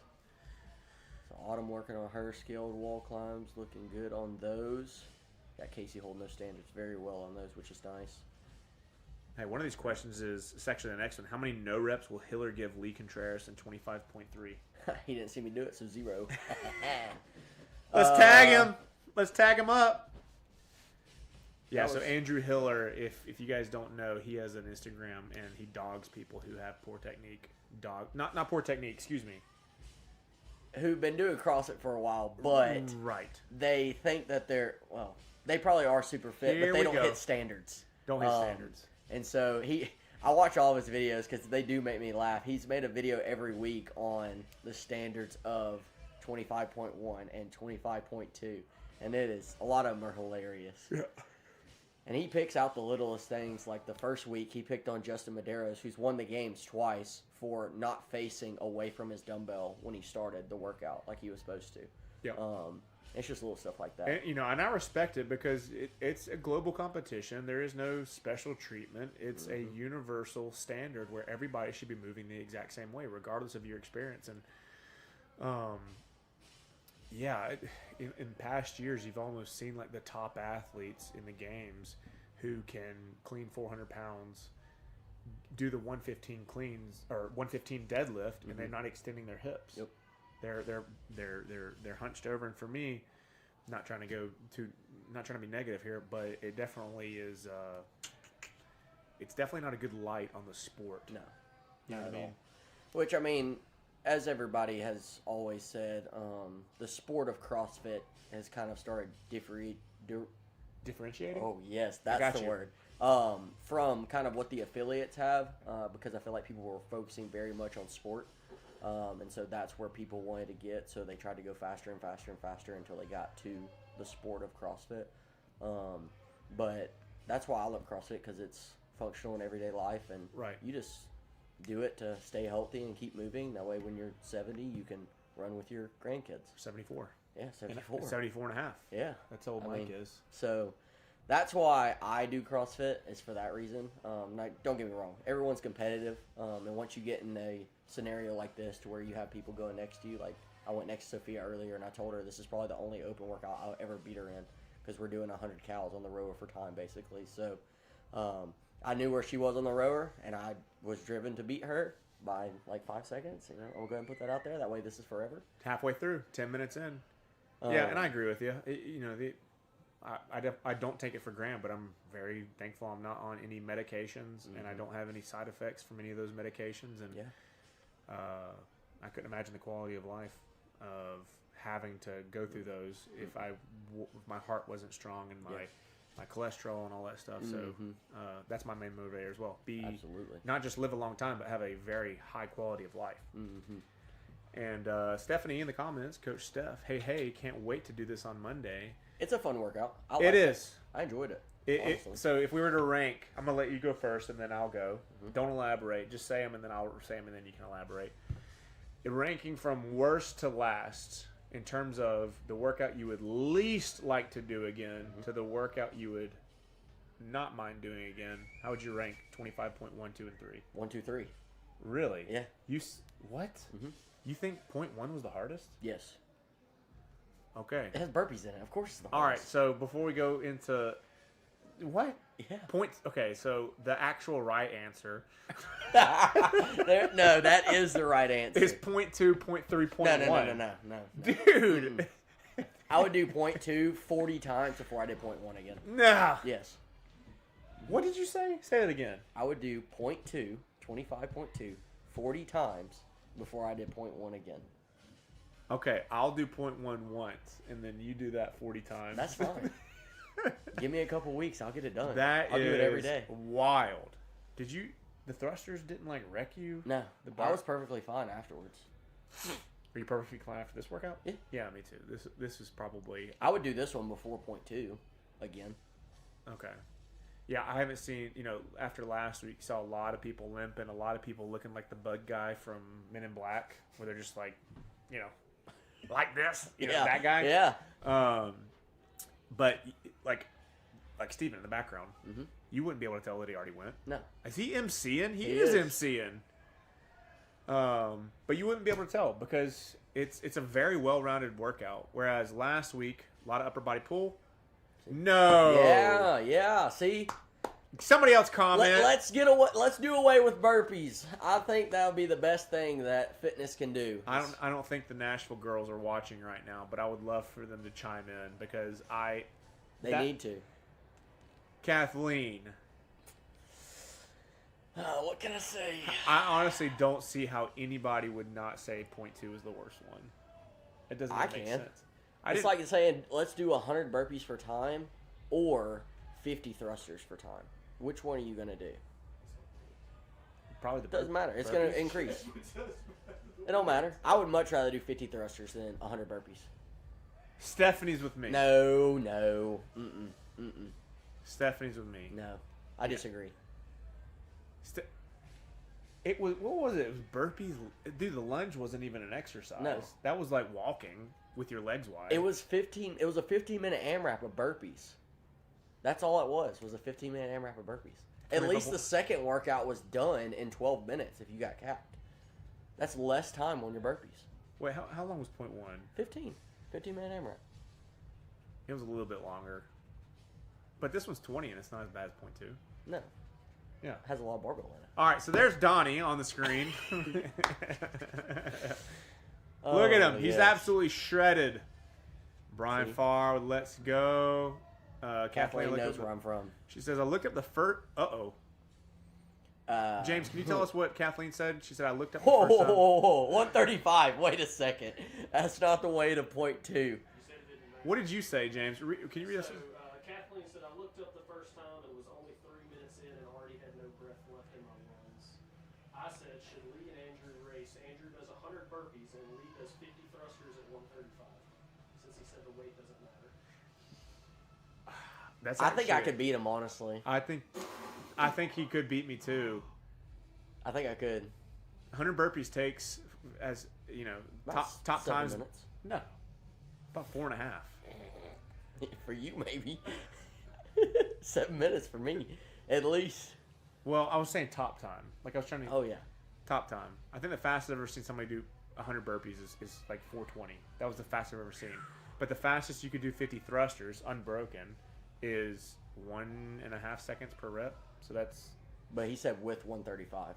So Autumn working on her scaled wall climbs, looking good on those. Got Casey holding those standards very well on those, which is nice. Hey, one of these questions is, it's actually the next one. How many no reps will Hiller give Lee Contreras in 25.3? He didn't see me do it, so 0. Let's tag him. Let's tag him up. Yeah, so was... Andrew Hiller, if you guys don't know, he has an Instagram, and he dogs people who have poor technique. Not poor technique, excuse me. Who've been doing CrossFit for a while, but they think that they probably are super fit, but they don't hit standards. Don't hit standards. And so I watch all of his videos because they do make me laugh. He's made a video every week on the standards of 25.1 and 25.2, and a lot of them are hilarious. Yeah. And he picks out the littlest things. Like the first week, he picked on Justin Medeiros, who's won the games twice, for not facing away from his dumbbell when he started the workout like he was supposed to. Yeah. It's just little stuff like that. And, and I respect it because it's a global competition. There is no special treatment. It's a universal standard where everybody should be moving the exact same way, regardless of your experience. And, in past years, you've almost seen like the top athletes in the games who can clean 400 pounds, do the 115 cleans or 115 deadlift, and they're not extending their hips. Yep. They're hunched over, and for me, not trying to be negative here, but it definitely is. It's definitely not a good light on the sport. No, You know what I mean? Which, I mean, as everybody has always said, the sport of CrossFit has kind of started Differentiating. Oh yes, that's got the you. word. From kind of what the affiliates have, because I feel like people were focusing very much on sport. And so that's where people wanted to get, so they tried to go faster and faster and faster until they got to the sport of CrossFit. But that's why I love CrossFit, because it's functional in everyday life, and Right. you just do it to stay healthy and keep moving. That way when you're 70, you can run with your grandkids. 74. Yeah, 74. 74 and a half. Yeah. That's how old I Mike mean, is. So that's why I do CrossFit, is for that reason. Don't get me wrong. Everyone's competitive. And once you get in a scenario like this to where you have people going next to you, like I went next to Sophia earlier and I told her this is probably the only open workout I'll ever beat her in, because we're doing 100 cals on the rower for time basically. So I knew where she was on the rower, and I was driven to beat her by like 5 seconds. I'll go ahead and put that out there. That way this is forever. Halfway through, 10 minutes in. Yeah, and I agree with you. I don't take it for granted, but I'm very thankful I'm not on any medications, and I don't have any side effects from any of those medications. And I couldn't imagine the quality of life of having to go through those if my heart wasn't strong and my cholesterol and all that stuff. So that's my main motivator as well. Absolutely. Not just live a long time, but have a very high quality of life. And Stephanie in the comments, Coach Steph, hey, can't wait to do this on Monday. It's a fun workout. It is. I enjoyed it. honestly. So if we were to rank, I'm going to let you go first and then I'll go. Don't elaborate. Just say them and then I'll say them and then you can elaborate. Ranking from worst to last in terms of the workout you would least like to do again to the workout you would not mind doing again, how would you rank 25.1, 2, and 3? 1, 2, 3. Really? Yeah. What? You think 0.1 was the hardest? Yes. Okay. It has burpees in it. Of course it's the All right. hardest. So before we go into what? Yeah. Points. Okay. So the actual right answer No, that is the right answer. is 0.2, 0.3, 0.1. No. Dude. I would do 0.2 40 times before I did 0.1 again. Nah. Yes. What did you say? Say it again. I would do 0.2, 25.2, 40 times before I did 0.1 again. Okay. I'll do 0.1 once, and then you do that 40 times. That's fine. Give me a couple weeks. I'll get it done. That I'll do it every day. Wild. Did you? The thrusters didn't like wreck you? No. The I was perfectly fine afterwards. Are you perfectly fine after this workout? Yeah. Yeah, me too. This is probably I would do this one before 0.2 again. okay. Yeah, I haven't seen, after last week, saw a lot of people limping, a lot of people looking like the bug guy from Men in Black, where they're just like, like this, that guy. Yeah. But like Steven in the background, you wouldn't be able to tell that he already went. No. Is he MCing? He is. is MCing. But you wouldn't be able to tell because it's a very well-rounded workout. Whereas last week, a lot of upper body pull. No. Yeah. See, Somebody else comment. let's do away with burpees. I think that would be the best thing that fitness can do. I don't think the Nashville girls are watching right now, but I would love for them to chime in because They need to. Kathleen, What can I say? I honestly don't see how anybody would not say 0.2 is the worst one. It doesn't I make can. sense. It's like saying let's do 100 burpees for time or 50 thrusters for time. Which one are you gonna do? Probably the Doesn't matter. It's gonna increase. It don't matter. I would much rather do 50 thrusters than 100 burpees. Stephanie's with me. No. Stephanie's with me. No, I disagree. It was, what was it? It was burpees. Dude, the lunge wasn't even an exercise. No. That was like walking with your legs wide. It was 15. It was a 15-minute AMRAP of burpees. That's all it was a 15-minute AMRAP of burpees. At least the second workout was done in 12 minutes if you got capped. That's less time on your burpees. Wait, how long was point one? 15-minute AMRAP. It was a little bit longer. But this one's 20 and it's not as bad as point two. No. Yeah. It has a lot of barbell in it. All right, so there's Donnie on the screen. Look at him. He's absolutely shredded. Brian Farr, let's go. Kathleen knows where I'm from. She says, I looked up the first... Uh-oh. James, can you tell us what Kathleen said? She said, I looked up the first time. 135. Wait a second. That's not the way to point two. What did you say, James? Can you read us? Kathleen said, I looked up the first time and was only 3 minutes in and already had no breath left in my lungs. I said, should Lee and Andrew race? Andrew does 100 burpees and Lee does 50 thrusters at 135. Since he said the weight doesn't matter. I think I could beat him, honestly. I think he could beat me too. I think I could. 100 burpees takes, as you know, top 7 times. minutes. No, about 4.5. For you, maybe. 7 minutes for me, at least. Well, I was saying top time. Like I was trying to. Oh yeah. Top time. I think the fastest I've ever seen somebody do 100 burpees is like 4:20. That was the fastest I've ever seen. But the fastest you could do 50 thrusters unbroken is 1.5 seconds per rep. So that's. But he said with 135.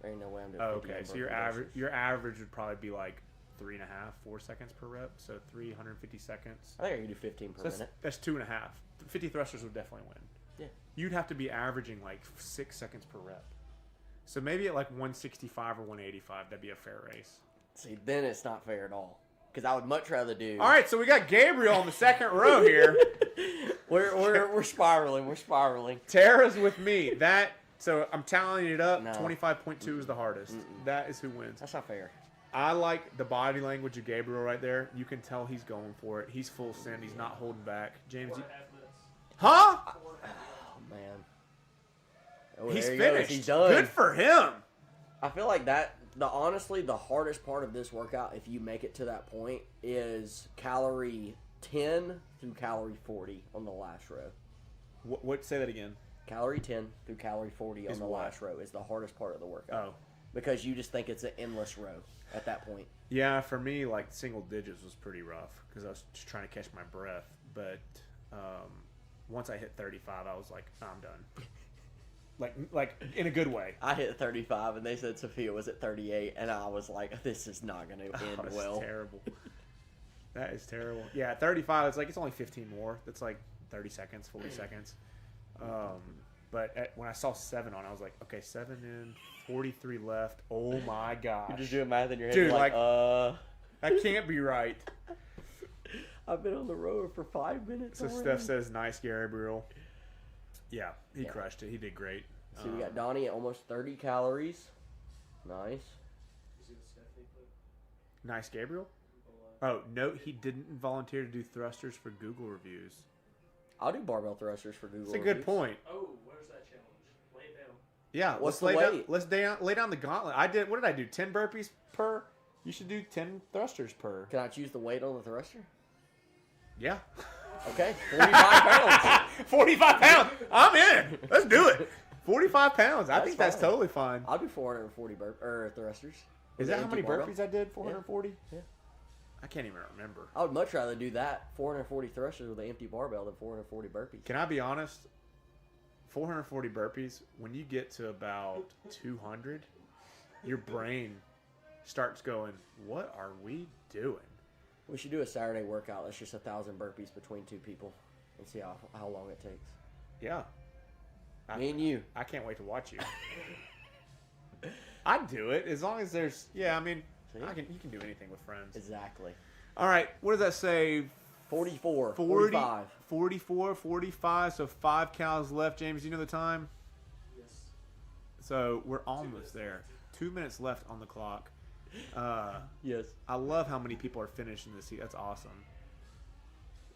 There ain't no way I'm doing. Oh, okay, so your average would probably be like 3.5, 4 seconds per rep. So 350 seconds. I think I can do 15 per minute. That's 2.5. 50 thrusters would definitely win. Yeah. You'd have to be averaging like 6 seconds per rep. So maybe at like 165 or 185, that'd be a fair race. See, then it's not fair at all. Because I would much rather do. All right, so we got Gabriel in the second row here. We're spiraling. We're spiraling. Tara's with me. So I'm tallying it up. No. 25.2 is the hardest. That is who wins. That's not fair. I like the body language of Gabriel right there. You can tell he's going for it. He's full send. He's not holding back. James, huh? Oh man. Oh, He's there he finished. goes. He's done. Good for him. I feel like that. Honestly, the hardest part of this workout, if you make it to that point, is calorie 10 through calorie 40 on the last row. What? Say that again. Calorie 10 through calorie 40 on the last row is the hardest part of the workout. Oh. Because you just think it's an endless row at that point. Yeah, for me, like single digits was pretty rough because I was just trying to catch my breath. But once I hit 35, I was like, I'm done. Like in a good way. I hit 35, and they said Sophia was at 38, and I was like, this is not going to end well. That's terrible. That is terrible. Yeah, at 35, it's only 15 more. That's like 30 seconds, 40 seconds. But when I saw 7 on, I was like, okay, 7 in, 43 left. Oh my gosh. You're just doing math in your head. Dude, that can't be right. I've been on the road for 5 minutes. So already. Steph says, nice, Gabriel. Yeah, he crushed it. He did great. So we got Donnie at almost 30 calories. Nice. Nice, Gabriel. Oh, note he didn't volunteer to do thrusters for Google reviews. I'll do barbell thrusters for Google. That's a good point. Oh, where's that challenge? Lay it down. Yeah, What's let's the lay weight? down. Let's lay down the gauntlet. What did I do? 10 burpees per. You should do 10 thrusters per. Can I choose the weight on the thruster? Yeah. Okay, 45 pounds. 45 pounds. I'm in. Let's do it. 45 pounds. I think that's fine. totally fine. I'll do 440 thrusters. Is that how many burpees I did? 440? Yeah. I can't even remember. I would much rather do that 440 thrusters with an empty barbell than 440 burpees. Can I be honest? 440 burpees, when you get to about 200, your brain starts going, what are we doing? We should do a Saturday workout. That's just 1,000 burpees between 2 people and see how long it takes. Yeah. Me and you. I can't wait to watch you. I'd do it as long as there's. Yeah, I mean, you can do anything with friends. Exactly. All right, what does that say? 44, 40, 45. 44, 45, so 5 cows left. James, you know the time? Yes. So we're almost there. 2 minutes left on the clock. Yes. I love how many people are finishing this heat. That's awesome.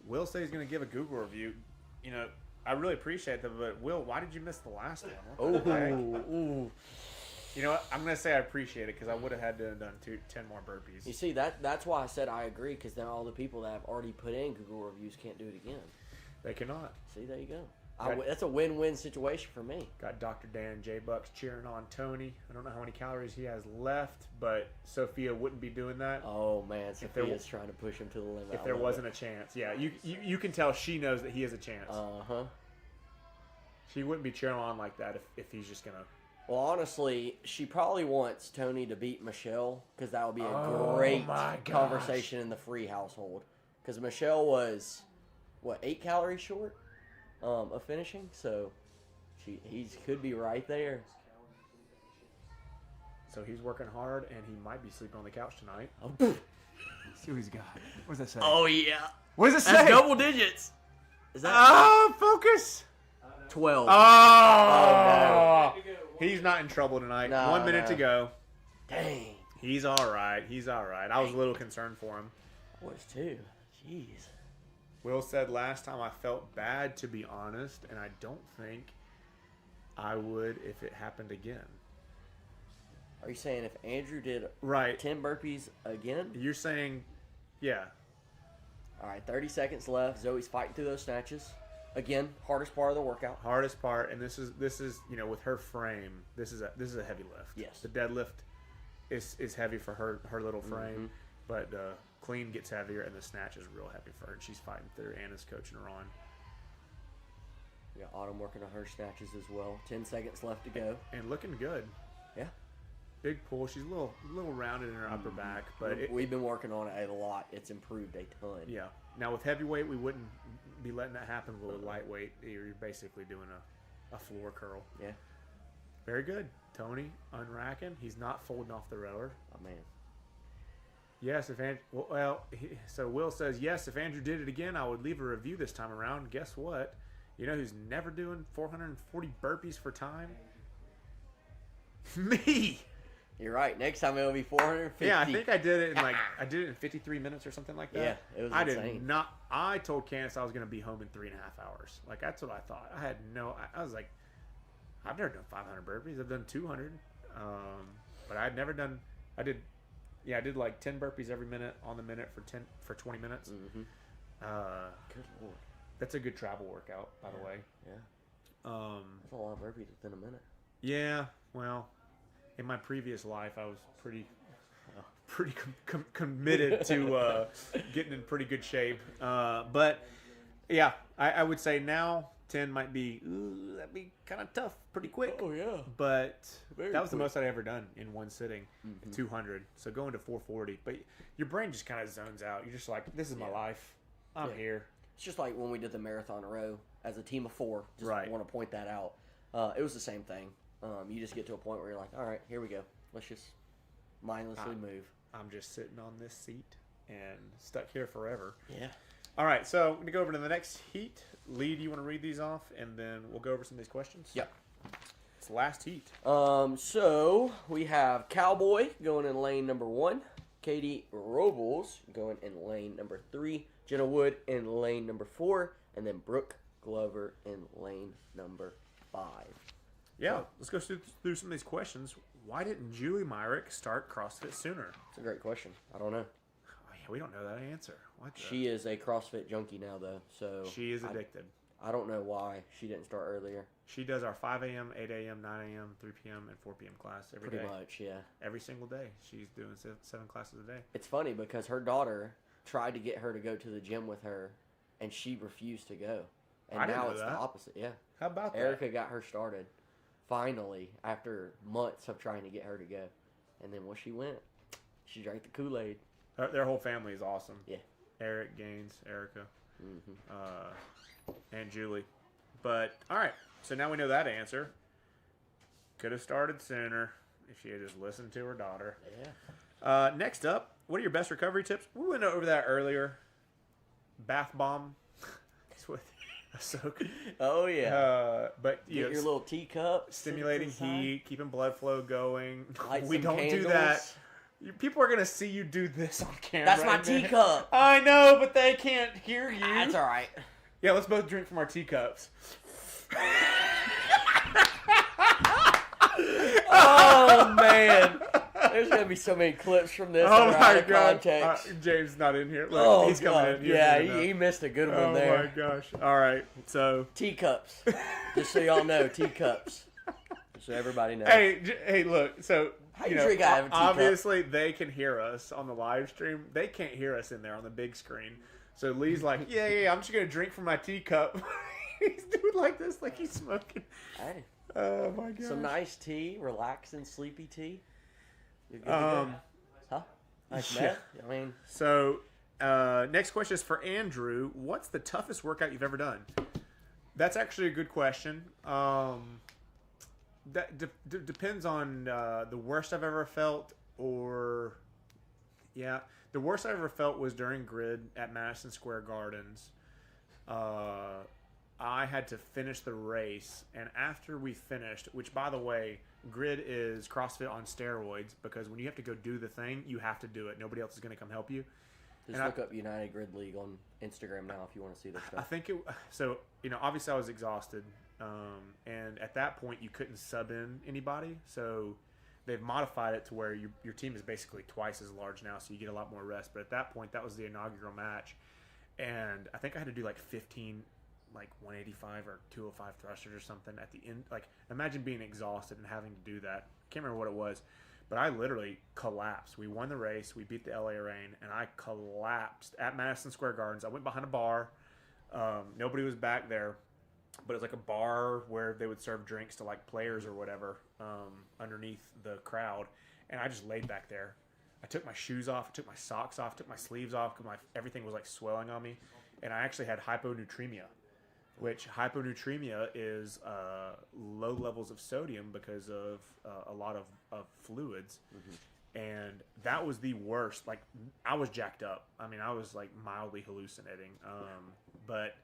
Will says he's going to give a Google review. You know, I really appreciate that, but Will, why did you miss the last one? What the heck? Ooh. You know what? I'm going to say I appreciate it because I would have had to have done 10 more burpees. You see, that's why I said I agree, because then all the people that have already put in Google reviews can't do it again. They cannot. See, there you go. Right. That's a win-win situation for me. Got Dr. Dan J. Bucks cheering on Tony. I don't know how many calories he has left, but Sophia wouldn't be doing that Oh, man, there Sophia's trying to push him to the limit. if I there love wasn't it. a chance. Yeah, you can tell she knows that he has a chance. Uh-huh. She wouldn't be cheering on like that if he's just going to. Well, honestly, she probably wants Tony to beat Michelle, because that would be a Oh, great my gosh. conversation in the free household. Because Michelle was, 8 calories short of finishing? So he could be right there. So he's working hard, and he might be sleeping on the couch tonight. Oh, See what he's got. What does that say? oh yeah. What does it say? That's double digits. Is that Oh, focus. 12? Oh, he's not in trouble tonight. No, 1 minute no. to go. Dang. He's all right. He's all right. I was a little concerned for him. I was too. Jeez. Will said last time I felt bad, to be honest, and I don't think I would if it happened again. Are you saying if Andrew did Right. 10 burpees again? You're saying, yeah. All right, 30 seconds left. Zoe's fighting through those snatches. Again, hardest part of the workout. Hardest part, and this is with her frame. This is a heavy lift. Yes. The deadlift is heavy for her little frame, but the clean gets heavier, and the snatch is real heavy for her. And she's fighting through. Anna's coaching her on. We got Autumn working on her snatches as well. 10 seconds left to go. And looking good. Yeah. Big pull. She's a little rounded in her upper back, but We've been working on it a lot. It's improved a ton. yeah. Now with heavyweight, we wouldn't be letting that happen. But with lightweight, you're basically doing a floor curl. Yeah. Very good, Tony. Unracking. He's not folding off the rower. Oh, man. Yes, if Andrew. So Will says yes. If Andrew did it again, I would leave a review this time around. Guess what? You know who's never doing 440 burpees for time? Me. You're right. Next time it'll be 450. Yeah, I think I did it in 53 minutes or something like that. Yeah, it was I insane. did not. I told Candace I was going to be home in 3.5 hours. Like that's what I thought. I had no. I was like, I've never done 500 burpees. I've done 200, but I'd never done. I did like 10 burpees every minute on the minute for 20 minutes. Mm-hmm. Good Lord. That's a good travel workout, by the way. Yeah. That's a lot of burpees within a minute. Yeah. Well, in my previous life, I was pretty committed to getting in pretty good shape. But yeah, I would say now 10 might be that'd be kind of tough, pretty quick. Oh yeah. But Very that was the quick. most I'd ever done in one sitting, 200. So going to 440, but your brain just kind of zones out. You're just like, this is my life. I'm Yeah. here. It's just like when we did the marathon row as a team of 4. Just Right. want to point that out. It was the same thing. You just get to a point where you're like, all right, here we go. Let's just mindlessly move. I'm just sitting on this seat and stuck here forever. Yeah. All right, so I'm going to go over to the next heat. Lee, do you want to read these off? And then we'll go over some of these questions? Yep. It's the last heat. So we have Cowboy going in lane number 1, Katie Robles going in lane number 3, Jenna Wood in lane number 4, and then Brooke Glover in lane number 5. Yeah, let's go through some of these questions. Why didn't Julie Myrick start CrossFit sooner? It's a great question. I don't know. Oh, yeah, we don't know that answer. What the? She is a CrossFit junkie now, though, so She is addicted. I don't know why she didn't start earlier. She does our 5 a.m., 8 a.m., 9 a.m., 3 p.m., and 4 p.m. class every day. Pretty much, yeah. Every single day. She's doing 7 classes a day. It's funny because her daughter tried to get her to go to the gym with her, and she refused to go. And I didn't now know it's that. the opposite, yeah. How about that? Erica got her started, finally, after months of trying to get her to go. And then when she went, she drank the Kool-Aid. Their whole family is awesome. Yeah. Eric, Gaines, Erica, Mm-hmm. and Julie. But, all right. So now we know that answer. Could have started sooner if she had just listened to her daughter. Yeah. Next up, what are your best recovery tips? We went over that earlier. Bath bomb. That's what a soak. Oh, yeah. But Get your little teacup. stimulating sit to the side, heat, keeping blood flow going. light We some don't do candles. that. People are gonna see you do this on camera. That's my and they- teacup. I know, but they can't hear you. That's all right. Yeah, let's both drink from our teacups. Oh man, there's gonna be so many clips from this Oh that are my out of god. context. James not in here. Look, Oh he's God. coming in. He Yeah, doesn't even he know. missed a good one Oh there. my gosh. All right. So, Teacups. Just so y'all know, teacups. So everybody knows. hey, look. So, How you drink out of a teacup? obviously they can hear us on the live stream. They can't hear us in there on the big screen. So Lee's like, yeah, I'm just gonna drink from my teacup. He's doing like this, like he's smoking. Hey, Oh my god. some nice tea, relaxing, sleepy tea. You're good to go. Huh? Nice yeah. meth? I mean, So, next question is for Andrew. What's the toughest workout you've ever done? That's actually a good question. That depends on the worst I've ever felt, or the worst I ever felt was during Grid at Madison Square Gardens. I had to finish the race, and after we finished, which by the way, Grid is CrossFit on steroids, because when you have to go do the thing, you have to do it. Nobody else is going to come help you. just look up United Grid League on Instagram now if you want to see this I stuff. think so, obviously I was exhausted, and at that point you couldn't sub in anybody, so they've modified it to where your team is basically twice as large now, so you get a lot more rest. But at that point, that was the inaugural match, and I think I had to do like 15 185 or 205 thrusters or something at the end. Like, imagine being exhausted and having to do that. Can't remember what it was, but I literally collapsed. We won the race, we beat the LA Reign, and I collapsed at Madison Square Gardens. I went behind a bar. Nobody was back there, but it was like a bar where they would serve drinks to like players or whatever, underneath the crowd, and I just laid back there. I took my shoes off, I took my socks off, took my sleeves off because everything was like swelling on me, and I actually had hyponatremia, which hyponatremia is low levels of sodium because of a lot of fluids. And that was the worst. Like, I was jacked up. I mean, I was like mildly hallucinating. But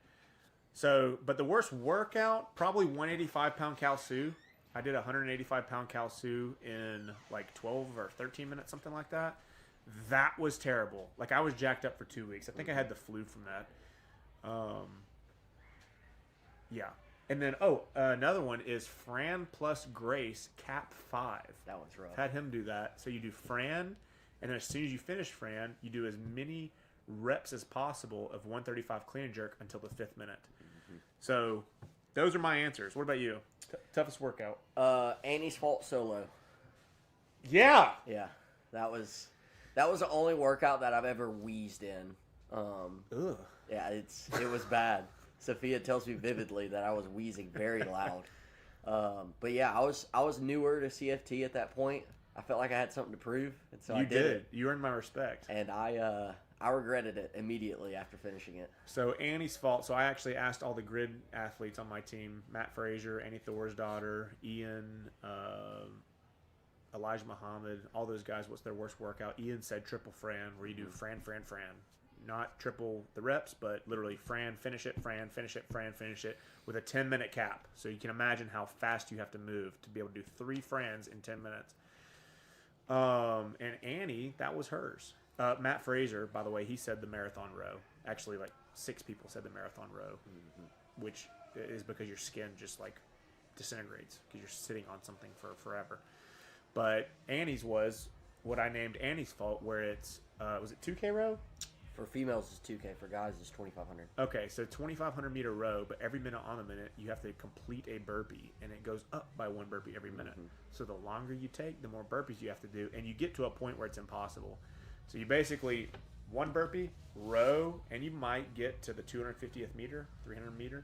the worst workout, probably 185-pound Kalsu. I did a 185-pound Kalsu in like 12 or 13 minutes, something like that. That was terrible. Like, I was jacked up for 2 weeks. I think I had the flu from that. Yeah. And then, another one is Fran plus Grace Cap 5. That one's rough. Had him do that. So you do Fran, and then as soon as you finish Fran, you do as many reps as possible of 135 clean and jerk until the 5th minute. So those are my answers. What about you? Toughest workout? Annie's Fault Solo. Yeah. Yeah, that was the only workout that I've ever wheezed in. Ugh. Yeah, it was bad. Sophia tells me vividly that I was wheezing very loud. But yeah, I was newer to CFT at that point. I felt like I had something to prove, and so I did it. You earned my respect. And I regretted it immediately after finishing it. So Annie's Fault. So I actually asked all the Grid athletes on my team: Matt Frazier, Annie Thor's daughter, Ian, Elijah Muhammad, all those guys. What's their worst workout? Ian said triple Fran, where you do Fran. Not triple the reps, but literally Fran, finish it, Fran, finish it, Fran, finish it, with a 10-minute cap. So you can imagine how fast you have to move to be able to do 3 Frans in 10 minutes. And Annie, that was hers. Matt Frazier, by the way, he said the marathon row. Actually, like 6 people said the marathon row, which is because your skin just like disintegrates because you're sitting on something for forever. But Annie's was what I named Annie's Fault, where it's, was it 2K row? For females, it's 2K. For guys, it's 2,500. Okay, so 2,500 meter row, but every minute on the minute, you have to complete a burpee, and it goes up by 1 burpee every minute. So the longer you take, the more burpees you have to do, and you get to a point where it's impossible. So you basically, 1 burpee, row, and you might get to the 250th meter, 300 meter.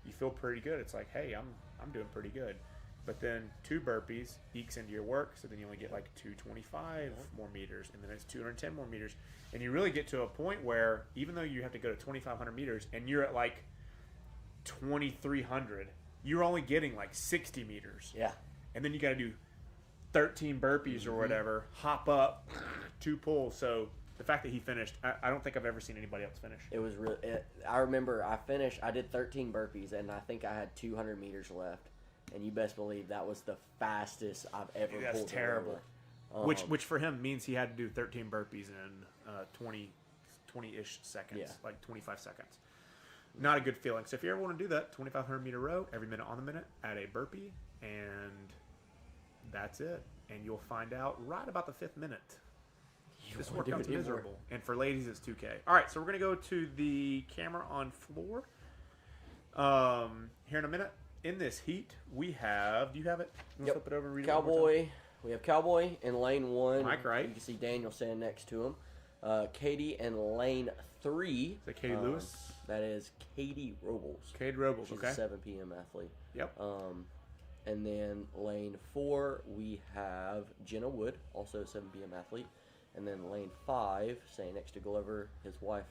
You feel pretty good. It's like, hey, I'm doing pretty good. But then 2 burpees ekes into your work, so then you only get like 225 more meters, and then it's 210 more meters. And you really get to a point where, even though you have to go to 2,500 meters, and you're at like 2,300, you're only getting like 60 meters. Yeah. And then you got to do 13 burpees or whatever, hop up, 2 pulls. So the fact that he finished, I don't think I've ever seen anybody else finish. It was really. I remember I did 13 burpees, and I think I had 200 meters left. And you best believe that was the fastest I've ever pulled. That's terrible. Which for him means he had to do 13 burpees in 20-ish seconds, like 25 seconds. not a good feeling. So if you ever want to do that 2,500 meter row, every minute on the minute, add a burpee, and that's it. And you'll find out right about the 5th minute. This workout's miserable. And for ladies, it's 2K. All right, so we're going to go to the camera on floor here in a minute. In this heat, we have, do you have it? You want to flip it over and read it one more Cowboy. time? We have Cowboy in lane 1. Mike, right? You can see Daniel standing next to him. Katie in lane 3. Is that Katie Lewis? That is Katie Robles. Katie Robles, She's okay. a 7 p.m. athlete. Yep. And then lane 4, we have Jenna Wood, also a 7 p.m. athlete. And then lane 5, staying next to Glover, his wife,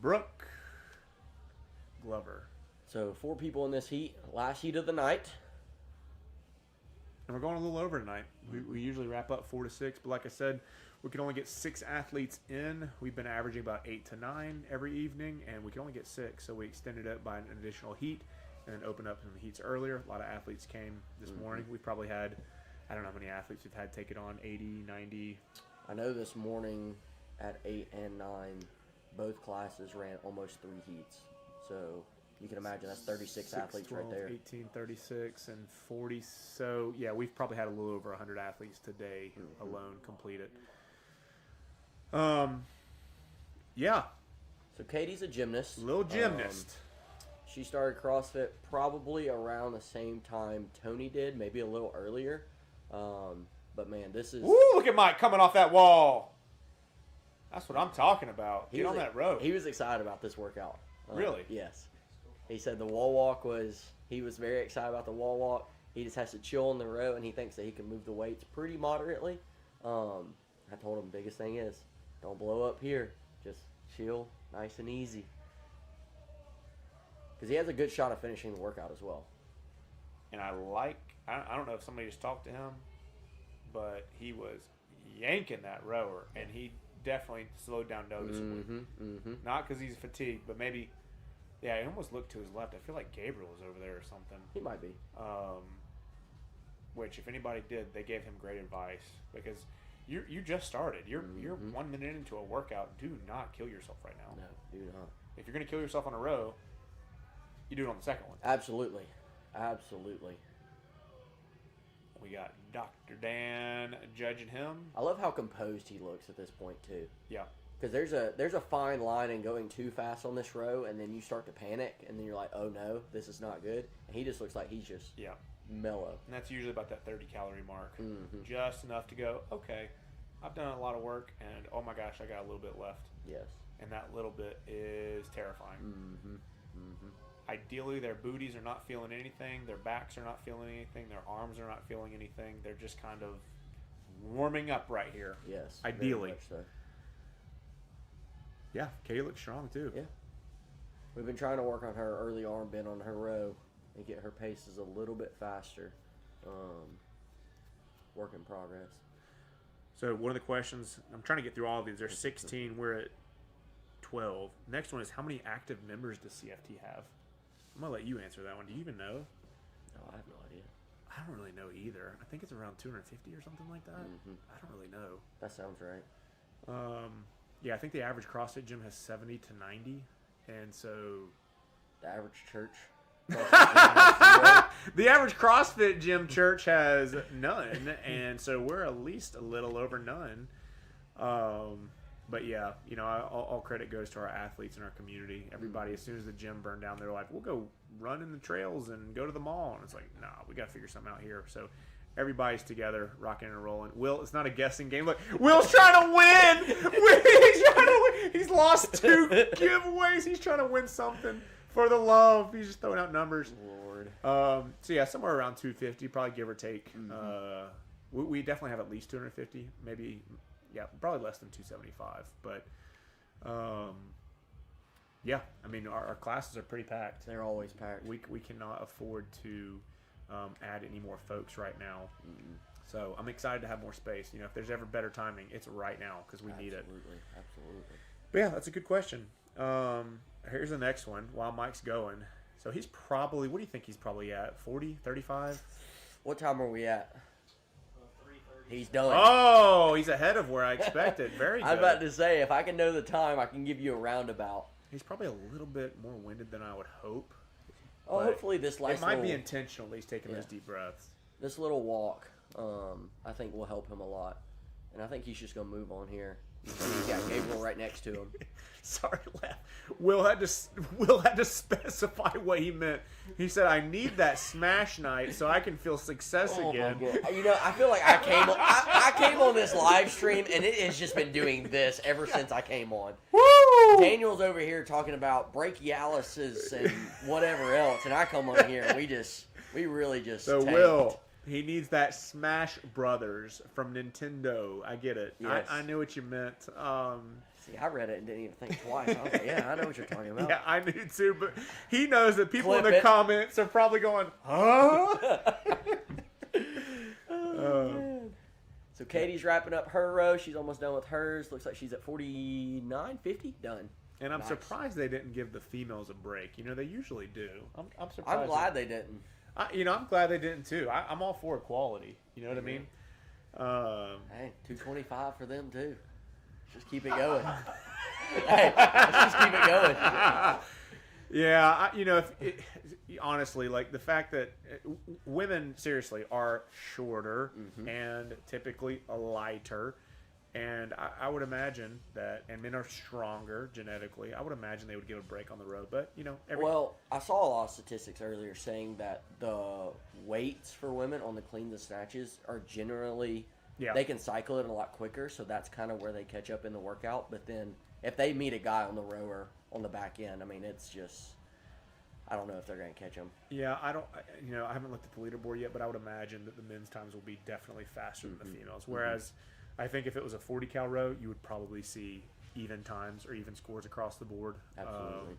Brooke. Glover. So 4 people in this heat. Last heat of the night. And we're going a little over tonight. We usually wrap up 4 to 6, but like I said, we can only get 6 athletes in. We've been averaging about 8 to 9 every evening, and we can only get 6, so we extended it by an additional heat and then opened up some heats earlier. A lot of athletes came this morning. We've probably had, I don't know how many athletes we've had take it on, 80, 90. I know this morning at 8 and 9, both classes ran almost 3 heats. So you can imagine that's 36 6, athletes 12, right there. 18, 36, and 40. So, yeah, we've probably had a little over 100 athletes today alone completed. Yeah. So Katie's a gymnast. Little gymnast. She started CrossFit probably around the same time Tony did, maybe a little earlier. But man, this is... Woo, look at Mike coming off that wall. That's what I'm talking about. Get on that road. He was excited about this workout. Really? Yes. He said the wall walk he was very excited about the wall walk. He just has to chill on the row, and he thinks that he can move the weights pretty moderately. I told him the biggest thing is, don't blow up here. Just chill, nice and easy. Because he has a good shot of finishing the workout as well. And I don't know if somebody just talked to him, but he was yanking that rower, and he definitely slowed down noticeably. Not because he's fatigued, but maybe, yeah, he almost looked to his left. I feel like Gabriel was over there or something. He might be. Which, if anybody did, they gave him great advice, because you just started. You're 1 minute into a workout. Do not kill yourself right now. No, do not. If you're going to kill yourself on a row, you do it on the second one. Absolutely. We got Dr. Dan judging him. I love how composed he looks at this point too. Yeah. Because there's a fine line in going too fast on this row, and then you start to panic, and then you're like, oh no, this is not good. And he just looks like he's just mellow. And that's usually about that 30 calorie mark. Just enough to go, okay, I've done a lot of work, and oh my gosh, I got a little bit left. Yes. And that little bit is terrifying. Ideally, their booties are not feeling anything, their backs are not feeling anything, their arms are not feeling anything. They're just kind of warming up right here. Yes. Ideally. Very much so. Yeah, Katie looks strong too. Yeah. We've been trying to work on her early arm bend on her row and get her paces a little bit faster. Work in progress. So one of the questions, I'm trying to get through all of these. There's 16. We're at 12. Next one is, how many active members does CFT have? I'm going to let you answer that one. Do you even know? No, I have no idea. I don't really know either. I think it's around 250 or something like that. I don't really know. That sounds right. Yeah, I think the average CrossFit gym has 70 to 90. And so... The average church? The average CrossFit gym church has none. And so we're at least a little over none. But yeah, you know, all credit goes to our athletes in our community. Everybody, as soon as the gym burned down, they're like, we'll go run in the trails and go to the mall. And it's like, nah, we got to figure something out here. So everybody's together, rocking and rolling. Will, it's not a guessing game. Look, Will's trying to win. He's trying to win. He's lost 2 giveaways. He's trying to win something for the love. He's just throwing out numbers. Lord. So yeah, somewhere around 250, probably give or take. We definitely have at least 250, maybe. Yeah, probably less than 275, but yeah, I mean our classes are pretty packed. They're always packed. We cannot afford to add any more folks right now. So I'm excited to have more space. You know, if there's ever better timing, it's right now because we need it. Absolutely. But yeah, that's a good question. Here's the next one while Mike's going. So he's probably, what do you think he's probably at? 40, 35? What time are we at? He's done. Oh, he's ahead of where I expected. Very good. I'm about to say, if I can know the time, I can give you a roundabout. He's probably a little bit more winded than I would hope. Oh, but hopefully this It last might be little, intentional that he's taking those Yeah. deep breaths. this little walk, I think will help him a lot. And I think he's just gonna move on here. He's got Gabriel right next to him. Sorry, laugh. Will had to specify what he meant. He said, "I need that smash night so I can feel success again." You know, I feel like I came on this live stream and it has just been doing this ever since I came on. Woo! Daniel's over here talking about brachialysis and whatever else, and I come on here and we really just So tanked. Will, he needs that Smash Brothers from Nintendo. I get it. Yes. I knew what you meant. See, I read it and didn't even think twice. I was like, yeah, I know what you're talking about. Yeah, I knew too, but he knows that people in Clip the it. comments are probably going, huh? So Katie's wrapping up her row. She's almost done with hers. Looks like she's at 49, 50. Done. And I'm Nice. surprised they didn't give the females a break. You know, they usually do. I'm surprised. I'm glad they didn't. I'm glad they didn't too. I'm all for equality. You know what I mean? Hey, 225 for them too. Just keep it going. Hey, let's just keep it going. Yeah, honestly, like the fact that women seriously are shorter and typically lighter, and I would imagine that, and men are stronger genetically. I would imagine they would give a break on the road, but Well, I saw a lot of statistics earlier saying that the weights for women on the cleans and snatches are generally they can cycle it a lot quicker, so that's kind of where they catch up in the workout. But then if they meet a guy on the rower on the back end, I mean, it's just I don't know if they're going to catch him. Yeah, I haven't looked at the leaderboard yet, but I would imagine that the men's times will be definitely faster than the females. Whereas I think if it was a 40 cal row, you would probably see even times or even scores across the board. Absolutely.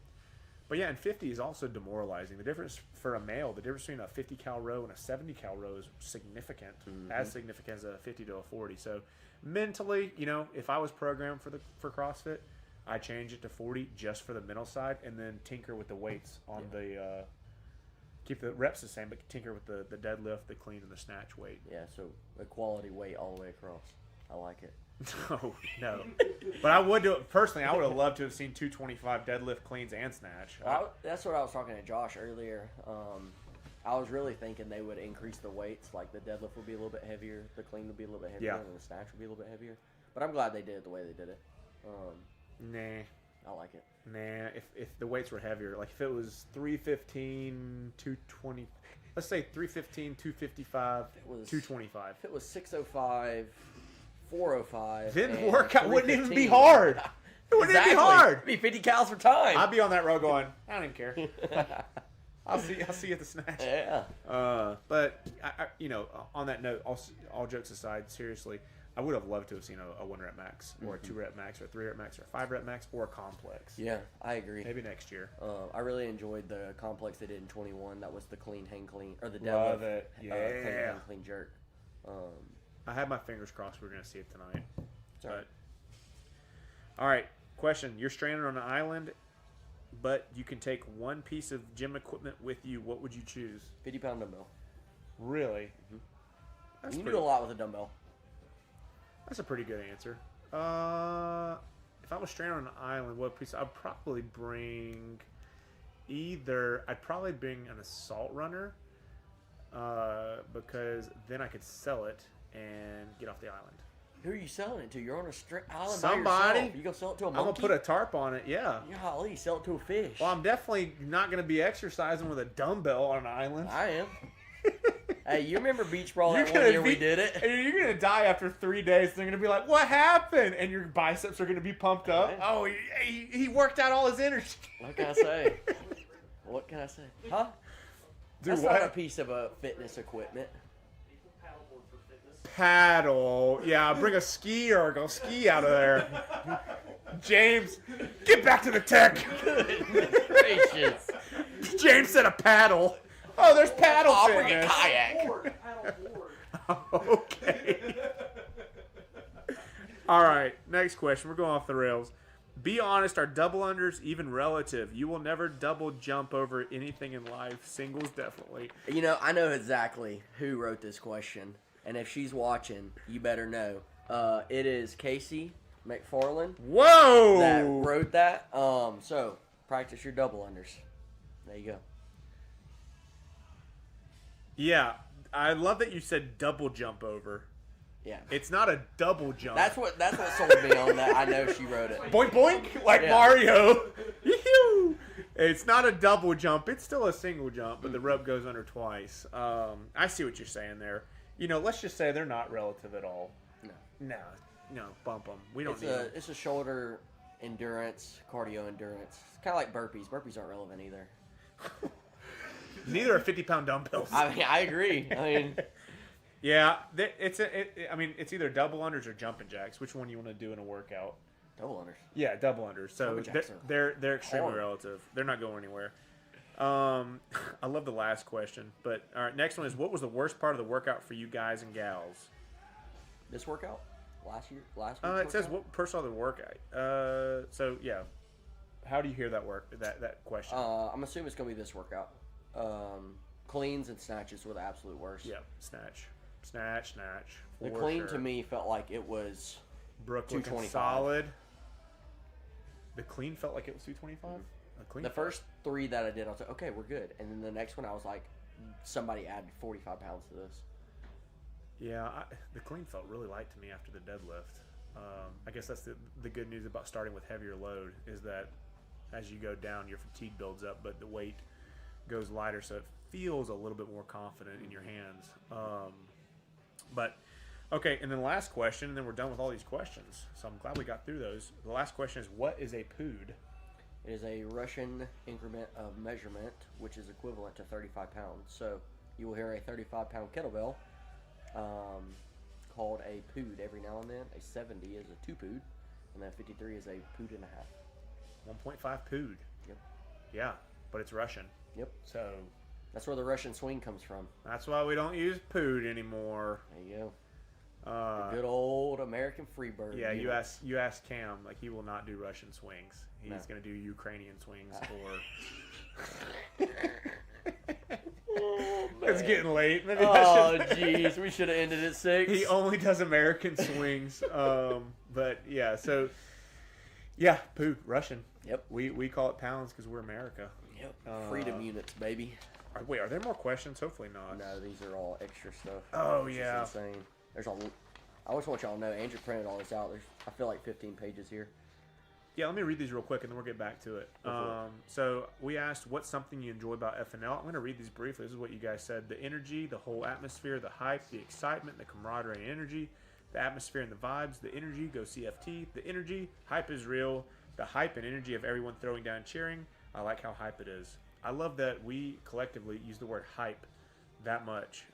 But yeah, and 50 is also demoralizing. The difference for a male, the difference between a 50 cal row and a 70 cal row is significant, as significant as a 50 to a 40. So mentally, if I was programmed for CrossFit, I change it to 40 just for the mental side, and then tinker with the weights on the keep the reps the same, but tinker with the deadlift, the clean, and the snatch weight. Yeah, so equality weight all the way across. I like it. No. But I would do it personally. I would have loved to have seen 225 deadlift, cleans, and snatch. That's what I was talking to Josh earlier. I was really thinking they would increase the weights. Like the deadlift would be a little bit heavier, the clean would be a little bit heavier, and the snatch would be a little bit heavier. But I'm glad they did it the way they did it. Nah. I like it. Nah, if the weights were heavier, like if it was 315, 220, let's say 315, 255, 225. If it was 605, 405, Then the and workout wouldn't even be 315. hard. It wouldn't even be hard. It'd be 50 cals for time. I'd be on that row going, I don't even care. I'll see you at the snatch. Yeah. But on that note, all jokes aside, seriously, I would have loved to have seen a 1 rep max, or a 2 rep max, or a 3 rep max, or a 5 rep max, or a complex. Yeah, I agree. Maybe next year. I really enjoyed the complex they did in 21. That was the clean hang clean, or the Love deadlift. it. Clean Yeah. hang clean jerk. I had my fingers crossed we were going to see it tonight. Sorry. All right, question. You're stranded on an island, but you can take one piece of gym equipment with you. What would you choose? 50-pound dumbbell. Really? That's You pretty- do a lot with a dumbbell. That's a pretty good answer. If I was stranded on an island, what piece? I'd probably bring an assault runner, because then I could sell it and get off the island. Who are you selling it to? You're on a island Somebody. by yourself. You gonna sell it to a monkey? I'm gonna put a tarp on it. Yeah. Golly, sell it to a fish. Well, I'm definitely not gonna be exercising with a dumbbell on an island. I am. Hey, you remember Beach Brawl that one year we did it? And you're gonna die after 3 days. They're gonna be like, "What happened?" And your biceps are gonna be pumped up. Right. Oh, he worked out all his energy. What can I say? What can I say? Huh? Do That's what? not a piece of fitness equipment. Paddle. Yeah, bring a ski or go ski out of there. James, get back to the tech. Gracious. James said a paddle. Oh, there's paddle I'll fitness. bring a kayak. Okay. All right, next question. We're going off the rails. Be honest, are double unders even relative? You will never double jump over anything in life. Singles, definitely. I know exactly who wrote this question. And if she's watching, you better know. It is Casey McFarland Whoa! that wrote that. So practice your double unders. There you go. Yeah, I love that you said double jump over. Yeah. It's not a double jump. That's what sold me on that. I know she wrote it. Boink boink like Yeah. Mario. Yoo-hoo. It's not a double jump. It's still a single jump, but the rope goes under twice. I see what you're saying there. You know, let's just say they're not relative at all. No, bump them. We don't need them. It's a shoulder endurance, cardio endurance. It's kind of like burpees. Burpees aren't relevant either. Neither are 50-pound dumbbells. I mean, I agree. I mean, Yeah, it's either double unders or jumping jacks. Which one you want to do in a workout? double unders. Yeah, double unders. So Jumping jacks they're extremely hard. relative. They're not going anywhere. I love the last question, but all right. Next one is, what was the worst part of the workout for you guys and gals? This workout? Last week's It says workout? what person of the workout. So yeah, how do you hear that that question? I'm assuming it's gonna be this workout. Cleans and snatches were the absolute worst. Yeah, snatch. The for clean sure. to me felt like it was Brooke looking 225. solid. The clean felt like it was 225. A clean. the first 3 that I did. I was like, okay, we're good. And then the next one, I was like, somebody added 45 pounds to this. Yeah, the clean felt really light to me after the deadlift. I guess that's the good news about starting with heavier load is that as you go down, your fatigue builds up, but the weight goes lighter, so it feels a little bit more confident in your hands. But okay, and then the last question, and then we're done with all these questions. So I'm glad we got through those. The last question is, what is a pood? It is a Russian increment of measurement, which is equivalent to 35 pounds. So you will hear a 35-pound kettlebell called a pood every now and then. A 70 is a 2 pood, and then 53 is a pood and a half. 1.5 pood. Yep. Yeah, but it's Russian. Yep. So That's where the Russian swing comes from. that's why we don't use pood anymore. There you go. The good old American Freebird. Yeah, you unit. ask Cam, like he will not do Russian swings. He's No. gonna do Ukrainian swings Oh, It's getting late. Maybe I Oh, should. jeez. We should have ended at 6. He only does American swings. But yeah, so yeah, pood, Russian. Yep. We call it pounds because we're America. Yep. Freedom units, baby. Wait, are there more questions? Hopefully not. No, these are all extra stuff. Oh, which is yeah. insane. There's a. I just want y'all to know, Andrew printed all this out. There's, I feel like 15 pages here. Yeah, let me read these real quick, and then we'll get back to it. So we asked, what's something you enjoy about FNL? I'm going to read these briefly. This is what you guys said. The energy, the whole atmosphere, the hype, the excitement, the camaraderie and energy, the atmosphere and the vibes, the energy, go CFT, the energy, hype is real, the hype and energy of everyone throwing down and cheering. I like how hype it is. I love that we collectively use the word hype that much.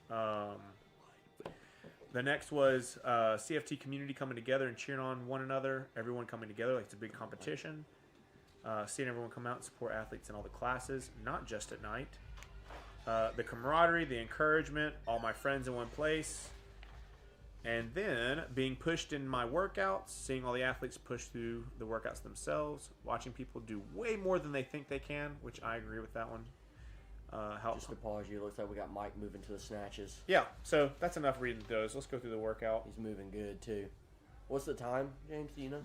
The next was CFT community coming together and cheering on one another. Everyone coming together like it's a big competition. Seeing everyone come out and support athletes in all the classes, not just at night. The camaraderie, the encouragement, all my friends in one place. And then being pushed in my workouts, seeing all the athletes push through the workouts themselves, watching people do way more than they think they can, which I agree with that one. Just to pause you, it looks like we got Mike moving to the snatches. Yeah, so that's enough reading those. Let's go through the workout. He's moving good, too. What's the time, James? Do you know?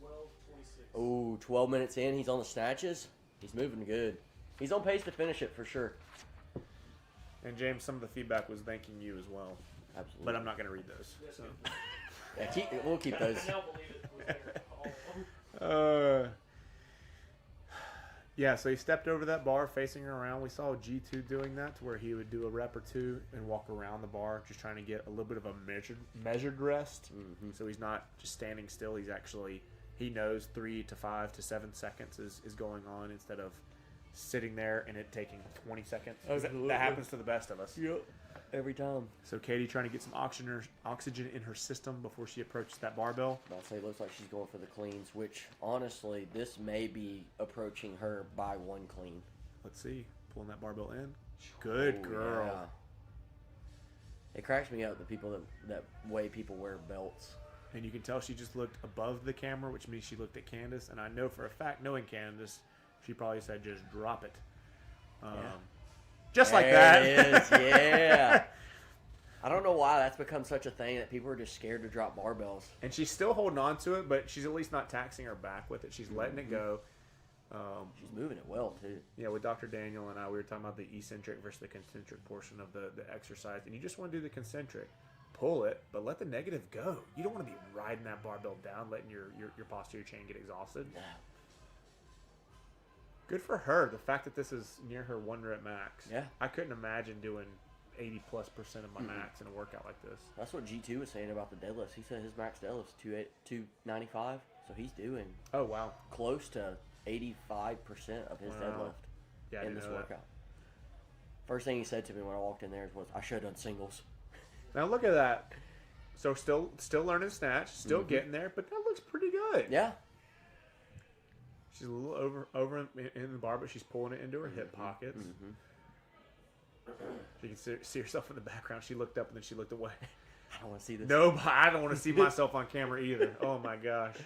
12:26. Ooh, 12 minutes in. He's on the snatches. He's moving good. He's on pace to finish it for sure. And James, some of the feedback was thanking you as well. Absolutely. But I'm not going to read those. So. Yeah, we'll keep those. I don't believe it was there. All of them. Yeah, so he stepped over that bar facing around. We saw G2 doing that to where he would do a rep or two and walk around the bar, just trying to get a little bit of a measured rest. Mm-hmm. So he's not just standing still. He's actually, he knows 3 to 5 to 7 seconds is going on instead of sitting there and it taking 20 seconds. 'Cause that happens to the best of us. Yep. Every time. So Katie trying to get some oxygen in her system before she approaches that barbell. I'll say it looks like she's going for the cleans, which honestly, this may be approaching her by 1 clean. Let's see. Pulling that barbell in. Good Oh, girl. yeah. It cracks me up, the people that way people wear belts. And you can tell she just looked above the camera, which means she looked at Candace. And I know for a fact, knowing Candace, she probably said, just drop it. Just like There that. it is, yeah. I don't know why that's become such a thing that people are just scared to drop barbells. And she's still holding on to it, but she's at least not taxing her back with it. She's letting it go. She's moving it well too. Yeah, with Dr. Daniel and I, we were talking about the eccentric versus the concentric portion of the exercise. And you just want to do the concentric. Pull it, but let the negative go. You don't want to be riding that barbell down, letting your posterior chain get exhausted. Yeah. Good for her. The fact that this is near her 1 rep max. Yeah. I couldn't imagine doing 80+% of my max in a workout like this. That's what G2 was saying about the deadlifts. He said his max deadlift's 295, so he's doing Oh, wow. close to 85% of his Wow. deadlift Yeah, I in didn't this know that. workout. First thing he said to me when I walked in there was, "I should have done singles." Now look at that. So still learning snatch, still getting there, but that looks pretty good. Yeah. She's a little over in the bar, but she's pulling it into her hip pockets. You can see herself in the background. She looked up and then she looked away. I don't want to see this. No, I don't want to see myself on camera either. Oh my gosh.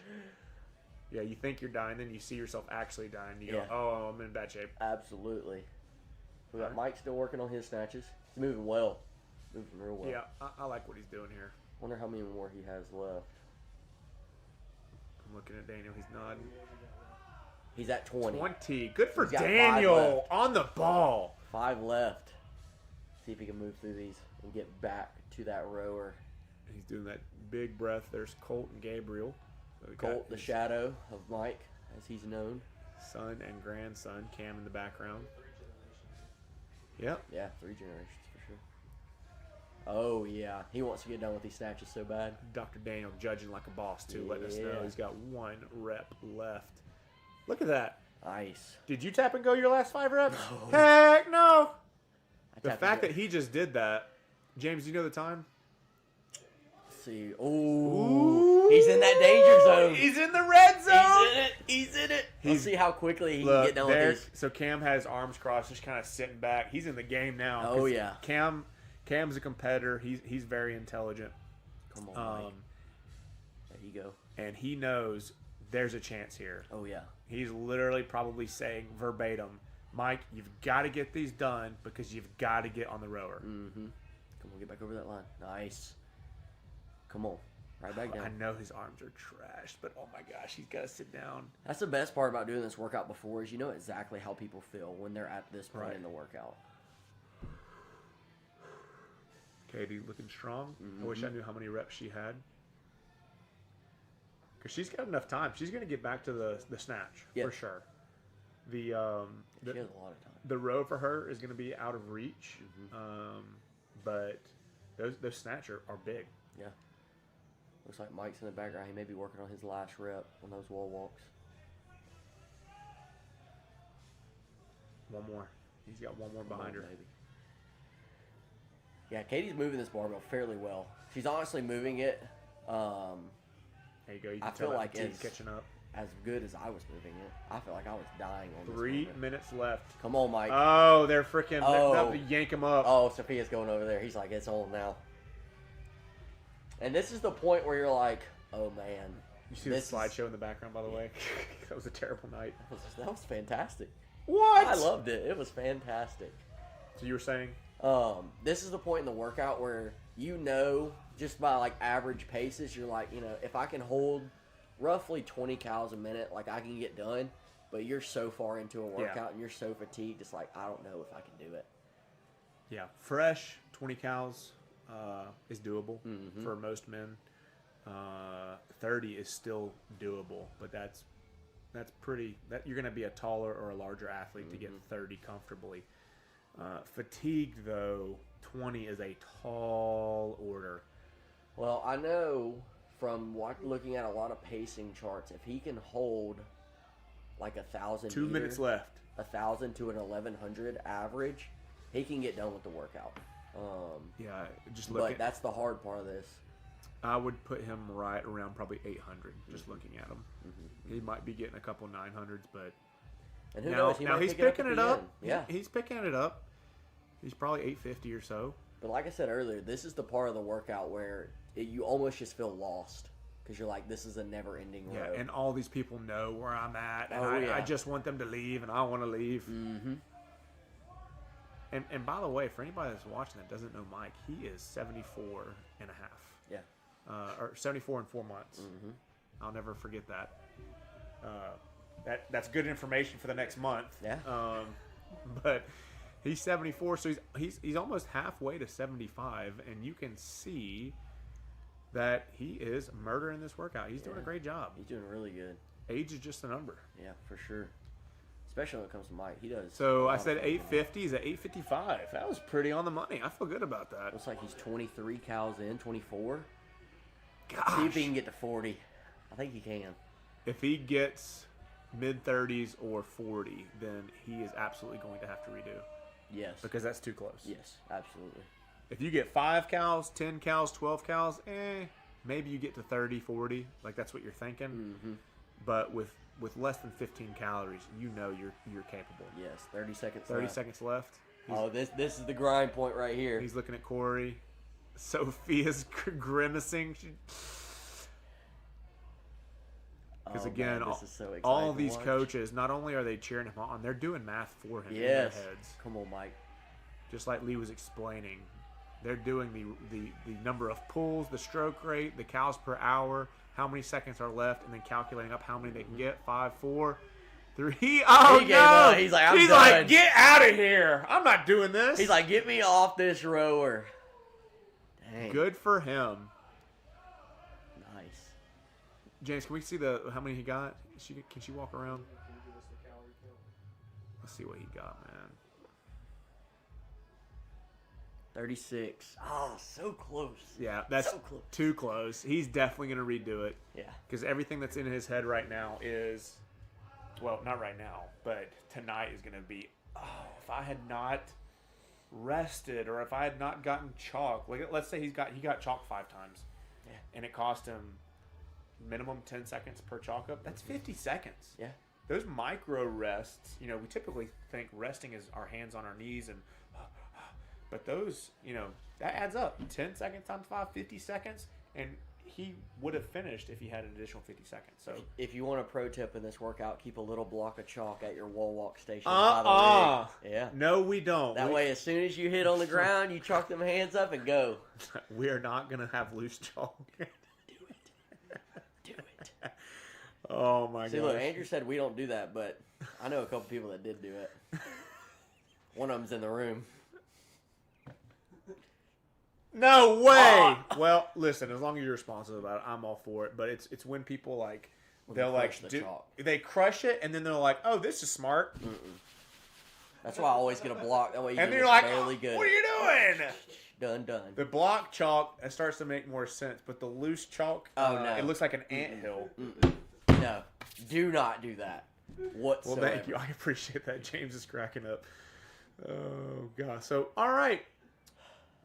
Yeah, you think you're dying, then you see yourself actually dying. You go, Yeah. oh, I'm in bad shape. Absolutely. We got Mike still working on his snatches. He's moving well. Moving real well. Yeah, I like what he's doing here. Wonder how many more he has left. I'm looking at Daniel. He's nodding. He's at 20. 20. Good for He's got 5 Daniel. left. On the ball. 5 left. See if he can move through these and get back to that rower. He's doing that big breath. There's Colt and Gabriel. So we got Colt, the his shadow of Mike, as he's known. son and grandson. Cam in the background. Yep. Yeah, 3 generations for sure. Oh, yeah. He wants to get done with these snatches so bad. Dr. Daniel judging like a boss, too, letting us know Yeah. he's got 1 rep left. Look at that. Nice. Did you tap and go your last 5 reps? Heck no. I The tapped fact it. that he just did that. James, do you know the time? Let's see. Ooh. He's in that danger zone. He's in the red zone. He's in it. He's- Let's see how quickly he can Look, get done with there, these. so Cam has arms crossed, just kind of sitting back. He's in the game now. Oh, 'cause yeah. Cam's a competitor. He's very intelligent. Come on, Mike. Um, There you go. and he knows there's a chance here. Oh, yeah. He's literally probably saying verbatim, Mike, you've got to get these done because you've got to get on the rower. Mm-hmm. Come on, get back over that line. Nice. Come on. Right back I down. know his arms are trashed, but oh my gosh, he's got to sit down. That's the best part about doing this workout before is you know exactly how people feel when they're at this point Right. in the workout. Katie looking strong. I wish I knew how many reps she had. Because she's got enough time. She's going to get back to the snatch Yeah. for sure. The She has a lot of time. the row for her is going to be out of reach, but those snatch are big. Yeah. Looks like Mike's in the background. He may be working on his last rep on those wall walks. One more. He's got one more Come behind on, her. baby. Yeah, Katie's moving this barbell fairly well. She's honestly moving it There you go. You can I tell feel that like fatigue's it's- catching up. as good as I was moving it. I feel like I was dying on this 3 movement. minutes left. Come on, Mike. Oh, they're freaking. Oh. They're about to yank him up. Oh, Sophia's going over there. He's like, it's on now. And this is the point where you're like, oh man. You see the this is- slideshow in the background, by the way? That was a terrible night. That was fantastic. What? I loved it. It was fantastic. So you were saying? This is the point in the workout where you know, just by like average paces, you're like, you know, if I can hold roughly 20 cals a minute, like I can get done. But you're so far into a workout and you're so fatigued, it's like, I don't know if I can do it. Yeah. Fresh 20 cals is doable for most men. 30 is still doable, but that's pretty. That you're going to be a taller or a larger athlete to get 30 comfortably. Fatigued though, 20 is a tall order. Well, I know from looking at a lot of pacing charts, if he can hold like 1,000 2 minutes left. 1,000 to an 1,100 average, he can get done with the workout. Yeah, just But look. that's the hard part of this. I would put him right around probably 800. Just looking at him, he might be getting a couple 900s, but And who now, knows? He now might he's pick it picking at it the up. end. Yeah. He's picking it up. He's probably 850 or so. But like I said earlier, this is the part of the workout where you almost just feel lost because you're like, this is a never-ending Yeah, road. and all these people know where I'm at, and Oh, I yeah. just want them to leave, and I want to leave. And by the way, for anybody that's watching that doesn't know Mike, he is 74 and a half. Yeah. Or 74 and 4 months. Mm-hmm. I'll never forget that. That's good information for the next month. Yeah. But he's 74, so he's almost halfway to 75, and you can see that he is murdering this workout. He's doing a great job. He's doing really good. Age is just a number. Yeah, for sure. Especially when it comes to Mike, he does. So I said 850. He's at 855. That was pretty on the money. I feel good about that. Looks like he's 23 cows in, 24. Gosh. See if he can get to 40. I think he can. If he gets mid-30s or 40, then he is absolutely going to have to redo. Yes. Because that's too close. Yes, absolutely. If you get 5 cows, 10 cows, 12 cows, maybe you get to 30, 40. Like, that's what you're thinking. Mm-hmm. But with less than 15 calories, you know you're capable. Yes, 30 seconds 30 left. seconds left. This is the grind point right here. He's looking at Corey. Sophia's grimacing. Because again, man, this is so exciting all to these watch. coaches, not only are they cheering him on, they're doing math for him in their Yes. heads. Come on, Mike. Just like Lee was explaining. They're doing the number of pulls, the stroke rate, the cows per hour, how many seconds are left, and then calculating up how many they can get. 5, 4, 3. Oh, He gave no! up. He's like, I'm done. Get out of here! I'm not doing this. He's like, get me off this rower. Dang. Good for him. Nice. James, can we see how many he got? Can she walk around? Let's see what he got, man. 36. Oh, so close. Yeah, that's So close. too close. He's definitely going to redo it. Yeah. Because everything that's in his head right now is, well, not right now, but tonight is going to be, if I had not rested or if I had not gotten chalk. Like, let's say he got chalk 5 times. Yeah. And it cost him minimum 10 seconds per chalk up. That's 50 seconds. Yeah. Those micro rests, we typically think resting is our hands on our knees and but those, that adds up. 10 seconds times 5, 50 seconds, and he would have finished if he had an additional 50 seconds. So If you want a pro tip in this workout, keep a little block of chalk at your wall walk station by the rig. Yeah. No, we don't. That way, as soon as you hit on the ground, you chalk them hands up and go. We are not going to have loose chalk. Do it. Oh, my God. See, look, Andrew said we don't do that, but I know a couple people that did do it. One of them's in the room. No way. Well, listen, as long as you're responsible about it, I'm all for it. But it's when people they'll crush the chalk. They crush it and then they're like, oh, this is smart. That's why I always get a block. That way you And can you're just like, barely good. what are you doing? Done. The block chalk, it starts to make more sense, but the loose chalk, Oh, no. it looks like an anthill. No, do not do that Well, whatsoever. thank you. I appreciate that. James is cracking up. Oh, God. So, all right.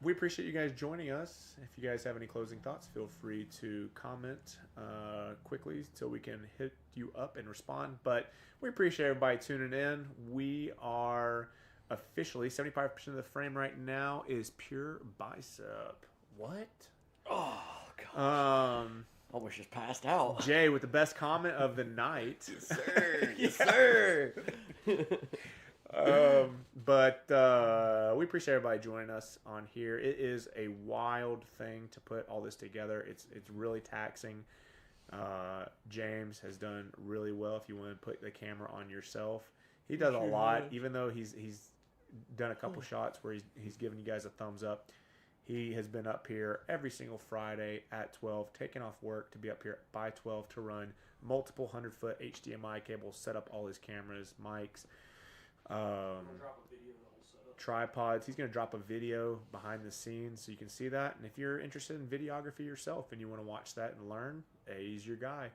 We appreciate you guys joining us. If you guys have any closing thoughts, feel free to comment quickly so we can hit you up and respond. But we appreciate everybody tuning in. We are officially 75% of the frame right now is pure bicep. What? Oh, God. I was just passed out. Jay with the best comment of the night. Yes, sir. But we appreciate everybody joining us on here. It is a wild thing to put all this together. It's really taxing. James has done really well. If you want to put the camera on yourself, he does a lot. Even though he's done a couple shots where he's giving you guys a thumbs up. He has been up here every single Friday at 12, taking off work to be up here by 12 to run multiple 100-foot HDMI cables, set up all his cameras, mics. Tripods. He's going to drop a video behind the scenes so you can see that. And if you're interested in videography yourself and you want to watch that and learn, he's your guy.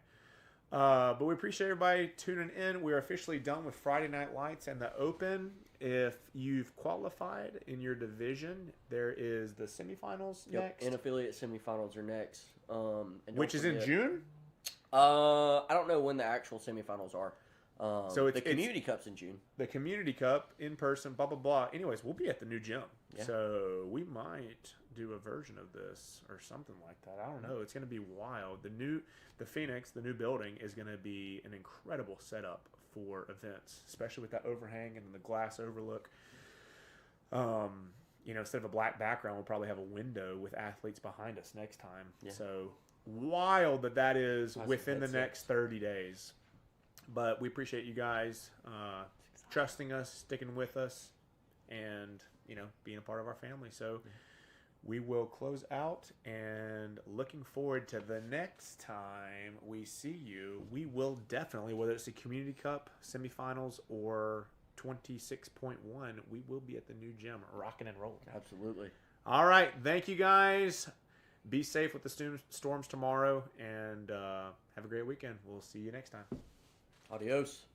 But we appreciate everybody tuning in. We're officially done with Friday Night Lights and the Open. If you've qualified in your division, there is the semifinals next. And affiliate semifinals are next. And Which is in June? I don't know when the actual semifinals are. So the Community Cup's in June. The Community Cup, in person, blah, blah, blah. Anyways, we'll be at the new gym. Yeah. So we might do a version of this or something like that. I don't know. It's going to be wild. The Phoenix, the new building, is going to be an incredible setup for events, especially with that overhang and the glass overlook. You know, instead of a black background, we'll probably have a window with athletes behind us next time. Yeah. So wild that is That's within the headsets. next 30 days. But we appreciate you guys trusting us, sticking with us, and, you know, being a part of our family. So we will close out, and looking forward to the next time we see you. We will definitely, whether it's the Community Cup semifinals or 26.1, we will be at the new gym rocking and rolling. Absolutely. All right. Thank you, guys. Be safe with the storms tomorrow, and have a great weekend. We'll see you next time. Adios.